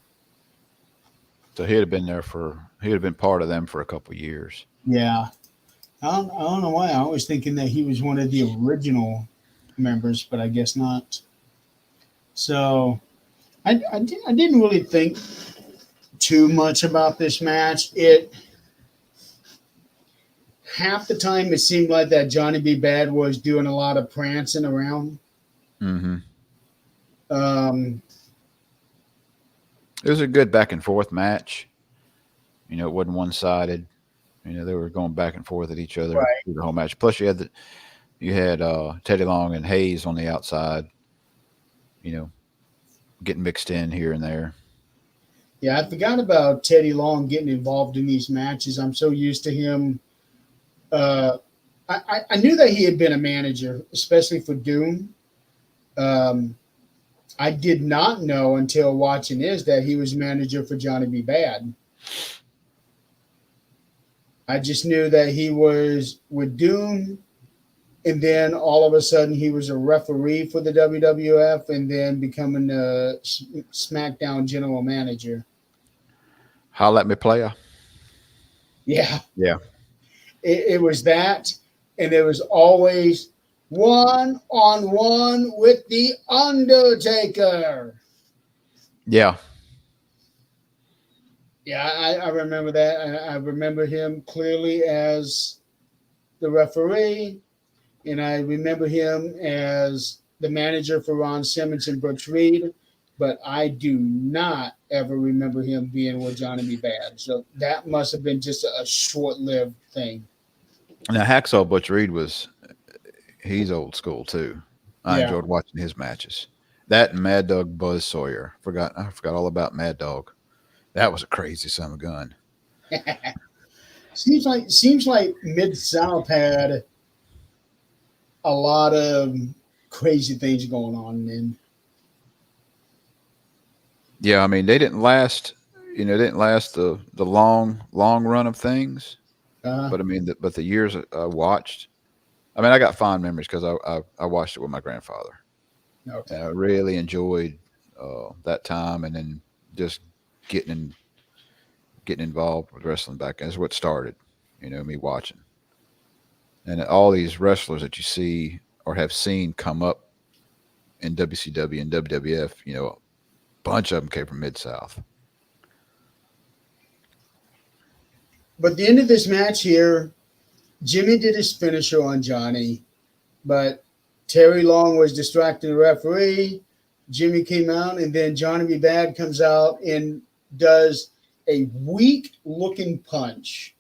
Speaker 1: So he'd have been part of them for a couple of years.
Speaker 2: Yeah, I don't know why. I was thinking that he was one of the original members, but I guess not. So I didn't really think too much about this match. half the time it seemed like that Johnny B. Bad was doing a lot of prancing around.
Speaker 1: Mm-hmm.
Speaker 2: Um,
Speaker 1: It was a good back and forth match. It wasn't one sided. They were going back and forth at each other
Speaker 2: right.
Speaker 1: through the whole match. Plus, you had Teddy Long and Hayes on the outside. You know, getting mixed in here and there.
Speaker 2: Yeah, I forgot about Teddy Long getting involved in these matches. I'm so used to him. Uh, I knew that he had been a manager, especially for Doom. Um, I did not know until watching this that he was manager for Johnny B. Bad. I just knew that he was with Doom, and then all of a sudden he was a referee for the WWF, and then becoming a SmackDown general manager.
Speaker 1: Holla at me, player.
Speaker 2: Yeah,
Speaker 1: Yeah.
Speaker 2: it was that, and there was always one on one with the Undertaker.
Speaker 1: Yeah.
Speaker 2: Yeah, I remember that. I remember him clearly as the referee, and I remember him as the manager for Ron Simmons and Butch Reed. But I do not ever remember him being with Johnny B. Bad. So that must have been just a short lived thing.
Speaker 1: Now Hacksaw Butch Reed he's old school too. I
Speaker 2: Yeah.
Speaker 1: enjoyed watching his matches. That and Mad Dog Buzz Sawyer. I forgot all about Mad Dog. That was a crazy son of a gun.
Speaker 2: Seems like Mid South had a lot of crazy things going on. And
Speaker 1: Yeah, I mean they didn't last. They didn't last the long run of things.
Speaker 2: uh,
Speaker 1: But the years I watched. I mean, I got fond memories because I watched it with my grandfather, and
Speaker 2: okay.
Speaker 1: I really enjoyed that time. And then just getting in, getting involved with wrestling back then is what started. Me watching, and all these wrestlers that you see or have seen come up in WCW and WWF. A bunch of them came from Mid South.
Speaker 2: But the end of this match here, Jimmy did his finisher on Johnny, but Terry Long was distracting the referee. Jimmy came out, and then Johnny B. Bad comes out and does a weak looking punch.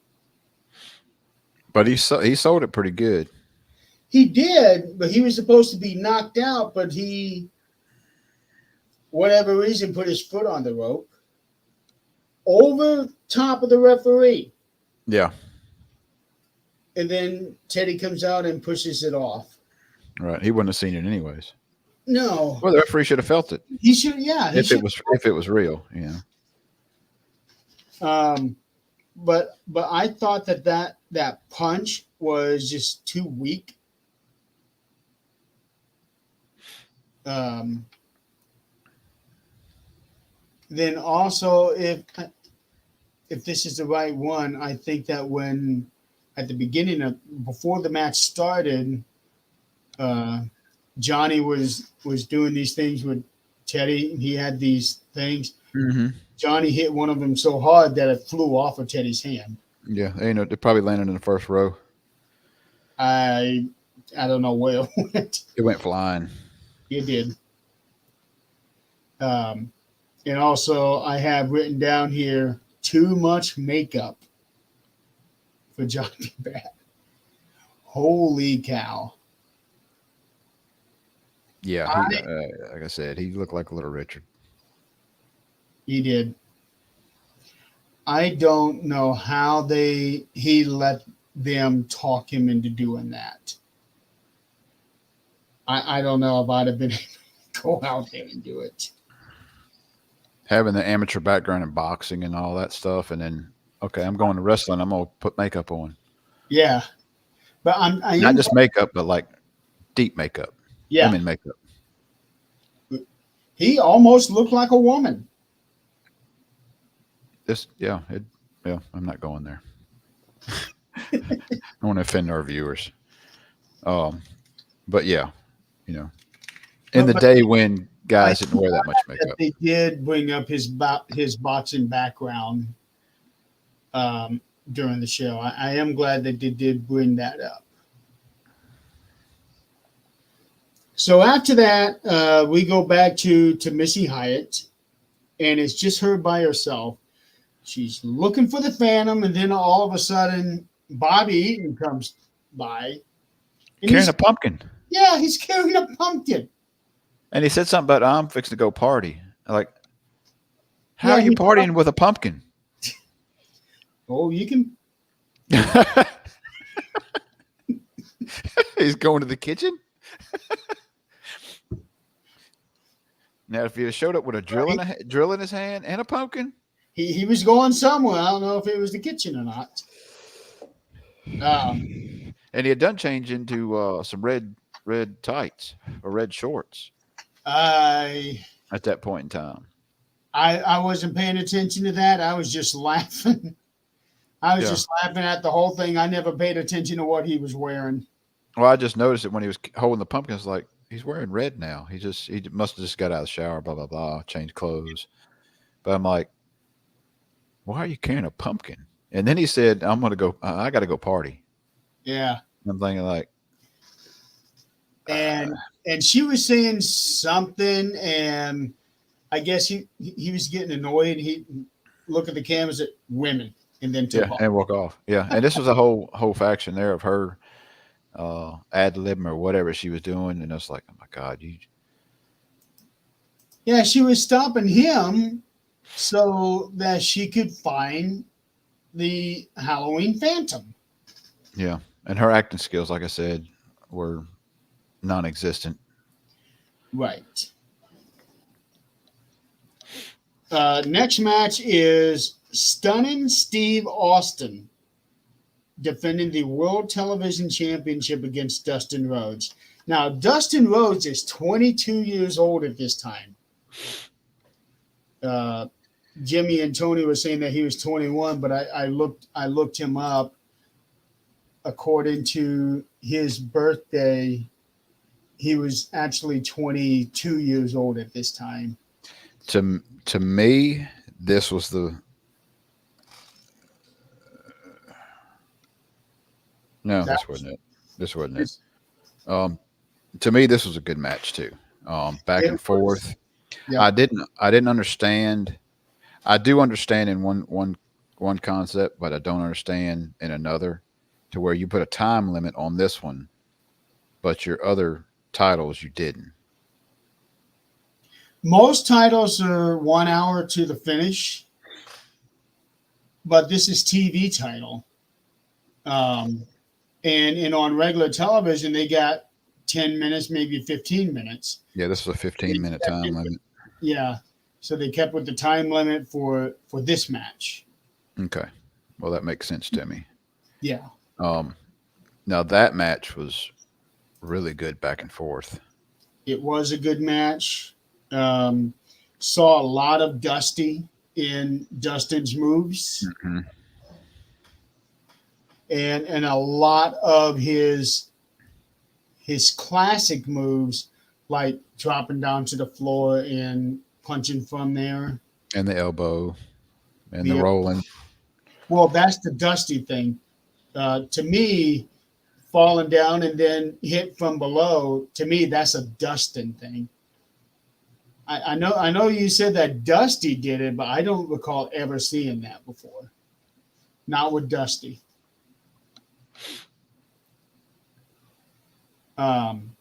Speaker 1: But he sold it pretty good.
Speaker 2: He did, but he was supposed to be knocked out, but he, whatever reason, put his foot on the rope over top of the referee.
Speaker 1: Yeah,
Speaker 2: And then Teddy comes out and pushes it off.
Speaker 1: right. He wouldn't have seen it anyways.
Speaker 2: No,
Speaker 1: Well, the referee should have felt it
Speaker 2: he should. Yeah, he should.
Speaker 1: if it was real.
Speaker 2: Um, but I thought that punch was just too weak. Um, then also, if this is the right one, I think that when at the beginning of before the match started, uh, Johnny was doing these things with Teddy. He had these things.
Speaker 1: Mm-hmm.
Speaker 2: Johnny hit one of them so hard that it flew off of Teddy's hand.
Speaker 1: Yeah, they probably landed in the first row.
Speaker 2: I I don't know where it went.
Speaker 1: It went flying.
Speaker 2: It did. Um, and also, I have written down here too much makeup for Johnny Bad. Holy cow!
Speaker 1: Yeah,
Speaker 2: I,
Speaker 1: like I said, he looked like a little Richard.
Speaker 2: he did. I don't know how he let them talk him into doing that. I don't know if I'd have been able to go out there and do it.
Speaker 1: Having the amateur background in boxing and all that stuff, and then okay, I'm going to wrestling. I'm gonna put makeup on,
Speaker 2: Yeah, but I
Speaker 1: not
Speaker 2: am.
Speaker 1: just makeup, but like deep makeup,
Speaker 2: Yeah,
Speaker 1: women makeup.
Speaker 2: he almost looked like a woman.
Speaker 1: Yeah. I'm not going there. I want to offend our viewers. Um, but yeah, you know, in the
Speaker 2: But
Speaker 1: day when
Speaker 2: I
Speaker 1: guys didn't wear that much
Speaker 2: that
Speaker 1: makeup.
Speaker 2: they did bring up his boxing background. during the show. I am glad that they did bring that up. So after that, we go back to Missy Hyatt, and it's just her by herself. She's looking for the Phantom, and then all of a sudden, Bobby Eaton comes by, and
Speaker 1: Carrying
Speaker 2: he's
Speaker 1: a pumpkin.
Speaker 2: yeah, he's carrying a pumpkin.
Speaker 1: And he said something about, I'm fixing to go party. Like, how
Speaker 2: Yeah,
Speaker 1: are you partying with a pumpkin?
Speaker 2: oh, you can.
Speaker 1: He's going to the kitchen? Now, if he had showed up with a drill in his hand and a pumpkin,
Speaker 2: He was going somewhere. I don't know if it was the kitchen or not. Um,
Speaker 1: and he had done change into some red tights or red shorts
Speaker 2: I
Speaker 1: at that point in time.
Speaker 2: I wasn't paying attention to that. I was just laughing. I was
Speaker 1: Yeah.
Speaker 2: just laughing at the whole thing. I never paid attention to what he was wearing.
Speaker 1: Well, I just noticed it when he was holding the pumpkin. It's like he's wearing red now. He must have just got out of the shower, blah blah blah, changed clothes. But I'm like, why are you carrying a pumpkin? And then he said, I'm gonna go. I got to go party.
Speaker 2: Yeah,
Speaker 1: I'm thinking like, uh,
Speaker 2: and she was saying something, and I guess he was getting annoyed. He looked at the cameras at women, and then took
Speaker 1: yeah,
Speaker 2: off.
Speaker 1: and walk off. Yeah, and this was a whole faction there of her ad libbing or whatever she was doing, and it's like, oh my god, you.
Speaker 2: Yeah, she was stopping him so that she could find the Halloween Phantom.
Speaker 1: Yeah, and her acting skills, like I said, were non-existent.
Speaker 2: Right. Next match is Stunning Steve Austin defending the World Television Championship against Dustin Rhodes. Now, Dustin Rhodes is 22 years old at this time. Uh, Jimmy and Tony were saying that he was 21, but I looked him up. According to his birthday, he was actually 22 years old at this time.
Speaker 1: To me, this was the no,
Speaker 2: That
Speaker 1: this wasn't it. This wasn't it.
Speaker 2: was
Speaker 1: Um, to me, this was a good match too. Back
Speaker 2: it
Speaker 1: and
Speaker 2: was
Speaker 1: forth.
Speaker 2: yeah.
Speaker 1: I didn't understand. I do understand in one concept, but I don't understand in another. To where you put a time limit on this one, but your other titles you didn't.
Speaker 2: Most titles are 1 hour to the finish, but this is TV title. Um, and on regular television, they got 10 minutes, maybe 15 minutes.
Speaker 1: Yeah, this was a
Speaker 2: They
Speaker 1: 15-minute
Speaker 2: kept
Speaker 1: time
Speaker 2: it
Speaker 1: limit.
Speaker 2: yeah. So they kept with the time limit for this match.
Speaker 1: Okay, well that makes sense to me.
Speaker 2: Yeah.
Speaker 1: Um, Now that match was really good back and forth.
Speaker 2: It was a good match. Um, saw a lot of Dusty in Dustin's moves
Speaker 1: Hmm.
Speaker 2: and a lot of his classic moves like dropping down to the floor and punching from there.
Speaker 1: And the elbow and the
Speaker 2: The
Speaker 1: rolling.
Speaker 2: well, that's the Dusty thing. To me, falling down and then hit from below. To me, that's a Dustin thing. I know you said that Dusty did it, but I don't recall ever seeing that before. Not with Dusty. Um,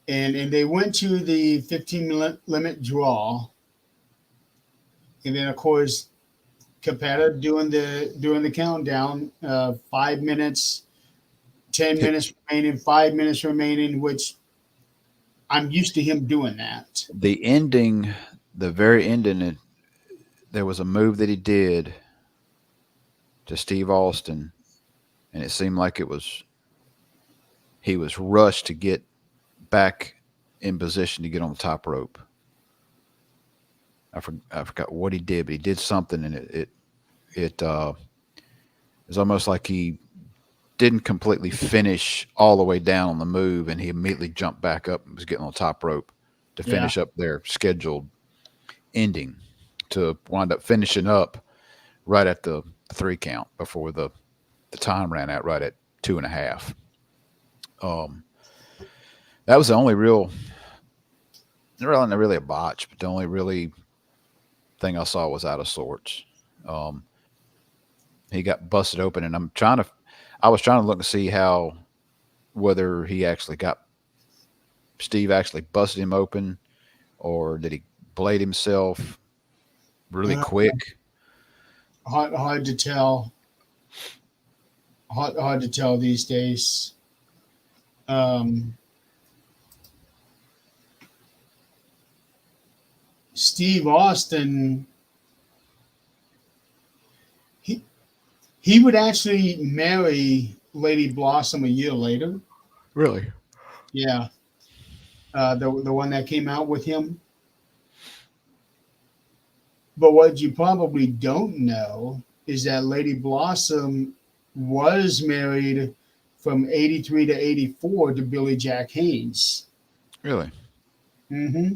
Speaker 2: and they went to the 15 limit draw, and then of course Capetta doing the countdown. 5 minutes, 10 minutes remaining, 5 minutes remaining, which I'm used to him doing that.
Speaker 1: The ending, the very ending, there was a move that he did to Steve Austin, and it seemed like he was rushed to get back in position to get on the top rope. I forgot what he did, but he did something, and it was almost like he didn't completely finish all the way down on the move, and he immediately jumped back up and was getting on the top rope to
Speaker 2: Yeah,
Speaker 1: finish up their scheduled ending to wind up finishing up. right at the 3 count before the time ran out right at 2.5. Um, that was the only real, not really a botch, but the only really thing I saw was out of sorts. Um, he got busted open, and I was trying to look to see how whether he actually got Steve actually busted him open, or did he blade himself really
Speaker 2: Uh,
Speaker 1: quick?
Speaker 2: hard to tell. Hard to tell these days. Um, Steve Austin, he he would actually marry Lady Blossom a year later.
Speaker 1: Really?
Speaker 2: Yeah, the one that came out with him. But what you probably don't know is that Lady Blossom was married from 83 to 84 to Billy Jack Haynes.
Speaker 1: Really?
Speaker 2: Hmm.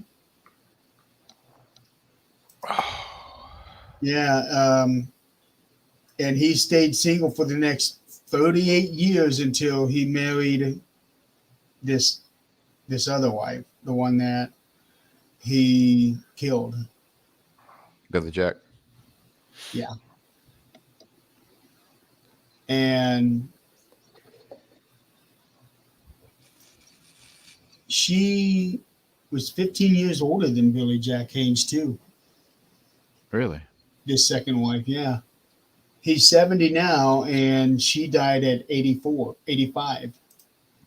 Speaker 2: Yeah, and he stayed single for the next 38 years until he married this this other wife, the one that he killed.
Speaker 1: Billy Jack.
Speaker 2: Yeah, and she was 15 years older than Billy Jack Haynes too.
Speaker 1: Really?
Speaker 2: This second wife, yeah. He's 70 now, and she died at 84, 85.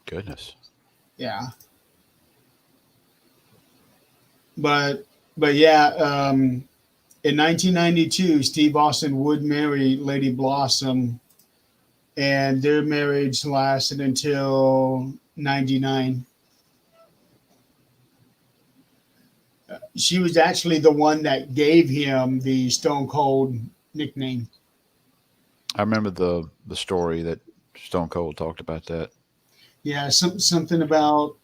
Speaker 1: Goodness.
Speaker 2: Yeah, but yeah, in 1992, Steve Austin would marry Lady Blossom, and their marriage lasted until 99. She was actually the one that gave him the Stone Cold nickname.
Speaker 1: I remember the story that Stone Cold talked about that.
Speaker 2: Yeah, something about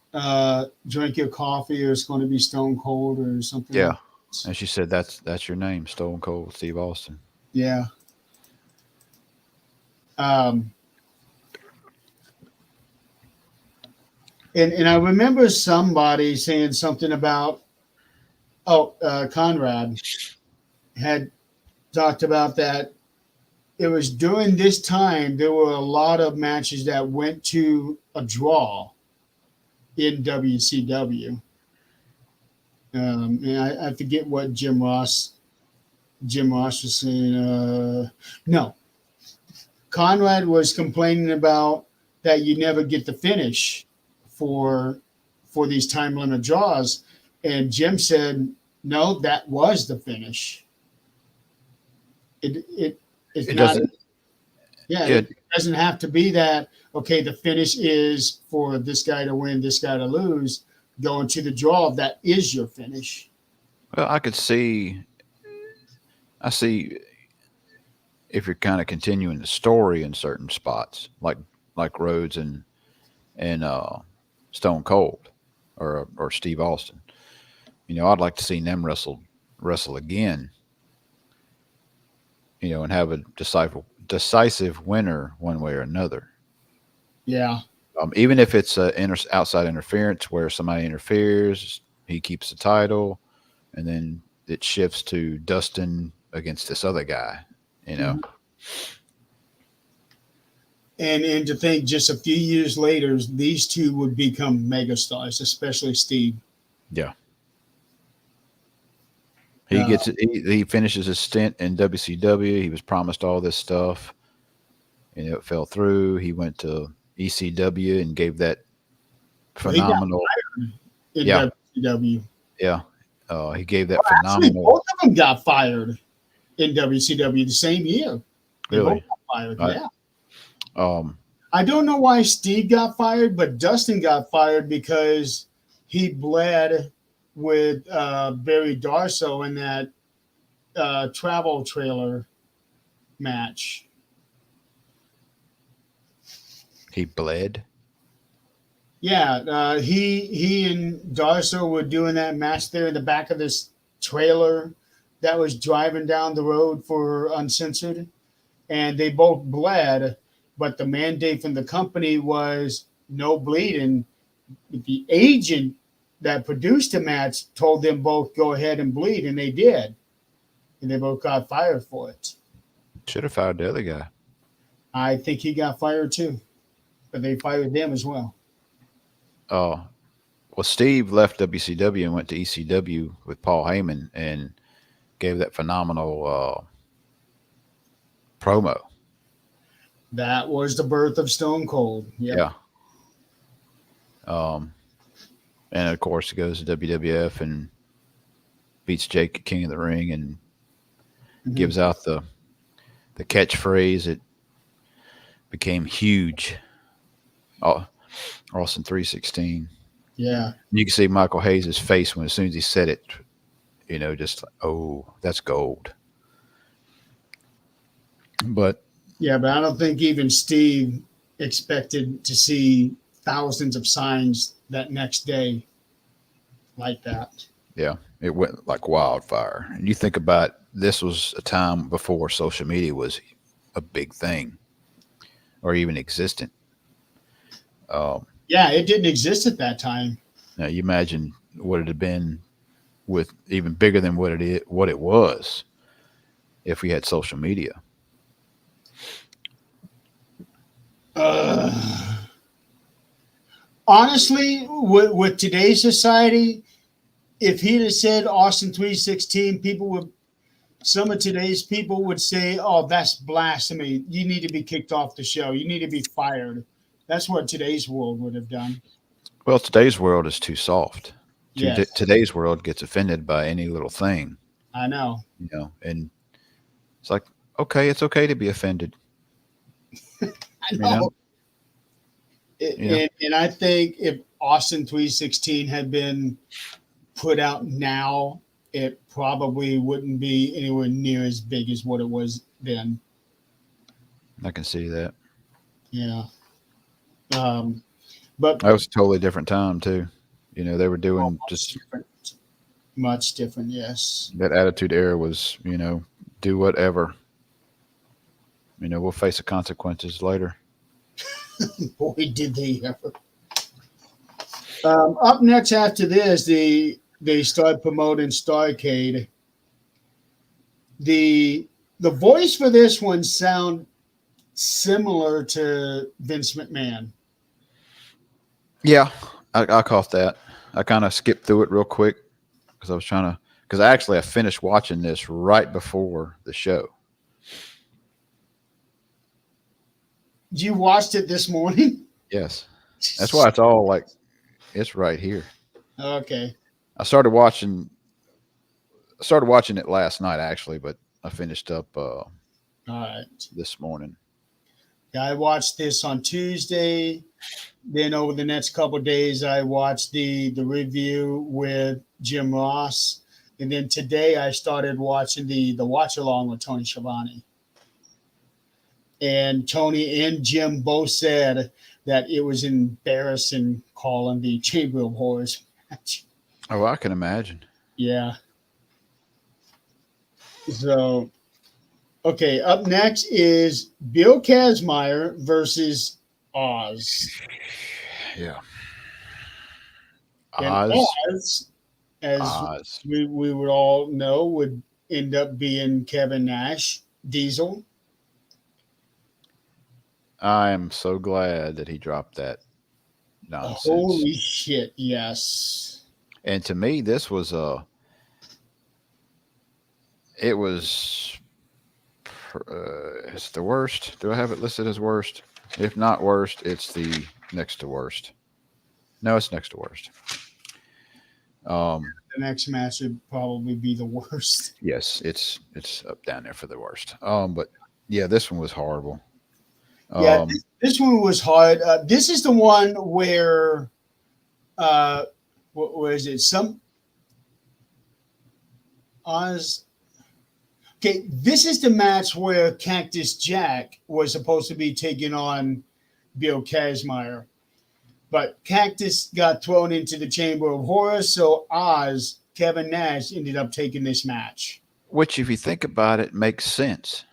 Speaker 2: drink your coffee or it's going to be Stone Cold or something like
Speaker 1: Yeah.
Speaker 2: that.
Speaker 1: And she said that's your name, Stone Cold Steve Austin.
Speaker 2: Yeah. Um, and I remember somebody saying something about, Conrad had talked about that. It was during this time there were a lot of matches that went to a draw in WCW. And I forget what Jim Ross was saying. No, Conrad was complaining about that you never get the finish for these time limit draws, and Jim said, "No, that was the finish. It's
Speaker 1: It
Speaker 2: not.
Speaker 1: doesn't.
Speaker 2: Yeah, it
Speaker 1: It
Speaker 2: doesn't have to be that. Okay, the finish is for this guy to win, this guy to lose. Going to the draw, that is your finish.
Speaker 1: well, I see if you're kind of continuing the story in certain spots, like Rhodes and Stone Cold or Steve Austin. I'd like to see them wrestle again. And have a decisive winner one way or another.
Speaker 2: Yeah,
Speaker 1: Even if it's outside interference where somebody interferes, he keeps the title, and then it shifts to Dustin against this other guy. You know,
Speaker 2: mhm. And to think just a few years later, these two would become megastars, especially Steve.
Speaker 1: yeah. He
Speaker 2: Uh,
Speaker 1: gets it. He finishes his stint in WCW. He was promised all this stuff, and it fell through. He went to ECW and gave that
Speaker 2: well, he got
Speaker 1: phenomenal.
Speaker 2: in
Speaker 1: Yeah,
Speaker 2: WCW.
Speaker 1: yeah. He gave that
Speaker 2: Actually,
Speaker 1: phenomenal.
Speaker 2: both of them got fired in WCW the same year. They both
Speaker 1: Really,
Speaker 2: got fired.
Speaker 1: I,
Speaker 2: Yeah.
Speaker 1: um,
Speaker 2: I don't know why Steve got fired, but Dustin got fired because he bled with Barry Darso in that travel trailer match.
Speaker 1: he bled.
Speaker 2: Yeah, he and Darso were doing that match there in the back of this trailer that was driving down the road for Uncensored, and they both bled, but the mandate from the company was no bleeding. The agent that produced the match told them both go ahead and bleed, and they did, and they both got fired for it.
Speaker 1: Should have fired the other guy.
Speaker 2: I think he got fired too, but they fired them as well.
Speaker 1: Oh, well, Steve left WCW and went to ECW with Paul Heyman and gave that phenomenal promo.
Speaker 2: That was the birth of Stone Cold. Yep.
Speaker 1: Yeah. Um, and of course, he goes to WWF and beats Jake at King of the Ring and
Speaker 2: Mhm.
Speaker 1: gives out the catchphrase. It became huge. Oh, Austin 316.
Speaker 2: Yeah.
Speaker 1: You can see Michael Hayes' face when as soon as he said it, just like, oh, that's gold. But
Speaker 2: Yeah, but I don't think even Steve expected to see thousands of signs that next day like that.
Speaker 1: yeah, it went like wildfire. And you think about this was a time before social media was a big thing or even existent. Um,
Speaker 2: Yeah, it didn't exist at that time.
Speaker 1: now you imagine what it had been with even bigger than what it was if we had social media.
Speaker 2: Uh, Honestly, with today's society, if he'd have said Austin 316, people would some of today's people would say, "Oh, that's blasphemy. You need to be kicked off the show. You need to be fired." That's what today's world would have done.
Speaker 1: Well, today's world is too soft.
Speaker 2: Yes,
Speaker 1: Today's world gets offended by any little thing,
Speaker 2: I know.
Speaker 1: and it's like, okay, it's okay to be offended,
Speaker 2: I
Speaker 1: you know,
Speaker 2: know.
Speaker 1: you know.
Speaker 2: And I think if Austin 316 had been put out now, it probably wouldn't be anywhere near as big as what it was then.
Speaker 1: I can see that.
Speaker 2: Yeah. Um, but
Speaker 1: That was a totally different time too. They were doing
Speaker 2: much
Speaker 1: just
Speaker 2: different. Much different, yes.
Speaker 1: that attitude era was, do whatever. We'll face the consequences later.
Speaker 2: Boy, did they ever. Up next after this, they start promoting Starcade. The voice for this one sound similar to Vince McMahon.
Speaker 1: Yeah, I caught that. I kind of skipped through it real quick because I was trying to. Because I finished watching this right before the show.
Speaker 2: You watched it this morning?
Speaker 1: Yes, that's why it's all like it's right here.
Speaker 2: Okay.
Speaker 1: I started watching it last night actually, but I finished up
Speaker 2: All right.
Speaker 1: this morning.
Speaker 2: Yeah, I watched this on Tuesday. Then over the next couple of days, I watched the review with Jim Ross, and then today I started watching the watch along with Tony Schiavone. And Tony and Jim both said that it was embarrassing calling the Chamber of Horrors match.
Speaker 1: Oh, I can imagine.
Speaker 2: Yeah. So okay, up next is Bill Kazmaier versus Oz.
Speaker 1: Yeah,
Speaker 2: And
Speaker 1: Oz,
Speaker 2: Oz, as
Speaker 1: Oz.
Speaker 2: we would all know, would end up being Kevin Nash, Diesel.
Speaker 1: I am so glad that he dropped that nonsense.
Speaker 2: Holy shit, yes.
Speaker 1: And to me, this was it was it's the worst. Do I have it listed as worst? If not worst, it's the next to worst. No, it's next to worst. Um,
Speaker 2: The next match would probably be the worst.
Speaker 1: yes, it's up down there for the worst. But yeah, this one was horrible.
Speaker 2: Yeah,
Speaker 1: Um,
Speaker 2: this one was hard. This is the one where, uh, what was it? Some Oz. Okay, this is the match where Cactus Jack was supposed to be taking on Bill Kazmaier, but Cactus got thrown into the Chamber of Horrors, so Oz, Kevin Nash, ended up taking this match.
Speaker 1: which, if you think about it, makes sense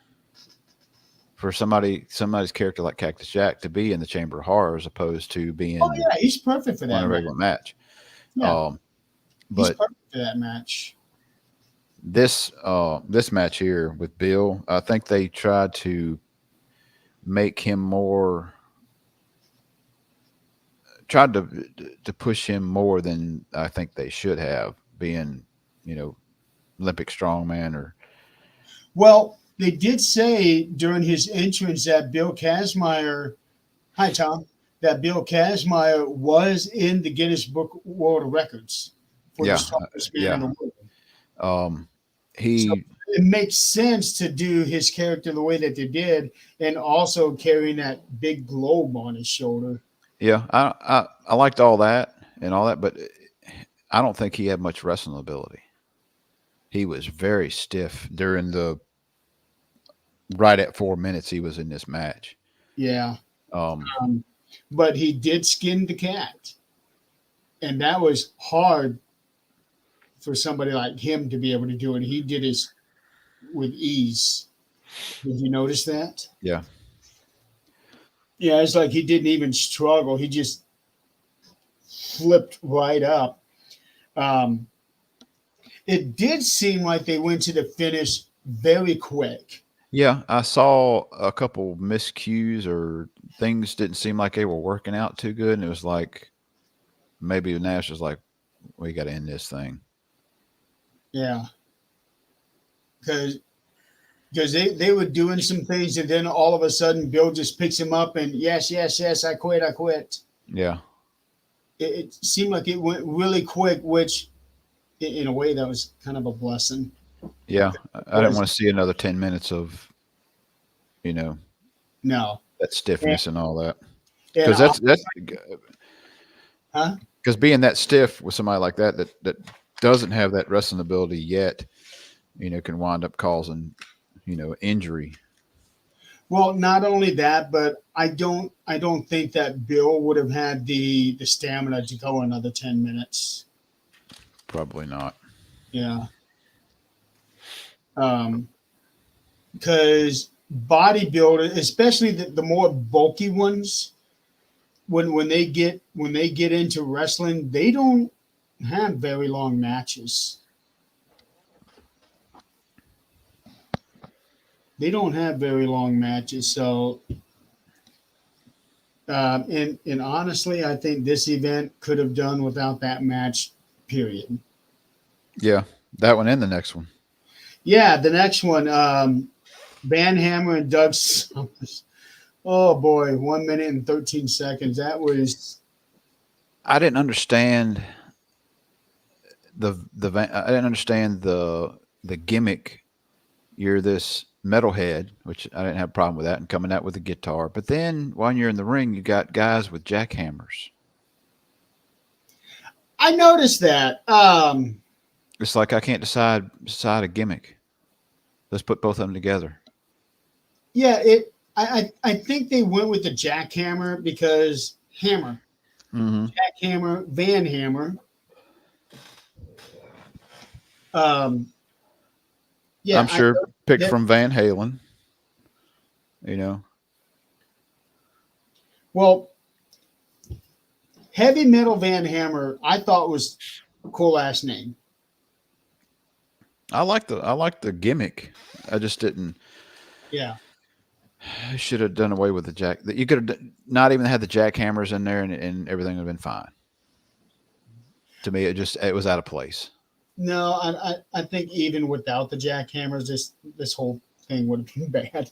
Speaker 1: for somebody's character like Cactus Jack to be in the Chamber of Horror as opposed to
Speaker 2: Oh
Speaker 1: being
Speaker 2: yeah, he's perfect for
Speaker 1: on
Speaker 2: that
Speaker 1: a
Speaker 2: match.
Speaker 1: regular match.
Speaker 2: Yeah,
Speaker 1: Um,
Speaker 2: he's
Speaker 1: but
Speaker 2: perfect for that match.
Speaker 1: this match here with Bill, I think they tried to make him more tried to push him more than I think they should have, being, you know, Olympic strongman or
Speaker 2: Well, they did say during his entrance that Bill Kazmaier, hi Tom, that Bill Kazmaier was in the Guinness Book World of Records for the
Speaker 1: yeah,
Speaker 2: strongest man in
Speaker 1: yeah.
Speaker 2: the world.
Speaker 1: Um,
Speaker 2: So
Speaker 1: he
Speaker 2: it makes sense to do his character the way that they did, and also carrying that big globe on his shoulder.
Speaker 1: yeah, I liked all that and all that, but I don't think he had much wrestling ability. He was very stiff during the right at 4 minutes he was in this match.
Speaker 2: Yeah,
Speaker 1: Um,
Speaker 2: um, but he did skin the cat, and that was hard for somebody like him to be able to do it. He did it with ease. Did you notice that?
Speaker 1: yeah,
Speaker 2: Yeah, it's like he didn't even struggle. He just flipped right up. Um, it did seem like they went to the finish very quick.
Speaker 1: yeah. I saw a couple miscues or things didn't seem like they were working out too good, and it was like maybe Nash was like, "We got to end this thing."
Speaker 2: Yeah, because they were doing some things, and then all of a sudden Bill just picks him up and yes, yes, yes, I quit, I quit.
Speaker 1: Yeah,
Speaker 2: It seemed like it went really quick, which in a way that was kind of a blessing.
Speaker 1: yeah. I didn't
Speaker 2: Was
Speaker 1: want to see another 10 minutes of, you know,
Speaker 2: no,
Speaker 1: that
Speaker 2: and,
Speaker 1: stiffness and all that,
Speaker 2: and
Speaker 1: because
Speaker 2: I,
Speaker 1: that's
Speaker 2: huh?
Speaker 1: because being that stiff with somebody like that doesn't have that wrestling ability yet, can wind up causing, injury.
Speaker 2: Well, not only that, but I don't think that Bill would have had the stamina to go another 10 minutes.
Speaker 1: Probably not.
Speaker 2: Yeah, um, because bodybuilder, especially the more bulky ones, when they get into wrestling, they don't have very long matches. They don't have very long matches. So, and honestly, I think this event could have done without that match. Period.
Speaker 1: Yeah, that one and the next one.
Speaker 2: Yeah, the next one, Van Hammer and Doug Summers. Oh boy, 1 minute and 13 seconds. That was
Speaker 1: I didn't understand I didn't understand the gimmick. You're this metalhead, which I didn't have a problem with that, and coming out with a guitar. But then while you're in the ring, you got guys with jackhammers.
Speaker 2: I noticed that.
Speaker 1: It's like I can't decide a gimmick. Let's put both of them together.
Speaker 2: Yeah, it. I think they went with the jackhammer because hammer,
Speaker 1: Hmm.
Speaker 2: jackhammer, Van Hammer. Um, yeah,
Speaker 1: I'm sure picked
Speaker 2: that.
Speaker 1: from Van Halen. You know,
Speaker 2: Well, heavy metal Van Hammer. I thought was a cool ass name.
Speaker 1: I like the gimmick. I just didn't.
Speaker 2: Yeah.
Speaker 1: I should have done away with the jack. You could have not even had the jackhammers in there, and everything would have been fine. To me, it was out of place.
Speaker 2: No, I think even without the jackhammers, this whole thing would have been bad.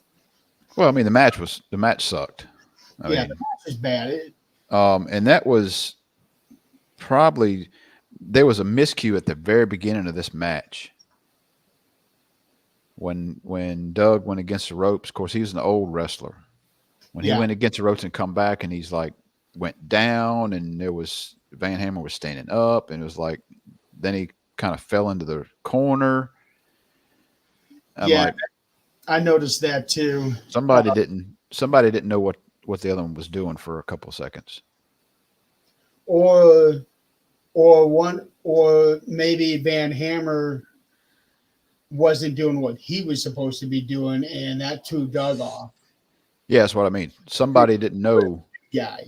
Speaker 1: Well, I mean, the match sucked. I
Speaker 2: Yeah, the
Speaker 1: mean,
Speaker 2: match was bad.
Speaker 1: and that was probably there was a miscue at the very beginning of this match when Doug went against the ropes. Of course, he was an old wrestler. When he
Speaker 2: Yeah,
Speaker 1: went against the ropes and come back, and he's like went down, and there was Van Hammer was standing up, and it was like then he kind of fell into the corner. I'm
Speaker 2: yeah,
Speaker 1: like,
Speaker 2: I noticed that too.
Speaker 1: somebody didn't know what the other one was doing for a couple of seconds.
Speaker 2: Or or maybe Van Hammer wasn't doing what he was supposed to be doing, and that threw Doug off.
Speaker 1: Yeah, that's what I mean. Somebody didn't know.
Speaker 2: Guy.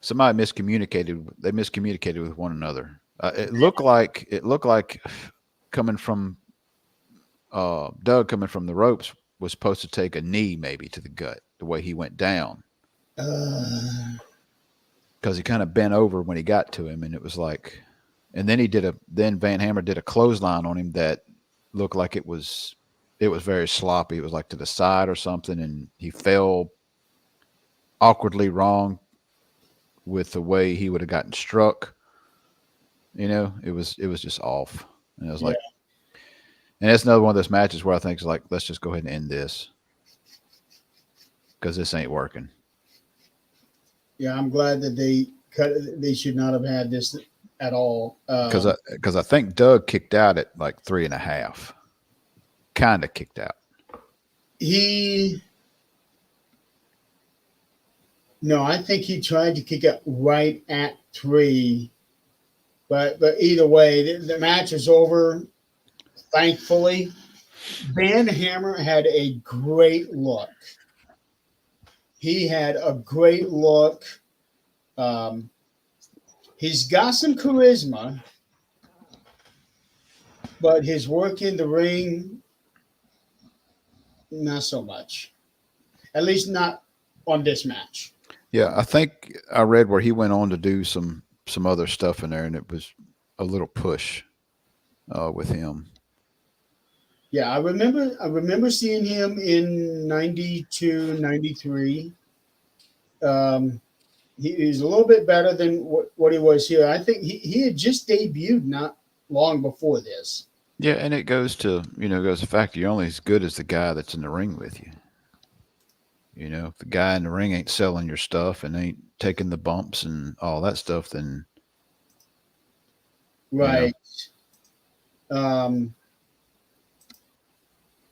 Speaker 1: Somebody miscommunicated. They miscommunicated with one another. It looked like coming from Doug coming from the ropes was supposed to take a knee maybe to the gut the way he went down
Speaker 2: Uh,
Speaker 1: because he kind of bent over when he got to him and it was like, and then Van Hammer did a clothesline on him that looked like it was very sloppy. It was like to the side or something, and he fell awkwardly wrong with the way he would have gotten struck. It was just off, and I was
Speaker 2: yeah,
Speaker 1: like, and that's another one of those matches where I think is like, let's just go ahead and end this because this ain't working.
Speaker 2: yeah. I'm glad that they cut. They should not have had this at all.
Speaker 1: Because I think Doug kicked out at like 3.5, kind of kicked out.
Speaker 2: He No, I think he tried to kick it right at 3, but either way, the match is over. Thankfully, Van Hammer had a great look. He had a great look. Um, he's got some charisma, but his work in the ring, not so much. At least not on this match.
Speaker 1: Yeah, I think I read where he went on to do some other stuff in there, and it was a little push with him.
Speaker 2: Yeah, I remember seeing him in 92, 93. Um, he's a little bit better than what he was here. I think he had just debuted not long before this.
Speaker 1: Yeah, and it goes the fact you're only as good as the guy that's in the ring with you. If the guy in the ring ain't selling your stuff and ain't taking the bumps and all that stuff, then you know
Speaker 2: Right. Um,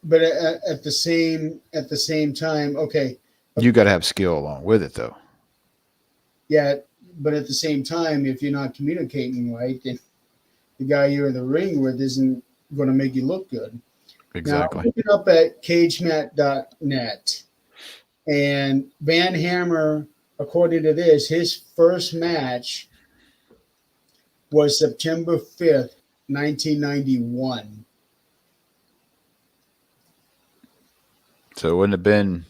Speaker 2: but at the same time, okay,
Speaker 1: you got to have skill along with it, though.
Speaker 2: yeah, but at the same time, if you're not communicating right, then the guy you're in the ring with isn't going to make you look good. Now, I'm
Speaker 1: Exactly.
Speaker 2: looking up at cagemat.net, and Van Hammer, according to this, his first match was September 5th, 1991.
Speaker 1: So it wouldn't have been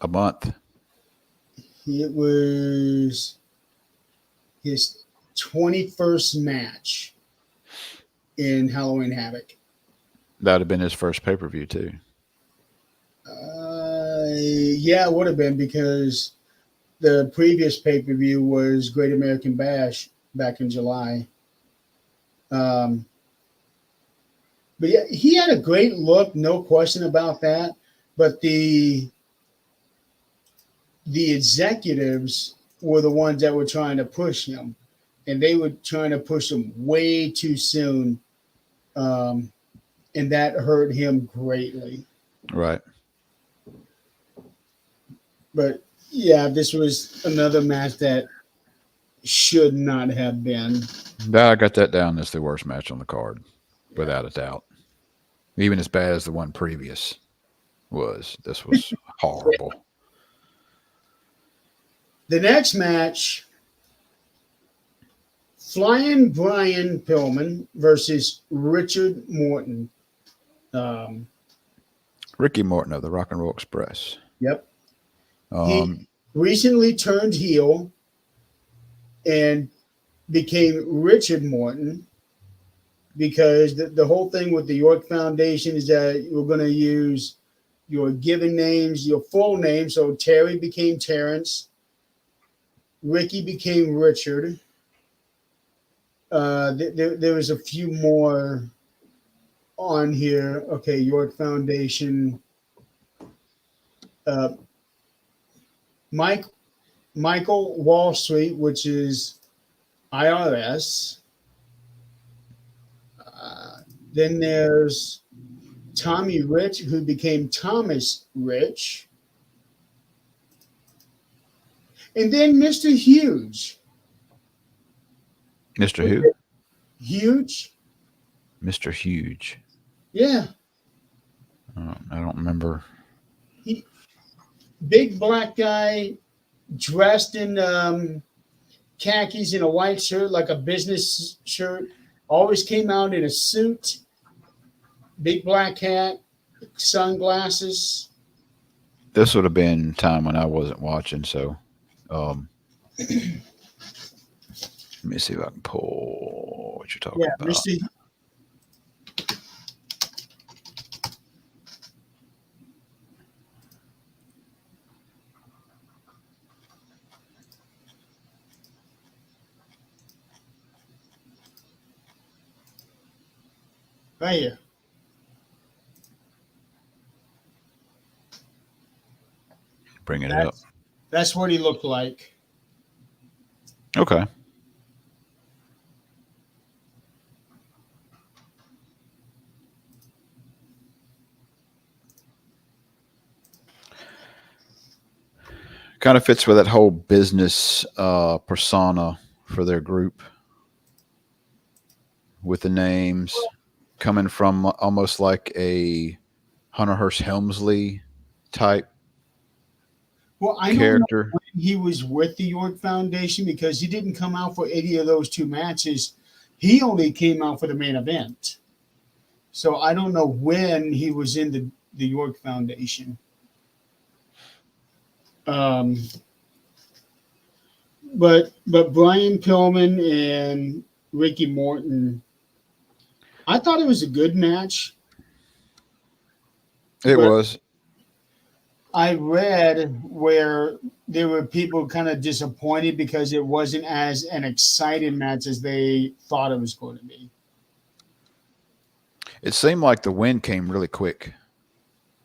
Speaker 1: a month.
Speaker 2: It was his 21st match in Halloween Havoc.
Speaker 1: That would have been his first pay per view too.
Speaker 2: Yeah, it would have been because the previous pay per view was Great American Bash back in July. Um, but yeah, he had a great look, no question about that. But the executives were the ones that were trying to push him, and they were trying to push him way too soon, um, and that hurt him greatly.
Speaker 1: Right.
Speaker 2: But yeah, this was another match that should not have been.
Speaker 1: I got that down as the worst match on the card, without a doubt. Even as bad as the one previous was. This was horrible.
Speaker 2: The next match, Flying Brian Pillman versus Richard Morton. Um,
Speaker 1: Ricky Morton of the Rock and Roll Express.
Speaker 2: yep. He
Speaker 1: Um,
Speaker 2: recently turned heel and became Richard Morton because the whole thing with the York Foundation is that you're going to use your given names, your full name. So Terry became Terrence, Ricky became Richard. There was a few more on here. Okay, York Foundation. Uh, Mike Michael Wall Street, which is IRS. Then there's Tommy Rich, who became Thomas Rich. And then Mr. Huge.
Speaker 1: Mr. Who?
Speaker 2: Huge.
Speaker 1: Mr. Huge.
Speaker 2: Yeah,
Speaker 1: I don't remember.
Speaker 2: he big black guy dressed in khakis and a white shirt, like a business shirt. Always came out in a suit, big black hat, sunglasses.
Speaker 1: This would have been time when I wasn't watching, so um, let me see if I can pull what you're
Speaker 2: Yeah,
Speaker 1: talking about.
Speaker 2: Mister. Right here.
Speaker 1: Bringing it up.
Speaker 2: That's that's what he looked like.
Speaker 1: Okay. Kind of fits with that whole business persona for their group with the names coming from almost like a Hunter Hearst Helmsley type
Speaker 2: Well, I don't know
Speaker 1: character.
Speaker 2: when he was with the York Foundation because he didn't come out for any of those two matches. He only came out for the main event. So I don't know when he was in the York Foundation. Um, but Brian Pillman and Ricky Morton, I thought it was a good match,
Speaker 1: It
Speaker 2: but
Speaker 1: was.
Speaker 2: I read where there were people kind of disappointed because it wasn't as an exciting match as they thought it was going to be.
Speaker 1: It seemed like the win came really quick.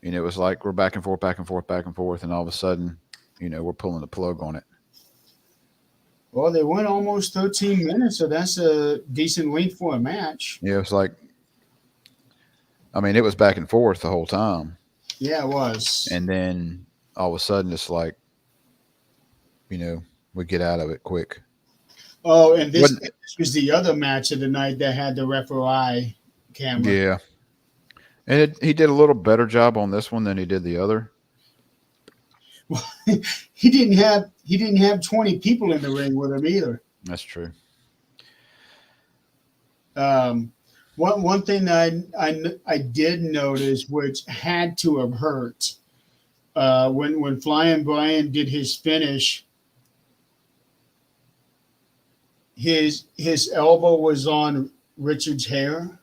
Speaker 1: And it was like we're back and forth, back and forth, back and forth, and all of a sudden, we're pulling the plug on it.
Speaker 2: Well, they went almost 13 minutes, so that's a decent length for a match.
Speaker 1: Yeah, it was like, I mean, it was back and forth the whole time,
Speaker 2: Yeah, it was.
Speaker 1: and then all of a sudden, it's like, you know, we get out of it quick.
Speaker 2: Oh, and this
Speaker 1: Wasn't
Speaker 2: this was the other match of the night that had the referee camera.
Speaker 1: Yeah, and he did a little better job on this one than he did the other.
Speaker 2: He didn't have 20 people in the ring with him either.
Speaker 1: That's true.
Speaker 2: Um, one thing I did notice, which had to have hurt, when Flying Brian did his finish, his elbow was on Richard's hair,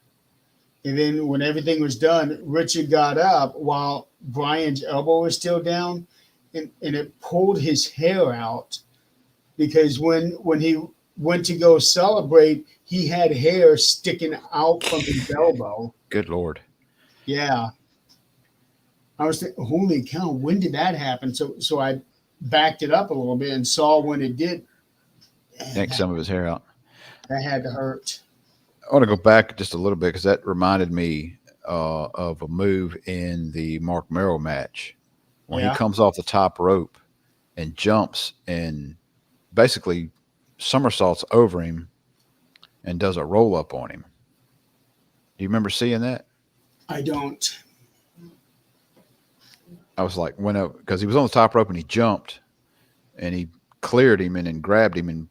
Speaker 2: and then when everything was done, Richard got up while Brian's elbow was still down, and it pulled his hair out because when he went to go celebrate, he had hair sticking out from his elbow.
Speaker 1: Good lord.
Speaker 2: Yeah, I was thinking, holy cow, when did that happen? So I backed it up a little bit and saw when it did.
Speaker 1: Yanked some of his hair out.
Speaker 2: That had to hurt.
Speaker 1: I want to go back just a little bit because that reminded me of a move in the Mark Merrill match when he
Speaker 2: Yeah,
Speaker 1: comes off the top rope and jumps and basically somersaults over him and does a roll up on him. Do you remember seeing that?
Speaker 2: I don't.
Speaker 1: I was like, went up because he was on the top rope and he jumped and he cleared him and then grabbed him and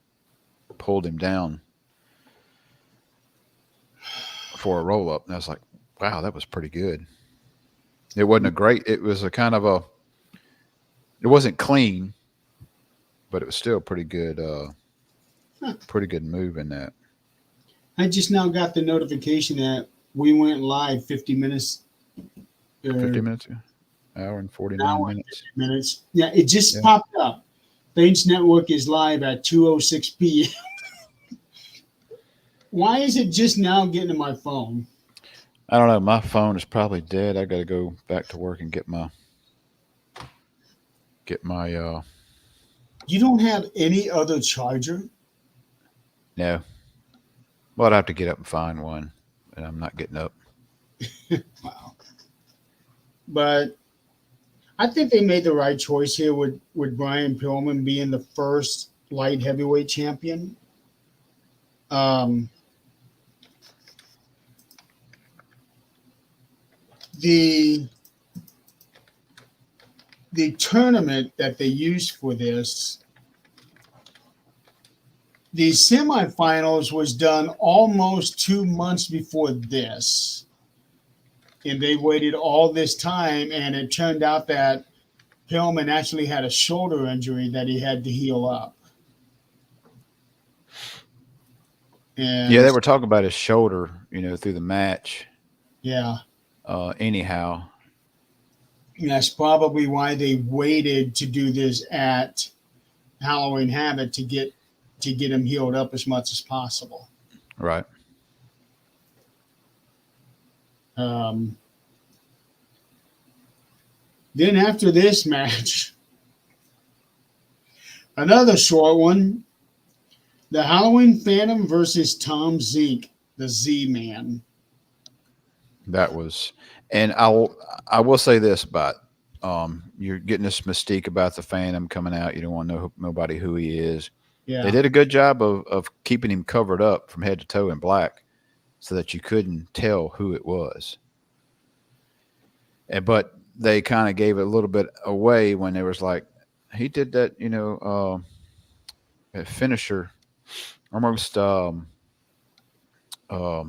Speaker 1: pulled him down for a roll up. And I was like, wow, that was pretty good. It wasn't a great, it was a kind of a, it wasn't clean, but it was still pretty good,
Speaker 2: Huh.
Speaker 1: pretty good move in that.
Speaker 2: I just now got the notification that we went live 50 minutes or
Speaker 1: 50 minutes, hour and
Speaker 2: an
Speaker 1: 49
Speaker 2: hour and
Speaker 1: minutes.
Speaker 2: 50 minutes. Yeah, it just
Speaker 1: Yeah.
Speaker 2: popped up. Baines Network is live at 2:06 p.m. Why is it just now getting to my phone?
Speaker 1: I don't know. My phone is probably dead. I got to go back to work and get my,
Speaker 2: You don't have any other charger?
Speaker 1: no. Well, I'd have to get up and find one, and I'm not getting up.
Speaker 2: Wow. But I think they made the right choice here with Brian Pillman being the first light heavyweight champion. Um, the the tournament that they used for this, the semifinals was done almost 2 months before this, and they waited all this time, and it turned out that Pillman actually had a shoulder injury that he had to heal up.
Speaker 1: Yeah,
Speaker 2: And
Speaker 1: they were talking about his shoulder, through the match.
Speaker 2: yeah,
Speaker 1: Anyhow,
Speaker 2: that's probably why they waited to do this at Halloween Havoc to get him healed up as much as possible.
Speaker 1: right.
Speaker 2: Um, then after this match, another short one, the Halloween Phantom versus Tom Zeke, the Z-Man.
Speaker 1: That was, and I will say this about you're getting this mystique about the Phantom coming out. You don't want to know nobody who he is. They
Speaker 2: Yeah,
Speaker 1: did a good job of keeping him covered up from head to toe in black, so that you couldn't tell who it was. But they kind of gave it a little bit away when there was like he did that, that finisher almost. Um, what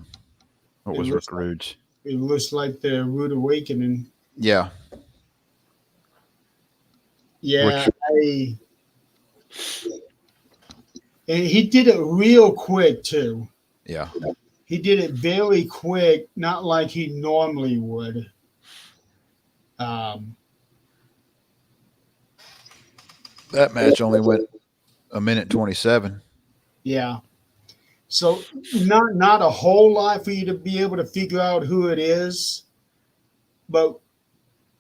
Speaker 2: it
Speaker 1: was Rick
Speaker 2: looks like
Speaker 1: Rude's?
Speaker 2: it looks like the Rude Awakening.
Speaker 1: Yeah,
Speaker 2: Yeah,
Speaker 1: which
Speaker 2: and he did it real quick too.
Speaker 1: yeah,
Speaker 2: He did it very quick, not like he normally would. Um,
Speaker 1: that match only went a minute 27.
Speaker 2: yeah. So not a whole lot for you to be able to figure out who it is, but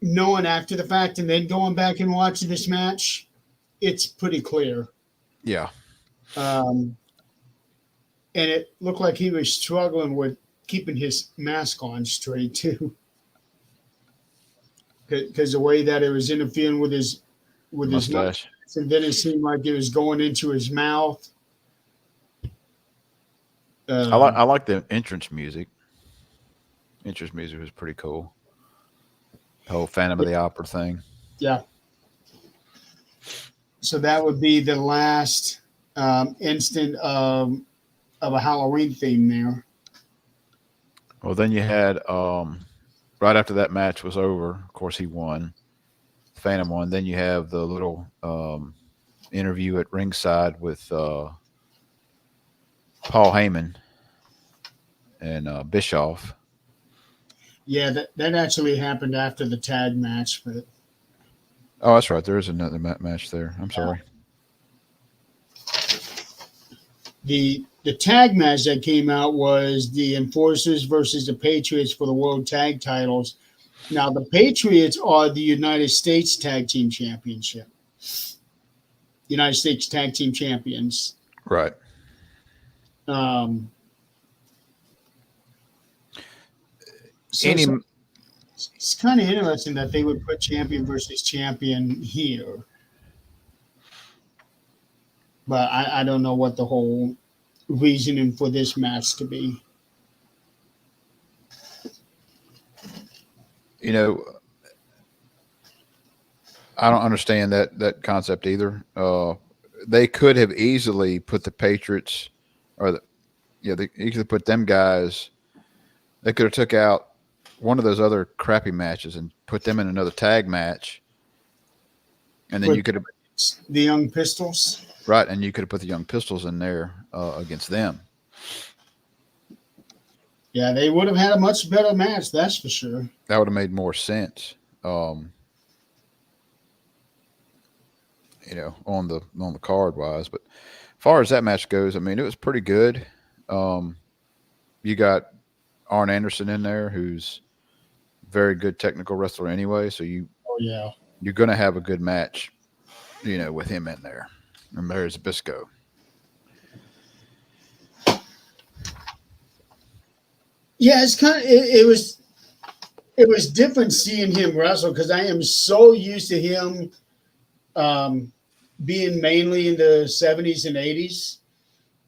Speaker 2: knowing after the fact and then going back and watching this match, it's pretty clear.
Speaker 1: Yeah,
Speaker 2: Um, and it looked like he was struggling with keeping his mask on straight too, because the way that it was interfering with his mouth,
Speaker 1: mustache.
Speaker 2: and then it seemed like it was going into his mouth.
Speaker 1: I like
Speaker 2: Um,
Speaker 1: I like the entrance music. Entrance music was pretty cool. The whole Phantom of the Opera thing.
Speaker 2: yeah, so that would be the last instant of a Halloween theme there.
Speaker 1: Well, then you had right after that match was over. Of course, he won. Phantom won. Then you have the little interview at ringside with Paul Heyman and Bischoff.
Speaker 2: Yeah, that actually happened after the tag match, but
Speaker 1: Oh, that's right. There is another match there. I'm sorry.
Speaker 2: the tag match that came out was the Enforcers versus the Patriots for the World Tag Titles. Now the Patriots are the United States Tag Team Championship. United States Tag Team Champions.
Speaker 1: Right.
Speaker 2: Um, so,
Speaker 1: Any
Speaker 2: so it's kind of interesting that they would put champion versus champion here, but I don't know what the whole reasoning for this match to be.
Speaker 1: you know, I don't understand that concept either. They could have easily put the Patriots, or they easily put them guys. They could have took out one of those other crappy matches and put them in another tag match, and then
Speaker 2: Put
Speaker 1: you could have
Speaker 2: the Young Pistols.
Speaker 1: right, and you could have put the Young Pistols in there against them.
Speaker 2: Yeah, they would have had a much better match, that's for sure.
Speaker 1: That would have made more sense. On the card wise, but as far as that match goes, I mean, it was pretty good. You got Arn Anderson in there, who's a very good technical wrestler anyway. So
Speaker 2: Oh yeah.
Speaker 1: you're going to have a good match, with him in there. And there's Bisco.
Speaker 2: Yeah, it's kind of it was different seeing him wrestle because I am so used to him um, being mainly in the 70s and 80s.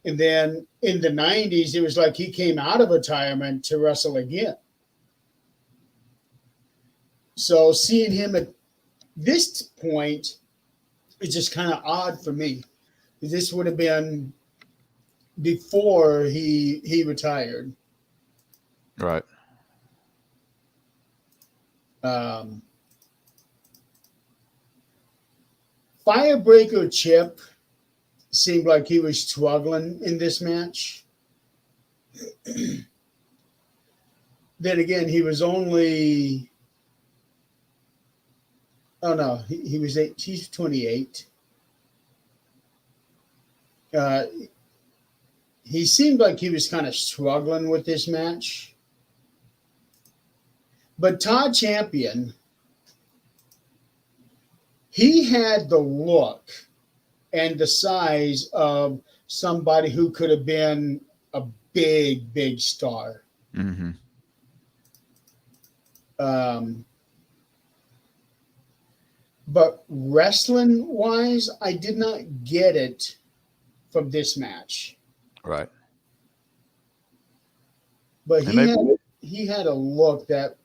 Speaker 2: And then in the 90s, it was like he came out of retirement to wrestle again. So seeing him at this point is just kind of odd for me. This would have been before he retired.
Speaker 1: Right.
Speaker 2: Um, Firebreaker Chip seemed like he was struggling in this match. Then again, he was only, oh no, he was he's 28. Uh, he seemed like he was kind of struggling with this match. But Todd Champion, he had the look and the size of somebody who could have been a big star.
Speaker 1: Mm-hmm.
Speaker 2: Um, but wrestling wise, I did not get it from this match.
Speaker 1: Right.
Speaker 2: But
Speaker 1: And maybe
Speaker 2: he had a look that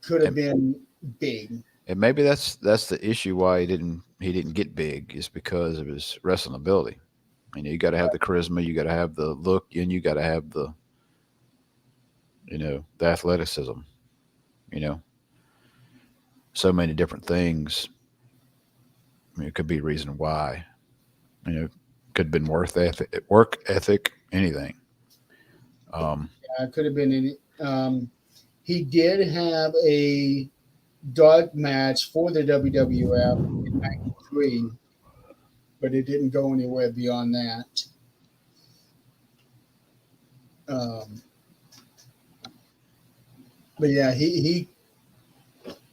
Speaker 2: could have
Speaker 1: and,
Speaker 2: been big.
Speaker 1: and maybe that's the issue why he didn't get big is because of his wrestling ability. You got to have the charisma, you got to have the look, and you got to have the athleticism. You know, so many different things. It could be a reason why. Could have been work ethic, anything. Um,
Speaker 2: It could have been any. He did have a dark match for the WWF in '93, but it didn't go anywhere beyond that. Um, but yeah, he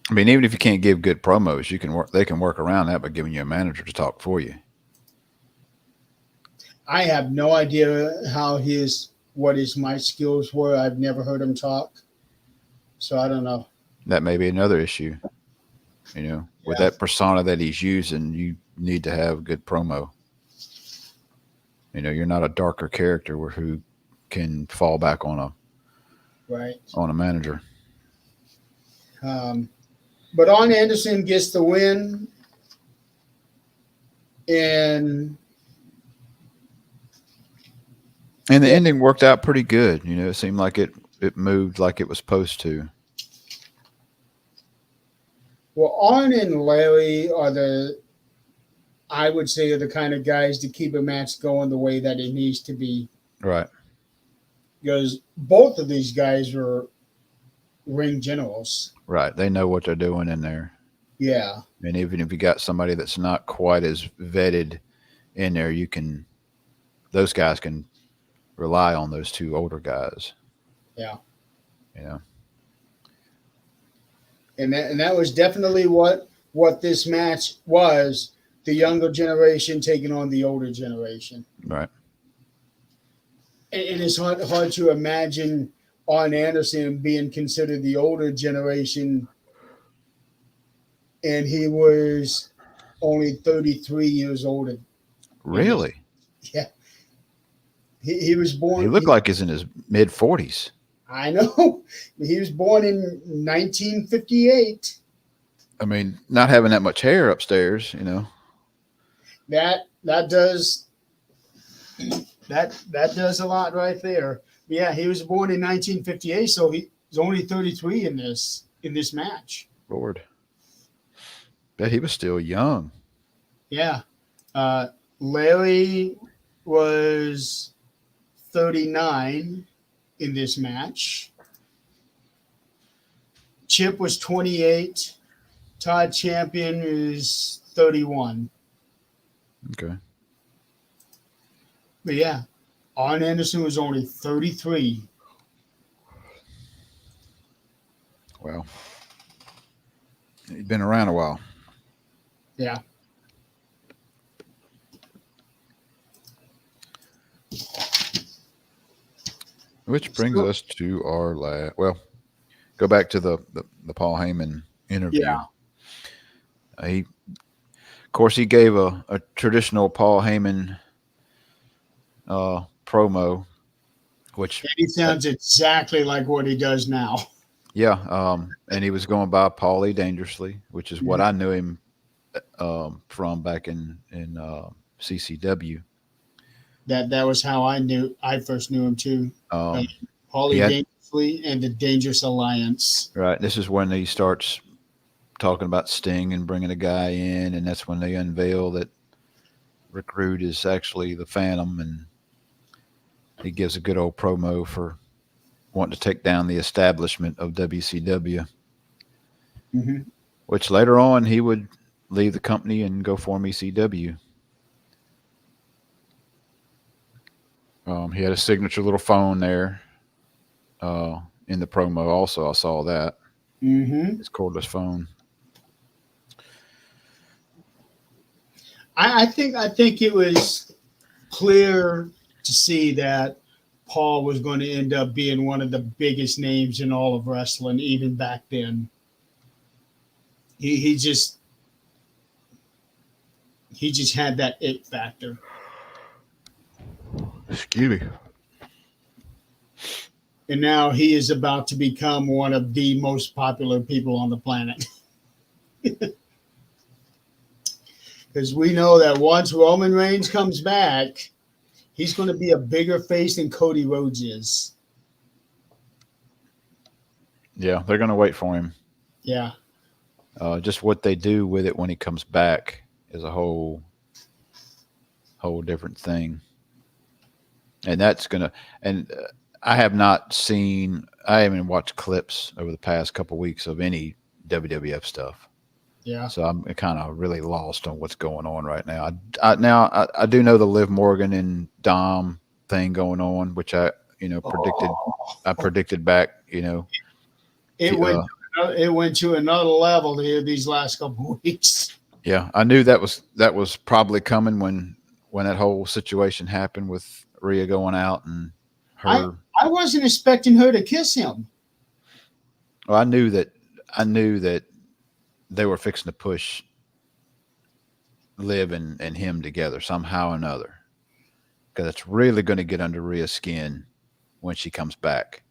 Speaker 1: I mean, even if you can't give good promos, you can work. They can work around that by giving you a manager to talk for you.
Speaker 2: I have no idea what his mic skills were. I've never heard him talk, so I don't know.
Speaker 1: That may be another issue. With
Speaker 2: Yeah,
Speaker 1: that persona that he's using, you need to have good promo. You're not a darker character who can fall back
Speaker 2: right.
Speaker 1: on a manager.
Speaker 2: Um, but Arn Anderson gets the win, and
Speaker 1: And the
Speaker 2: yeah,
Speaker 1: ending worked out pretty good. It seemed like it moved like it was supposed to.
Speaker 2: well, Arn and Larry I would say, are the kind of guys to keep a match going the way that it needs to be.
Speaker 1: Right.
Speaker 2: Because both of these guys were ring generals.
Speaker 1: Right. They know what they're doing in there.
Speaker 2: Yeah,
Speaker 1: And even if you got somebody that's not quite as vetted in there, those guys can rely on those two older guys.
Speaker 2: yeah.
Speaker 1: You know.
Speaker 2: And that was definitely what this match was, the younger generation taking on the older generation.
Speaker 1: Right.
Speaker 2: And it's hard to imagine Arn Anderson being considered the older generation, and he was only 33 years old in this.
Speaker 1: Really?
Speaker 2: Yeah, he was
Speaker 1: He
Speaker 2: born.
Speaker 1: looked like he's in his mid 40s.
Speaker 2: I know. He was born in 1958.
Speaker 1: I mean, not having that much hair upstairs.
Speaker 2: That does that does a lot right there. Yeah, he was born in 1958, so he's only 33 in this match.
Speaker 1: Lord. Bet he was still young.
Speaker 2: Yeah. Uh, Larry was 39 in this match. Chip was 28. Todd Champion is 31.
Speaker 1: Okay.
Speaker 2: But yeah, Arn Anderson was only 33.
Speaker 1: Well, he's been around a while.
Speaker 2: Yeah.
Speaker 1: Which brings
Speaker 2: So,
Speaker 1: us to our last. Well, go back to the Paul Heyman interview.
Speaker 2: yeah.
Speaker 1: Of course, he gave a traditional Paul Heyman promo, which
Speaker 2: And he sounds exactly like what he does now.
Speaker 1: Yeah, and he was going by Paulie Dangerously, which is what
Speaker 2: Mhm.
Speaker 1: I knew him from back in CCW.
Speaker 2: That was how I first knew him too. Uh,
Speaker 1: Um, he
Speaker 2: Paulie
Speaker 1: had
Speaker 2: Dangerously and the Dangerous Alliance.
Speaker 1: right. This is when he starts talking about Sting and bringing a guy in, and that's when they unveil that Rick Rude is actually the Phantom, and he gives a good old promo for wanting to take down the establishment of WCW.
Speaker 2: Hmm.
Speaker 1: Which later on he would leave the company and go form ECW. He had a signature little phone there in the promo. Also, I saw that
Speaker 2: Hmm.
Speaker 1: his cordless phone.
Speaker 2: I think it was clear to see that Paul was going to end up being one of the biggest names in all of wrestling, even back then. He he just had that it factor,
Speaker 1: Excuse me.
Speaker 2: and now he is about to become one of the most popular people on the planet. Because we know that once Roman Reigns comes back, he's going to be a bigger face than Cody Rhodes is.
Speaker 1: Yeah, they're gonna wait for him.
Speaker 2: Yeah.
Speaker 1: Just what they do with it when he comes back is a whole different thing, and that's gonna. And I have not seen. I haven't watched clips over the past couple weeks of any WWF stuff.
Speaker 2: Yeah.
Speaker 1: So I'm kind of really lost on what's going on right now. I do know the Liv Morgan and Dom thing going on, which predicted. I
Speaker 2: Oh,
Speaker 1: predicted back.
Speaker 2: it
Speaker 1: Few,
Speaker 2: went it went to another level here these last couple of weeks.
Speaker 1: yeah, I knew that was probably coming when that whole situation happened with Rhea going out and
Speaker 2: I
Speaker 1: her.
Speaker 2: I wasn't expecting her to kiss him.
Speaker 1: Well, I knew that they were fixing to push Liv and him together somehow or another because it's really going to get under Rhea's skin when she comes back.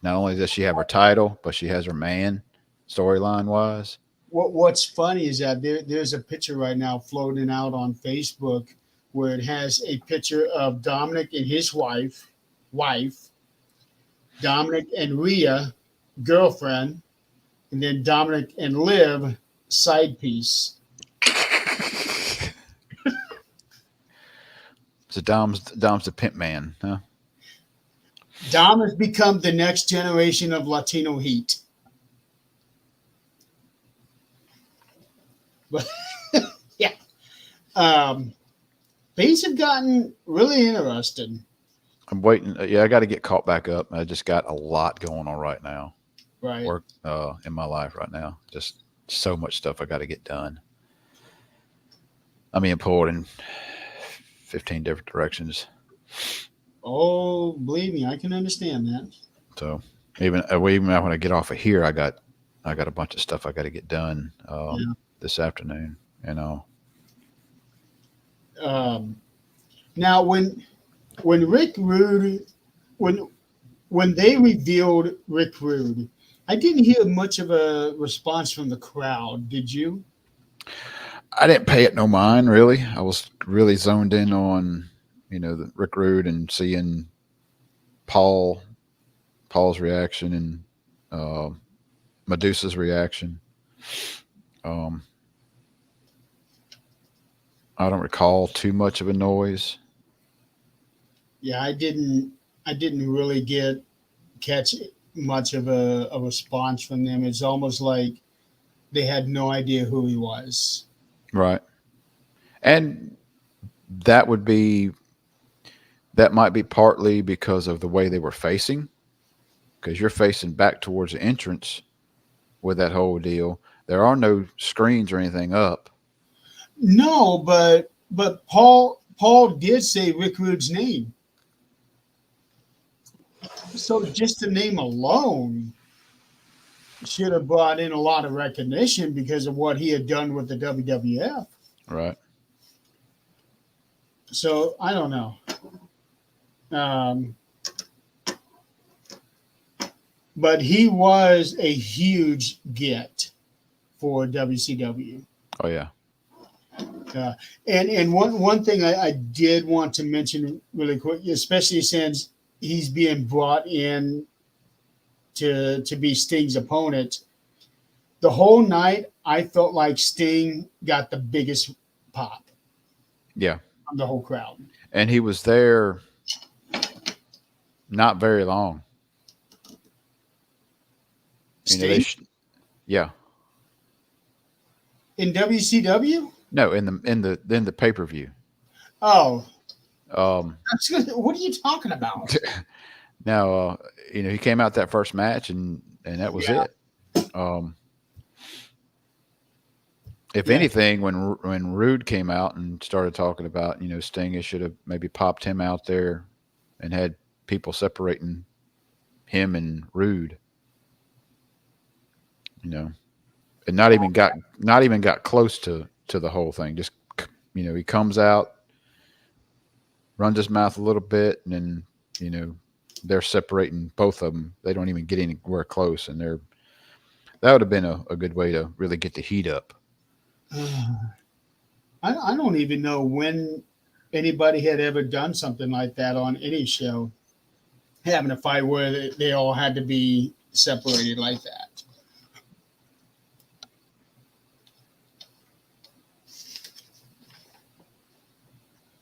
Speaker 1: Not only does she have her title, but she has her man storyline wise.
Speaker 2: What's funny is that there's a picture right now floating out on Facebook where it has a picture of Dominic and his wife, Dominic and Rhea, girlfriend, and then Dominic and Liv, side piece.
Speaker 1: So Dom's the pimp man, huh?
Speaker 2: Dom has become the next generation of Latino heat. But yeah, um, things have gotten really interesting,
Speaker 1: I'm waiting. Yeah, I got to get caught back up. I just got a lot going on right now.
Speaker 2: right?
Speaker 1: Work in my life right now. Just so much stuff I got to get done. I'm being pulled in 15 different directions.
Speaker 2: Oh, believe me, I can understand that.
Speaker 1: So even when I get off of here, I got a bunch of stuff I got to get done
Speaker 2: Yeah.
Speaker 1: this afternoon. You know,
Speaker 2: Um, Now, when Rick Rude when when they revealed Rick Rude, I didn't hear much of a response from the crowd. Did you?
Speaker 1: I didn't pay it no mind really. I was really zoned in on the Rick Rude and seeing Paul Paul's reaction and uh, Medusa's reaction. Um, I don't recall too much of a noise.
Speaker 2: Yeah, I didn't. I didn't really catch much of a response from them. It's almost like they had no idea who he was.
Speaker 1: Right. And that would be that might be partly because of the way they were facing, because you're facing back towards the entrance with that whole deal. There are no screens or anything up.
Speaker 2: No, but Paul did say Rick Rude's name. So just the name alone should have brought in a lot of recognition because of what he had done with the WWF.
Speaker 1: Right.
Speaker 2: So I don't know. Um, but he was a huge get for WCW.
Speaker 1: Oh yeah.
Speaker 2: Uh, and one thing I did want to mention really quick, especially since he's being brought in to be Sting's opponent, the whole night I felt like Sting got the biggest pop
Speaker 1: Yeah.
Speaker 2: from the whole crowd.
Speaker 1: And he was there not very long. They
Speaker 2: Sting
Speaker 1: yeah.
Speaker 2: in WCW?
Speaker 1: No, in the pay-per-view.
Speaker 2: Oh,
Speaker 1: Um
Speaker 2: what are you talking about?
Speaker 1: now he came out that first match and that was
Speaker 2: Yeah,
Speaker 1: it. Um if
Speaker 2: yeah.
Speaker 1: anything, when Rude came out and started talking about, Sting should have maybe popped him out there and had people separating him and Rude, you know, and not even got close to the whole thing. Just he comes out, runs his mouth a little bit, and then you know they're separating both of them. They don't even get anywhere close, and that would have been a good way to really get the heat up.
Speaker 2: I don't even know when anybody had ever done something like that on any show, having a fight where they all had to be separated like that.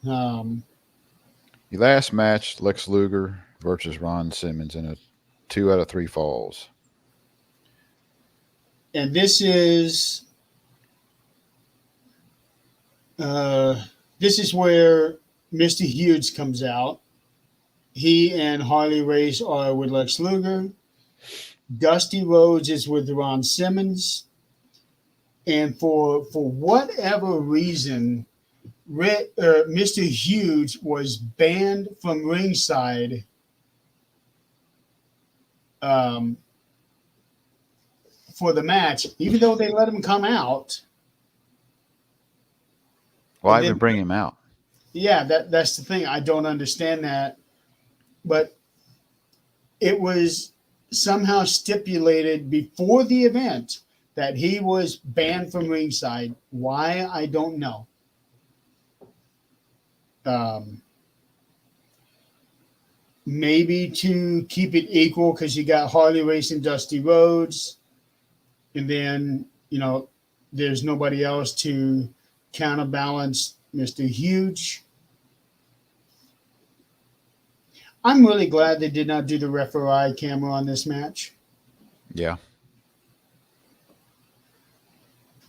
Speaker 2: Um,
Speaker 1: The last match, Lex Luger versus Ron Simmons in a 2 out of 3 falls.
Speaker 2: and uh, this is where Mr. Hughes comes out. He and Harley Race are with Lex Luger. Dusty Rhodes is with Ron Simmons, and for whatever reason, Mr. Hughes was banned from ringside um, for the match, even though they let him come out.
Speaker 1: Why
Speaker 2: And
Speaker 1: even
Speaker 2: then,
Speaker 1: bring him out?
Speaker 2: yeah, that's the thing. I don't understand that, but it was somehow stipulated before the event that he was banned from ringside. Why, I don't know. Um, Maybe to keep it equal because you got Harley Race and Dusty Rhodes, and then there's nobody else to counterbalance Mr. Huge. I'm really glad they did not do the referee camera on this match.
Speaker 1: Yeah,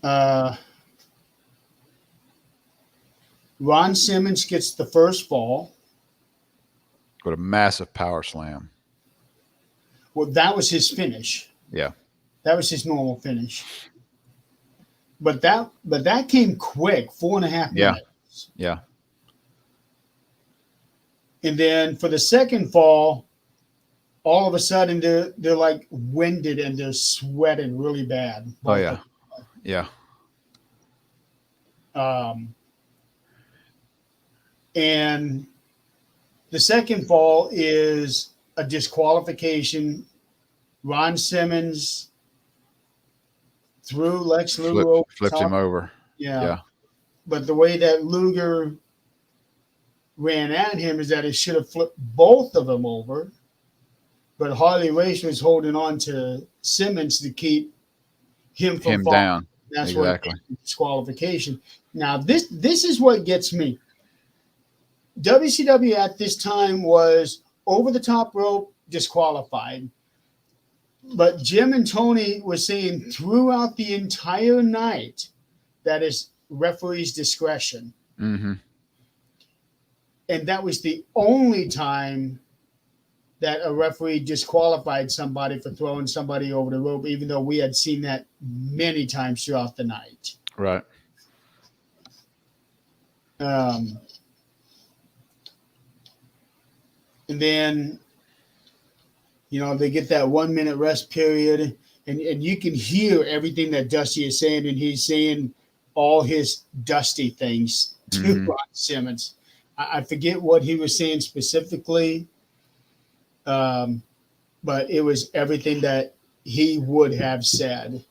Speaker 2: Uh, Ron Simmons gets the first fall.
Speaker 1: with a massive power slam.
Speaker 2: Well, that was his finish.
Speaker 1: Yeah,
Speaker 2: That was his normal finish. But that came quick, 4.5
Speaker 1: yeah,
Speaker 2: minutes.
Speaker 1: yeah.
Speaker 2: And then for the second fall, all of a sudden they're like winded and they're sweating really bad.
Speaker 1: Oh
Speaker 2: Both
Speaker 1: yeah,
Speaker 2: of
Speaker 1: yeah.
Speaker 2: them. And the second fall is a disqualification. Ron Simmons threw Lex Luger over the
Speaker 1: Flipped him
Speaker 2: top.
Speaker 1: over.
Speaker 2: Yeah.
Speaker 1: Yeah,
Speaker 2: But the way that Luger ran at him is that he should have flipped both of them over. But Harley Race was holding on to Simmons to keep him from
Speaker 1: him
Speaker 2: falling.
Speaker 1: down.
Speaker 2: That's what
Speaker 1: Exactly.
Speaker 2: disqualification. Now this is what gets me. WCW at this time was over the top rope disqualified. But Jim and Tony were saying throughout the entire night that is referee's discretion.
Speaker 1: Mm-hmm.
Speaker 2: And that was the only time that a referee disqualified somebody for throwing somebody over the rope, even though we had seen that many times throughout the night.
Speaker 1: Right.
Speaker 2: Um, and then, they get that 1 minute rest period, and you can hear everything that Dusty is saying, and he's saying all his Dusty things to
Speaker 1: Mm-hmm.
Speaker 2: Ron Simmons. I forget what he was saying specifically. Um, but it was everything that he would have said.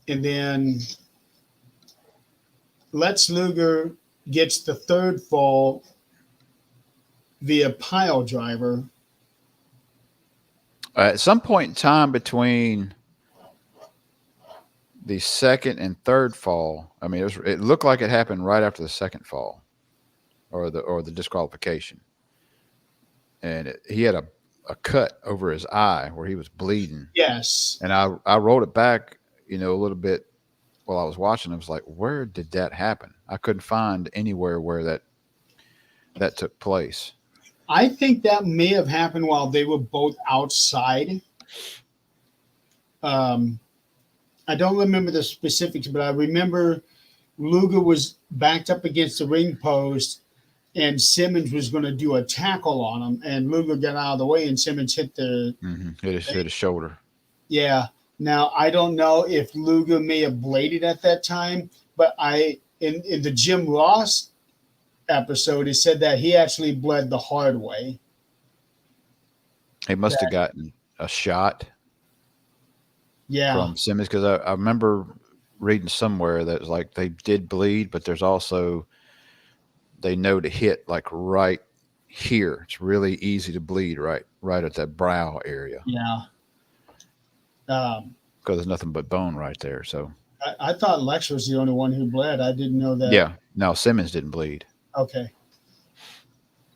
Speaker 2: And then Lex Luger gets the third fall via pile driver.
Speaker 1: At some point in time between the second and third fall, I mean, it looked like it happened right after the second fall, or the disqualification, and he had a cut over his eye where he was bleeding,
Speaker 2: Yes.
Speaker 1: and I rolled it back, a little bit while I was watching. I was like, where did that happen? I couldn't find anywhere where that took place.
Speaker 2: I think that may have happened while they were both outside. Um, I don't remember the specifics, but I remember Luger was backed up against the ring post, and Simmons was going to do a tackle on him, and Luger got out of the way, and Simmons hit the.
Speaker 1: Hit his shoulder.
Speaker 2: Yeah. Now I don't know if Luger may have bladed at that time, but in the Jim Ross episode, it said that he actually bled the hard way.
Speaker 1: He must have gotten a shot
Speaker 2: Yeah.
Speaker 1: from Simmons, because I remember reading somewhere that was like they did bleed, but there's also they know to hit like right here. It's really easy to bleed right at that brow area.
Speaker 2: Yeah.
Speaker 1: Because there's nothing but bone right there. So
Speaker 2: I thought Lex was the only one who bled. I didn't know that.
Speaker 1: yeah, no, Simmons didn't bleed,
Speaker 2: Okay.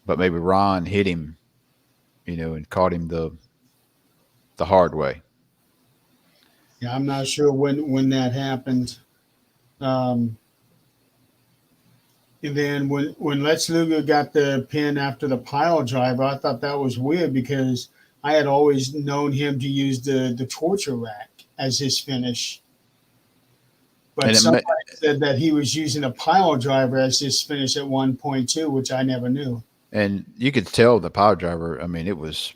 Speaker 1: but maybe Ron hit him, and caught him the hard way.
Speaker 2: Yeah, I'm not sure when that happened. Um, and then when Lex Luger got the pin after the pile driver, I thought that was weird because I had always known him to use the torture rack as his finish. But somebody said that he was using a pile driver as his finish at one point too, which I never knew.
Speaker 1: And you could tell the pile driver. I mean, it was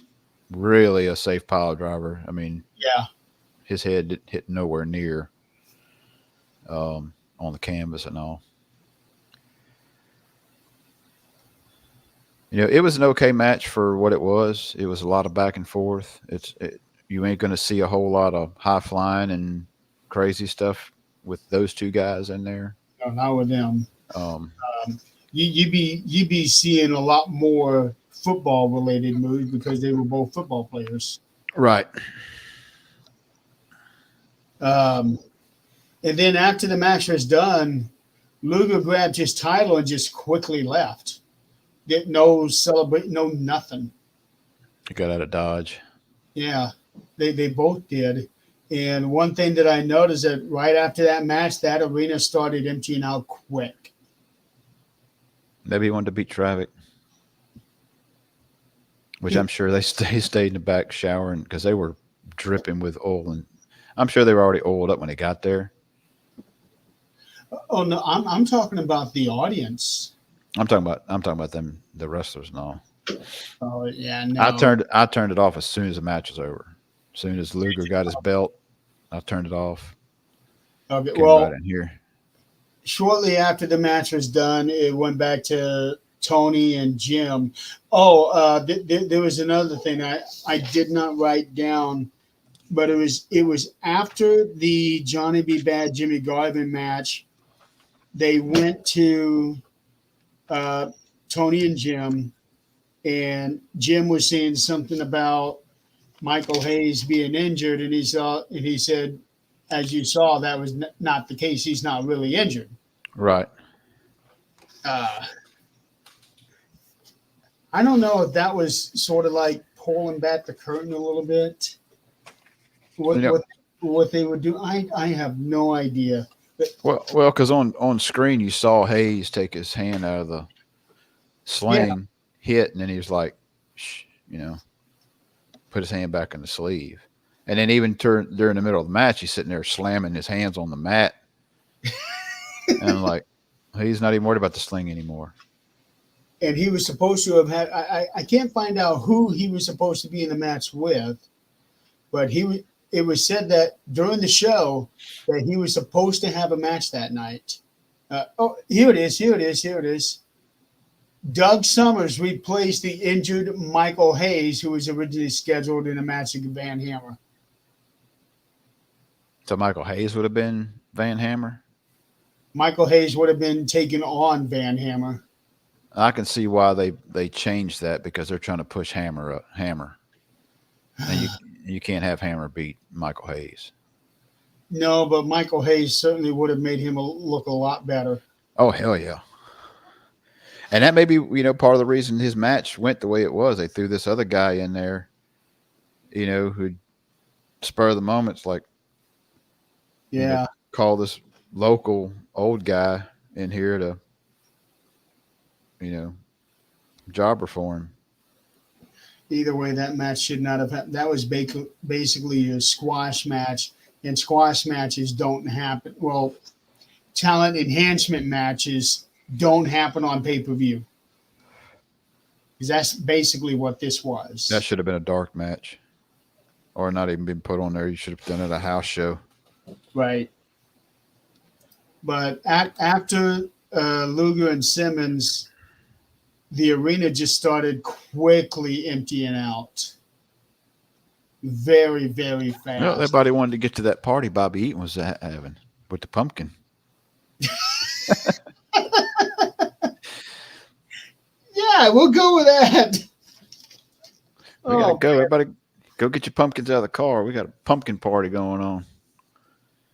Speaker 1: really a safe pile driver. I mean,
Speaker 2: Yeah.
Speaker 1: his head hit nowhere near on the canvas and all. It was an okay match for what it was. It was a lot of back and forth. You ain't going to see a whole lot of high flying and crazy stuff with those two guys in there.
Speaker 2: No, not with them.
Speaker 1: Um,
Speaker 2: You'd be seeing a lot more football related moves because they were both football players.
Speaker 1: right.
Speaker 2: And then after the match was done, Luger grabbed his title and just quickly left. Did no celebrate, no nothing.
Speaker 1: He got out of Dodge.
Speaker 2: Yeah, they both did. And one thing that I noticed that right after that match, that arena started emptying out quick.
Speaker 1: Maybe he wanted to beat traffic, which I'm sure they stayed in the back showering because they were dripping with oil, and I'm sure they were already oiled up when they got there.
Speaker 2: Oh no, I'm talking about the audience.
Speaker 1: I'm talking about them, the wrestlers and all.
Speaker 2: Oh yeah, no.
Speaker 1: I turned it off as soon as the match was over. As soon as Luger got his belt, I turned it off.
Speaker 2: Okay,
Speaker 1: Came
Speaker 2: well,
Speaker 1: right in here.
Speaker 2: shortly after the match was done, it went back to Tony and Jim. Oh, there was another thing I did not write down, but it was after the Johnny B. Bad Jimmy Garvin match. They went to Tony and Jim, and Jim was saying something about Michael Hayes being injured, and he said, as you saw, that was not the case. He's not really injured.
Speaker 1: Right.
Speaker 2: I don't know if that was sort of like pulling back the curtain a little bit. What they would do, I have no idea.
Speaker 1: Well, because on screen you saw Hayes take his hand out of the sling, hit, and then he was like, shh, put his hand back in the sleeve. And then even during the middle of the match, he's sitting there slamming his hands on the mat. And I'm like, he's not even worried about the sling anymore.
Speaker 2: And he was supposed to have had, I can't find out who he was supposed to be in the match with, but it was said that during the show that he was supposed to have a match that night. Here it is. Doug Summers replaced the injured Michael Hayes, who was originally scheduled in a match against Van Hammer.
Speaker 1: So Michael Hayes would have been Van Hammer.
Speaker 2: Michael Hayes would have been taken on Van Hammer.
Speaker 1: I can see why they changed that because they're trying to push Hammer, and you can't have Hammer beat Michael Hayes.
Speaker 2: No, but Michael Hayes certainly would have made him look a lot better.
Speaker 1: Oh hell yeah! And that may be part of the reason his match went the way it was. They threw this other guy in there, who'd spur of the moments like
Speaker 2: Yeah.
Speaker 1: call this local old guy in here to jobber for him.
Speaker 2: Either way, that match should not have. That was basically a squash match, and squash matches don't happen. Well, talent enhancement matches don't happen on pay per view. Because that's basically what this was.
Speaker 1: That should have been a dark match, or not even been put on there. You should have done it at a house show.
Speaker 2: Right. But after Luger and Simmons, the arena just started quickly emptying out. Very, very fast.
Speaker 1: Well, everybody wanted to get to that party Bobby Eaton was having with the pumpkin.
Speaker 2: Yeah, we'll go with that.
Speaker 1: We gotta go. Everybody, go get your pumpkins out of the car. We got a pumpkin party going on.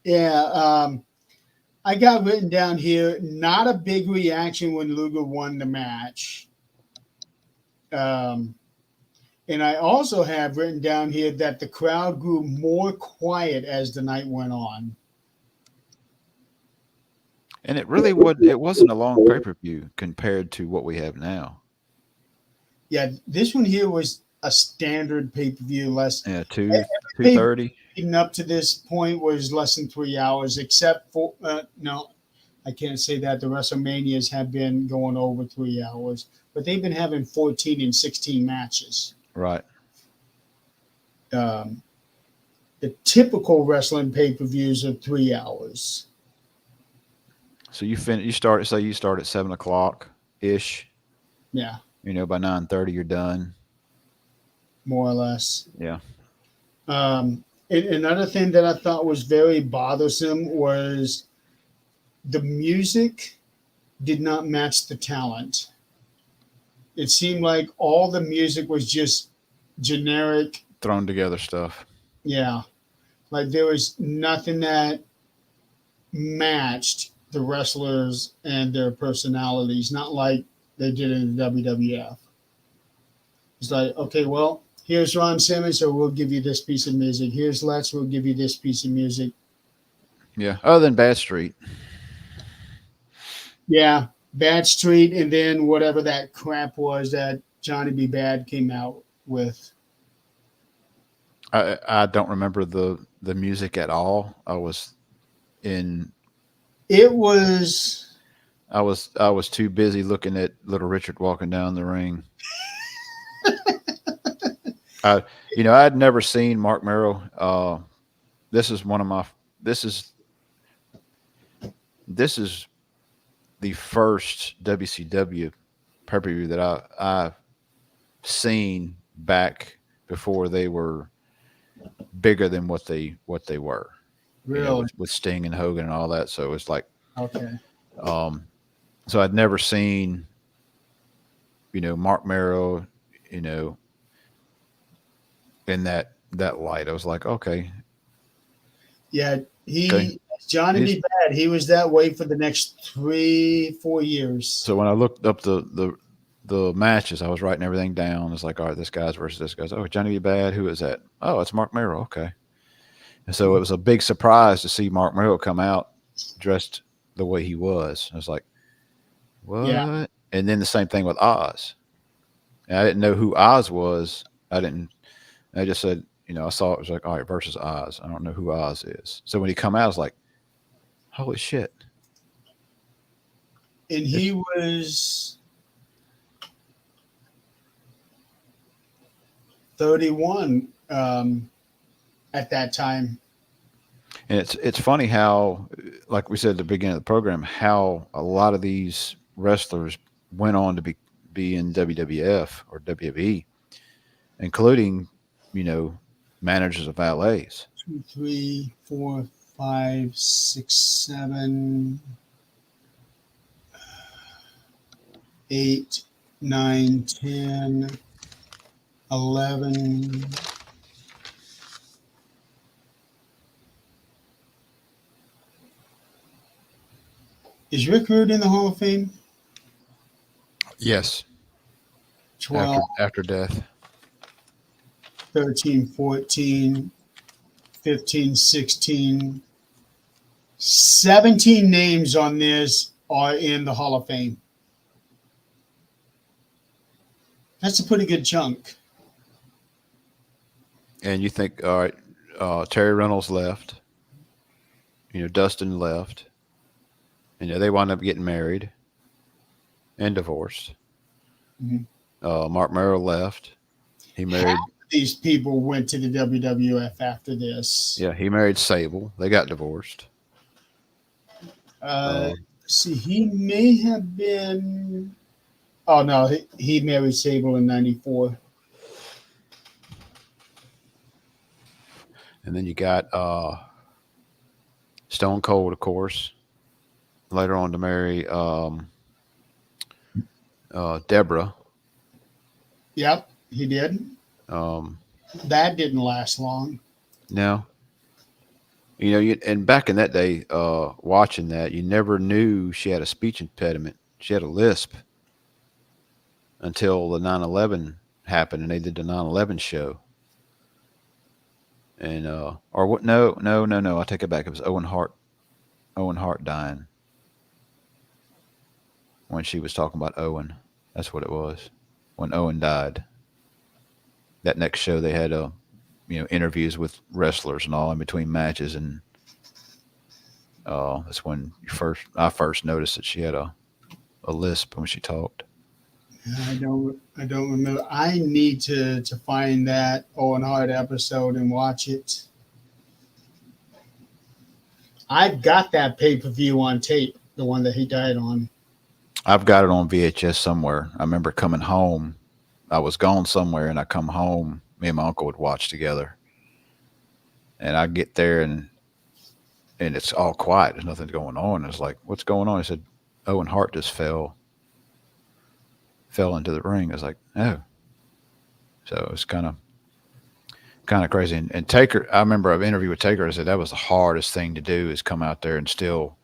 Speaker 2: Yeah, I got written down here. Not a big reaction when Luger won the match. And I also have written down here that the crowd grew more quiet as the night went on.
Speaker 1: And it really wasn't a long pay-per-view compared to what we have now.
Speaker 2: Yeah, this one here was a standard pay-per-view. Less
Speaker 1: 2:30.
Speaker 2: Leading up to this point was less than 3 hours, except for no, I can't say that. The WrestleManias have been going over 3 hours, but they've been having 14 and 16 matches.
Speaker 1: Right.
Speaker 2: The typical wrestling pay-per-views are 3 hours.
Speaker 1: So you start at 7:00 ish.
Speaker 2: Yeah.
Speaker 1: By 9:30 you're done.
Speaker 2: More or less.
Speaker 1: Yeah.
Speaker 2: And another thing that I thought was very bothersome was the music did not match the talent. It seemed like all the music was just generic,
Speaker 1: thrown together stuff.
Speaker 2: Yeah. Like there was nothing that matched the wrestlers and their personalities, not like they did in the WWF. It's like, okay, well, here's Ron Simmons, so we'll give you this piece of music. Here's Lex, we'll give you this piece of music.
Speaker 1: Yeah, other than Bad Street.
Speaker 2: Yeah, Bad Street, and then whatever that crap was that Johnny B. Bad came out with.
Speaker 1: I don't remember the music at all. I was too busy looking at Little Richard walking down the ring. I'd never seen Mark Merrow. This is the first WCW pay-per-view that I've seen back before they were bigger than what they were.
Speaker 2: Really?
Speaker 1: With Sting and Hogan and all that. So it's like,
Speaker 2: okay.
Speaker 1: So I'd never seen, Mark Merrow, in that light. I was like, okay.
Speaker 2: Yeah, Johnny B. Bad, he was that way for the next 3-4 years.
Speaker 1: So when I looked up the matches, I was writing everything down. It's like, all right, this guy's versus this guy's. Oh, Johnny B. Bad, who is that? Oh, it's Mark Merrow. Okay. And so it was a big surprise to see Mark Merrow come out dressed the way he was. I was like, what? Yeah. And then the same thing with Oz. And I didn't know who Oz was. I just said, I saw it was like, all right, versus Oz. I don't know who Oz is. So when he come out, I was like, holy shit.
Speaker 2: And he was 31 at that time.
Speaker 1: And it's funny how, like we said at the beginning of the program, how a lot of these wrestlers went on to be in WWF or WWE, including, you know, managers of valets.
Speaker 2: 2, 3, 4, 5, 6, 7, 8, 9, 10, 11. Is Rick Rude in the Hall of Fame?
Speaker 1: Yes,
Speaker 2: 12,
Speaker 1: after death.
Speaker 2: 13, 14, 15, 16, 17 names on this are in the Hall of Fame. That's a pretty good chunk.
Speaker 1: And you think, all right, Terry Reynolds left. You know, Dustin left. You know, they wound up getting married and divorced.
Speaker 2: Mhm.
Speaker 1: Mark Merrill left. He
Speaker 2: Half
Speaker 1: married,
Speaker 2: of these people went to the WWF after this.
Speaker 1: yeah, he married Sable. They got divorced.
Speaker 2: Uh,
Speaker 1: Uh,
Speaker 2: see, he may have been. Oh no, he married Sable in '94.
Speaker 1: and then you got Stone Cold, of course. Later on to marry Deborah.
Speaker 2: Yep, he did.
Speaker 1: Um,
Speaker 2: That didn't last long.
Speaker 1: now, you know, and back in that day, watching that, you never knew she had a speech impediment. She had a lisp until the 9/11 happened, and they did the 9/11 show. And or what? No, no, no, no. I take it back. It was Owen Hart. Owen Hart dying when she was talking about Owen. That's what it was. When Owen died, that next show they had interviews with wrestlers and all in between matches, and that's when I first noticed that she had a lisp when she talked.
Speaker 2: I don't remember. I need to find that Owen Hart episode and watch it. I've got that pay-per-view on tape, the one that he died on.
Speaker 1: I've got it on VHS somewhere. I remember coming home. I was gone somewhere, and I come home. Me and my uncle would watch together, and I get there and it's all quiet. There's nothing going on. It's like, what's going on? He said, Owen Hart just fell into the ring. I was like, oh, so it's kind of crazy. And Taker, I remember I've interviewed with Taker. I said that was the hardest thing to do is come out there and still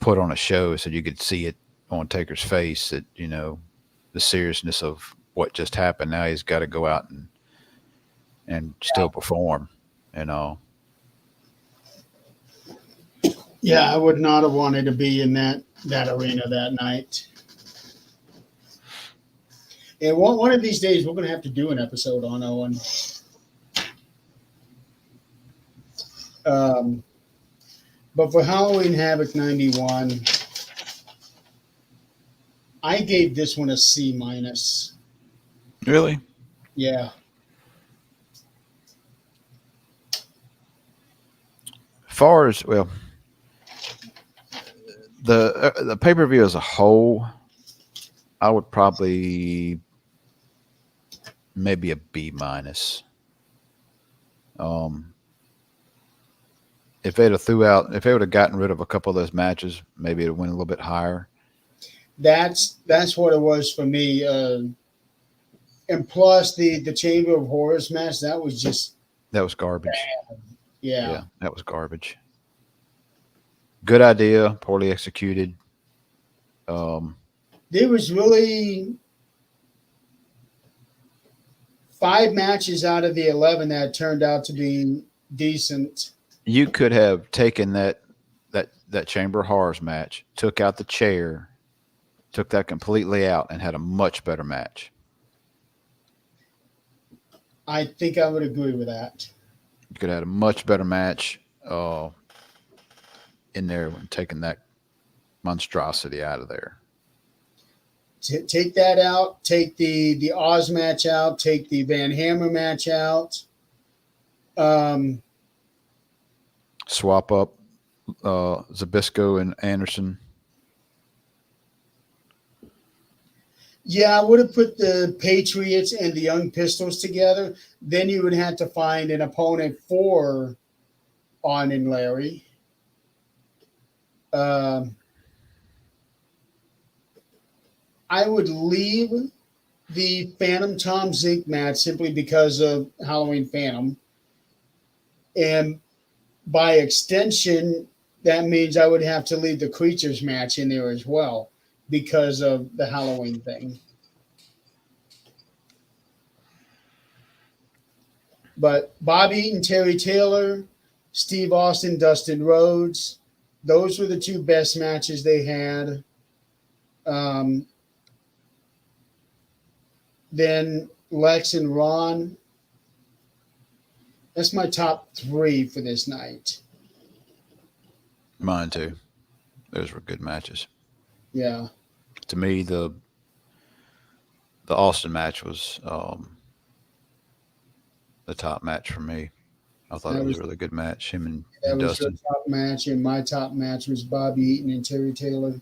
Speaker 1: put on a show so you could see it on Taker's face that the seriousness of what just happened. Now he's got to go out and still perform. You know,
Speaker 2: Yeah, I would not have wanted to be in that arena that night. And one of these days, we're going to have to do an episode on Owen. Um, but for Halloween Havoc '91, I gave this one a C minus.
Speaker 1: really.
Speaker 2: Yeah,
Speaker 1: Far as well, the pay per view as a whole, I would probably maybe a B minus. Um, if they would have gotten rid of a couple of those matches, maybe it went a little bit higher.
Speaker 2: that's what it was for me. And plus the Chamber of Horrors match, that was just
Speaker 1: That was garbage.
Speaker 2: yeah.
Speaker 1: Yeah, that was garbage. Good idea, poorly executed. Um,
Speaker 2: There was really 5 matches out of the 11 that turned out to be decent.
Speaker 1: you could have taken that Chamber of Horrors match, took out the chair, took that completely out, and had a much better match.
Speaker 2: I think I would agree with that.
Speaker 1: You could have had a much better match in there when taking that monstrosity out of there.
Speaker 2: Take that out. Take the Oz match out. Take the Van Hammer match out. Um,
Speaker 1: Swap up Zabisco and Anderson.
Speaker 2: Yeah, I would have put the Patriots and the Young Pistols together. Then you would have to find an opponent for On and Larry. Um, I would leave the Phantom Tom Zink match simply because of Halloween Phantom. And by extension, that means I would have to leave the Creatures match in there as well because of the Halloween thing. But Bob Eaton, Terry Taylor, Steve Austin, Dustin Rhodes, those were the two best matches they had. Um, then Lex and Ron. That's my top three for this night.
Speaker 1: Mine too. Those were good matches.
Speaker 2: Yeah,
Speaker 1: To me, the Austin match was the top match for me. I thought it
Speaker 2: that
Speaker 1: was a
Speaker 2: was
Speaker 1: really good match. Him
Speaker 2: that
Speaker 1: and
Speaker 2: was your
Speaker 1: Dustin.
Speaker 2: top match, and my top match was Bobby Eaton and Terry Taylor.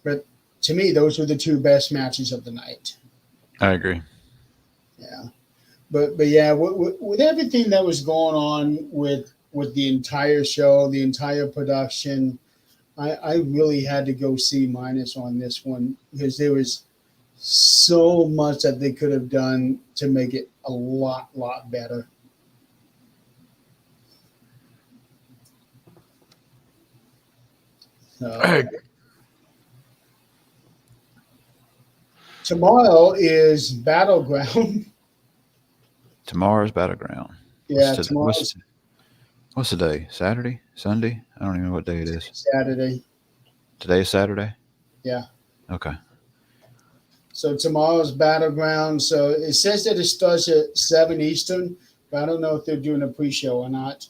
Speaker 2: But to me, those were the two best matches of the night.
Speaker 1: I agree.
Speaker 2: Yeah, but yeah, with everything that was going on with the entire show, the entire production, I really had to go C minus on this one because there was so much that they could have done to make it a lot better.
Speaker 1: I
Speaker 2: So
Speaker 1: agree.
Speaker 2: tomorrow is Battleground.
Speaker 1: Tomorrow's battleground. What's
Speaker 2: Yeah,
Speaker 1: today? What's
Speaker 2: tomorrow's
Speaker 1: what's the day? Saturday? Sunday? I don't even know what day it is.
Speaker 2: Saturday.
Speaker 1: Today is Saturday.
Speaker 2: Yeah.
Speaker 1: Okay.
Speaker 2: So tomorrow's Battleground. So it says that it starts at 7 Eastern, but I don't know if they're doing a pre-show or not.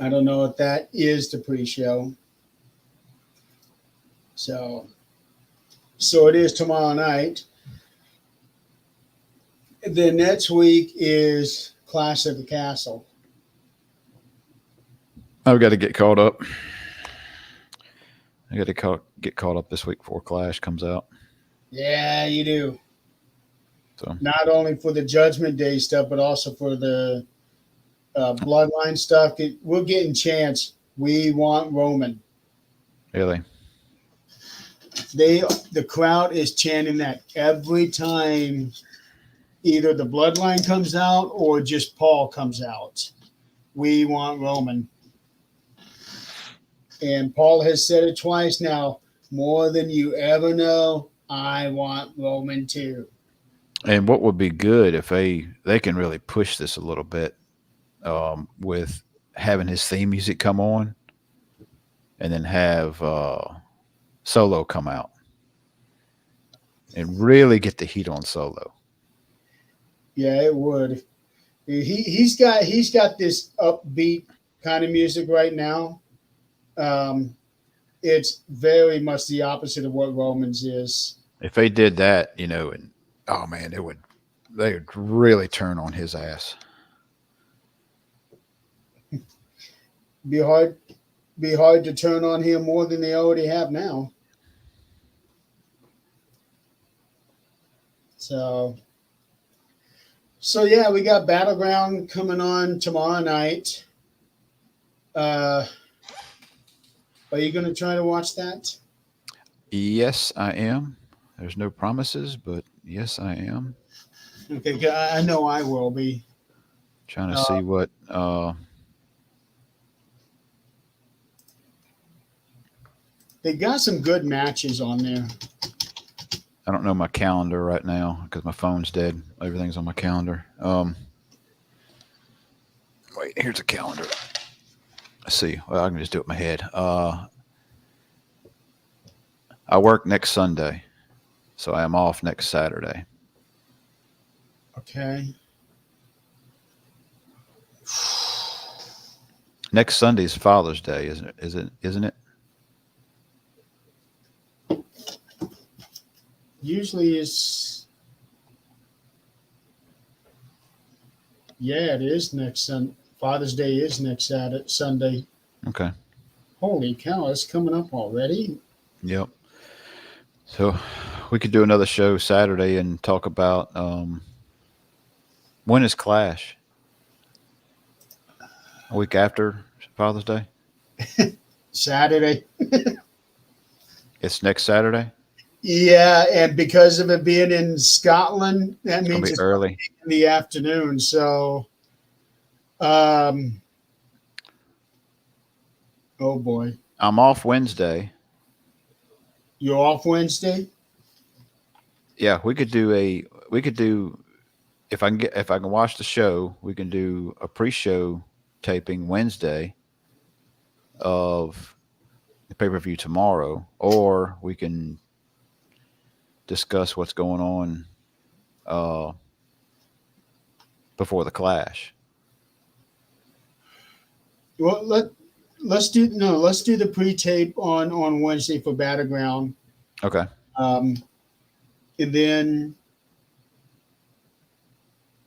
Speaker 2: I don't know if that is the pre-show. So so it is tomorrow night. The next week is Clash of the Castle.
Speaker 1: I've got to get caught up. I got to get caught up this week before Clash comes out.
Speaker 2: Yeah, you do.
Speaker 1: So
Speaker 2: Not only for the Judgment Day stuff, but also for the Bloodline stuff. We're getting chance. We want Roman.
Speaker 1: really,
Speaker 2: The crowd is chanting that every time either the Bloodline comes out or just Paul comes out. We want Roman. And Paul has said it twice now, more than you ever know. I want Roman too.
Speaker 1: and what would be good if they can really push this a little bit with having his theme music come on and then have Solo come out and really get the heat on Solo.
Speaker 2: Yeah, it would. He's got this upbeat kind of music right now. Um, it's very much the opposite of what Romans is.
Speaker 1: If they did that, and oh man, they would really turn on his ass.
Speaker 2: Be hard be hard to turn on him more than they already have now. So so yeah, we got Battleground coming on tomorrow night. Uh, are you going to try to watch that?
Speaker 1: Yes, I am. There's no promises, but yes, I am
Speaker 2: Okay, 'cause I know I will be.
Speaker 1: trying to
Speaker 2: Uh,
Speaker 1: see what.
Speaker 2: they got some good matches on there.
Speaker 1: I don't know my calendar right now because my phone's dead. Everything's on my calendar. Wait, here's a calendar. Let's see. Well, I can just do it in my head. I work next Sunday, so I am off next Saturday.
Speaker 2: Okay.
Speaker 1: Next Sunday is Father's Day, isn't it? Isn't it?
Speaker 2: Usually it's yeah, it is next Sun. Father's Day is next Saturday, Sunday.
Speaker 1: Okay.
Speaker 2: Holy cow, it's coming up already.
Speaker 1: Yep. So we could do another show Saturday and talk about when is Clash? A week after Father's Day?
Speaker 2: Saturday.
Speaker 1: It's next Saturday.
Speaker 2: Yeah, and because of it being in Scotland, that
Speaker 1: It's gonna
Speaker 2: means
Speaker 1: be
Speaker 2: it's
Speaker 1: early.
Speaker 2: in the afternoon. So, um, oh boy,
Speaker 1: I'm off Wednesday.
Speaker 2: you're off Wednesday.
Speaker 1: Yeah, we could do if I can watch the show, we can do a pre-show taping Wednesday of the pay-per-view tomorrow, or we can discuss what's going on uh, before the Clash.
Speaker 2: Well, let's do the pre-tape on Wednesday for Battleground,
Speaker 1: Okay.
Speaker 2: um, and then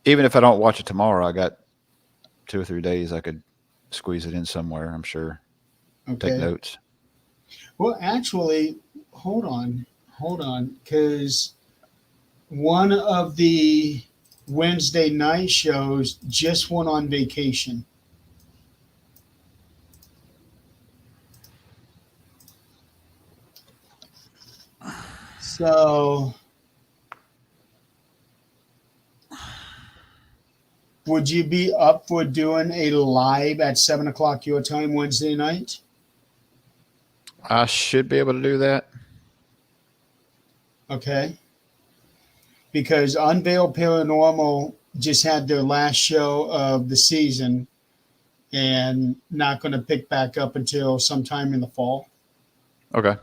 Speaker 1: Even if I don't watch it tomorrow, I got 2 or 3 days. I could squeeze it in somewhere. I'm sure. Take
Speaker 2: okay.
Speaker 1: notes.
Speaker 2: Well, actually, hold on, because one of the Wednesday night shows just went on vacation. So, would you be up for doing a live at 7 o'clock your time Wednesday night?
Speaker 1: I should be able to do that.
Speaker 2: Okay. Because Unveiled Paranormal just had their last show of the season and not going to pick back up until sometime in the fall.
Speaker 1: Okay.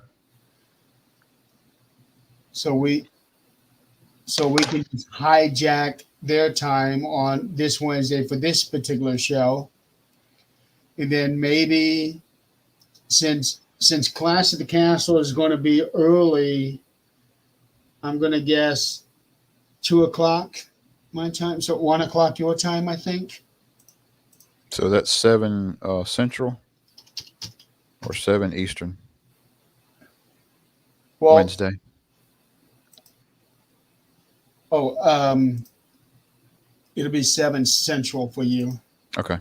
Speaker 2: So we can hijack their time on this Wednesday for this particular show. And then maybe since Clash of the Castle is going to be early, I'm going to guess 2 o'clock my time. So 1 o'clock your time, I think.
Speaker 1: So that's 7 Central or 7 Eastern
Speaker 2: Well,
Speaker 1: Wednesday.
Speaker 2: oh, it'll be 7 Central for you.
Speaker 1: Okay.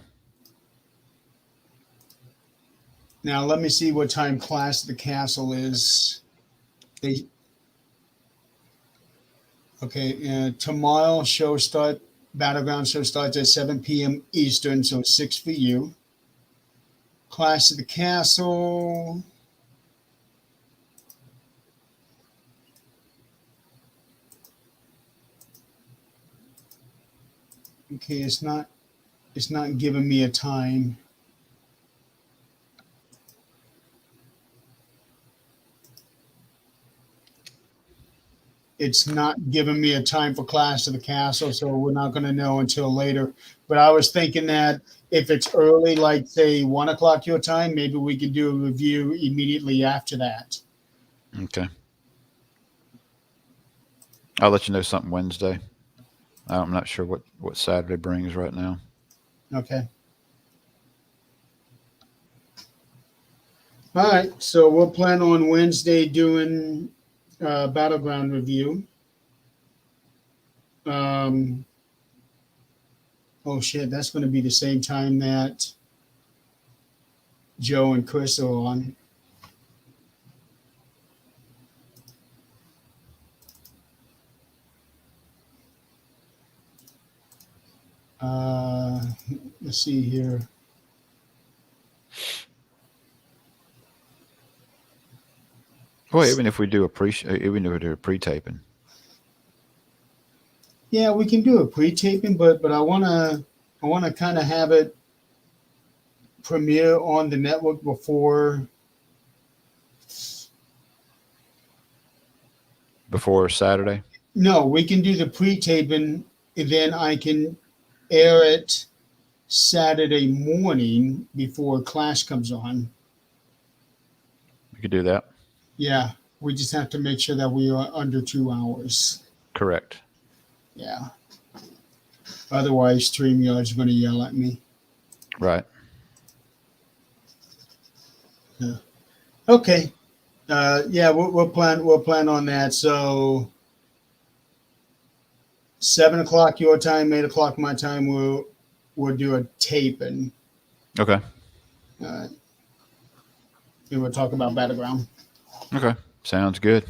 Speaker 2: Now let me see what time Clash of the Castle is. They okay. Tomorrow Battleground show starts at 7 p.m. Eastern, so 6 for you. Clash of the Castle. Okay, it's not giving me a time. It's not giving me a time for Clash of the Castle, so we're not going to know until later. But I was thinking that if it's early, like say 1 o'clock your time, maybe we could do a review immediately after that.
Speaker 1: Okay. I'll let you know something Wednesday. I'm not sure what Saturday brings right now.
Speaker 2: Okay. All right. So we'll plan on Wednesday doing Battleground review. Um, oh shit, that's going to be the same time that Joe and Chris are on. Uh, let's see here.
Speaker 1: Well, even if we do a pre-taping.
Speaker 2: Yeah, we can do a pre-taping, but I wanna kind of have it premiere on the network before.
Speaker 1: Before Saturday.
Speaker 2: No, we can do the pre-taping, and then I can air it Saturday morning before Clash comes on.
Speaker 1: We could do that.
Speaker 2: Yeah, we just have to make sure that we are under 2 hours.
Speaker 1: Correct.
Speaker 2: Yeah, otherwise StreamYard's going to yell at me.
Speaker 1: Right.
Speaker 2: Yeah. Okay. Yeah, we'll plan on that. So 7 o'clock your time, 8 o'clock my time. We'll do a tape and
Speaker 1: Okay.
Speaker 2: uh, we'll talk about Battleground.
Speaker 1: Okay. Sounds good.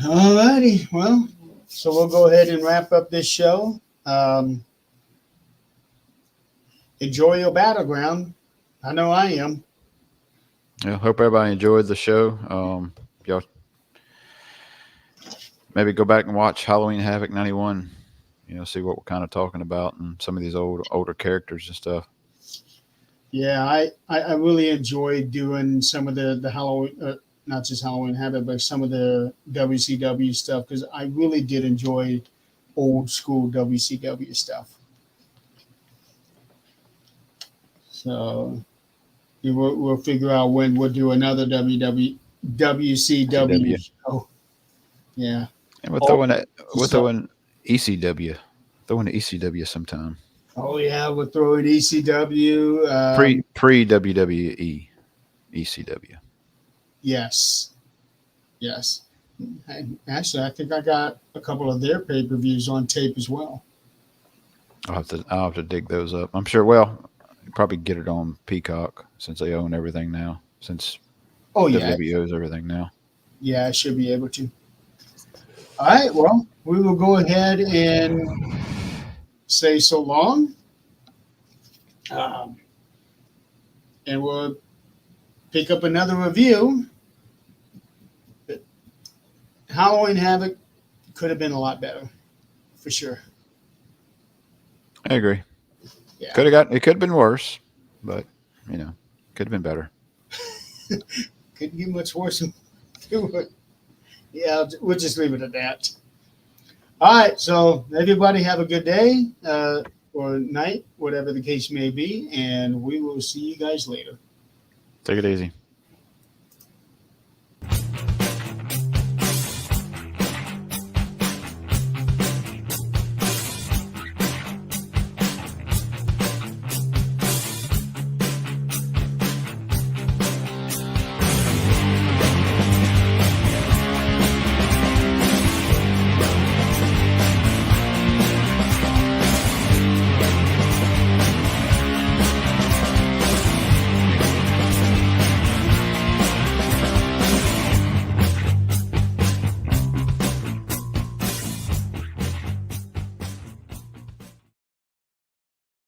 Speaker 2: All righty. Well, so we'll go ahead and wrap up this show. Enjoy your Battleground. I know I am.
Speaker 1: Yeah. Hope everybody enjoyed the show. Y'all maybe go back and watch Halloween Havoc '91. See what we're kind of talking about and some of these older characters and stuff.
Speaker 2: Yeah, I really enjoyed doing some of the Halloween, not just Halloween Havoc, but some of the WCW stuff because I really did enjoy old school WCW stuff. So we'll figure out when we'll do another WCW
Speaker 1: CW.
Speaker 2: show. Yeah.
Speaker 1: And we're
Speaker 2: Oh,
Speaker 1: throwing that. We're
Speaker 2: so,
Speaker 1: throwing ECW. Throwing the ECW sometime.
Speaker 2: oh yeah, we're throwing ECW.
Speaker 1: Pre WWE ECW.
Speaker 2: Yes, yes. Actually, I think I got a couple of their pay-per-views on tape as well.
Speaker 1: I'll have to dig those up. I'm sure. Well, you probably get it on Peacock since they own everything now. Since
Speaker 2: Oh yeah,
Speaker 1: WWE owns everything now.
Speaker 2: yeah, I should be able to. All right, well, we will go ahead and say so long, um, and we'll pick up another review. Halloween Havoc could have been a lot better, for sure.
Speaker 1: I agree.
Speaker 2: Yeah,
Speaker 1: It could have been worse, but could have been better.
Speaker 2: couldn't get much worse. Yeah, we'll just leave it at that. All right, so everybody have a good day or night, whatever the case may be, and we will see you guys later.
Speaker 1: Take it easy.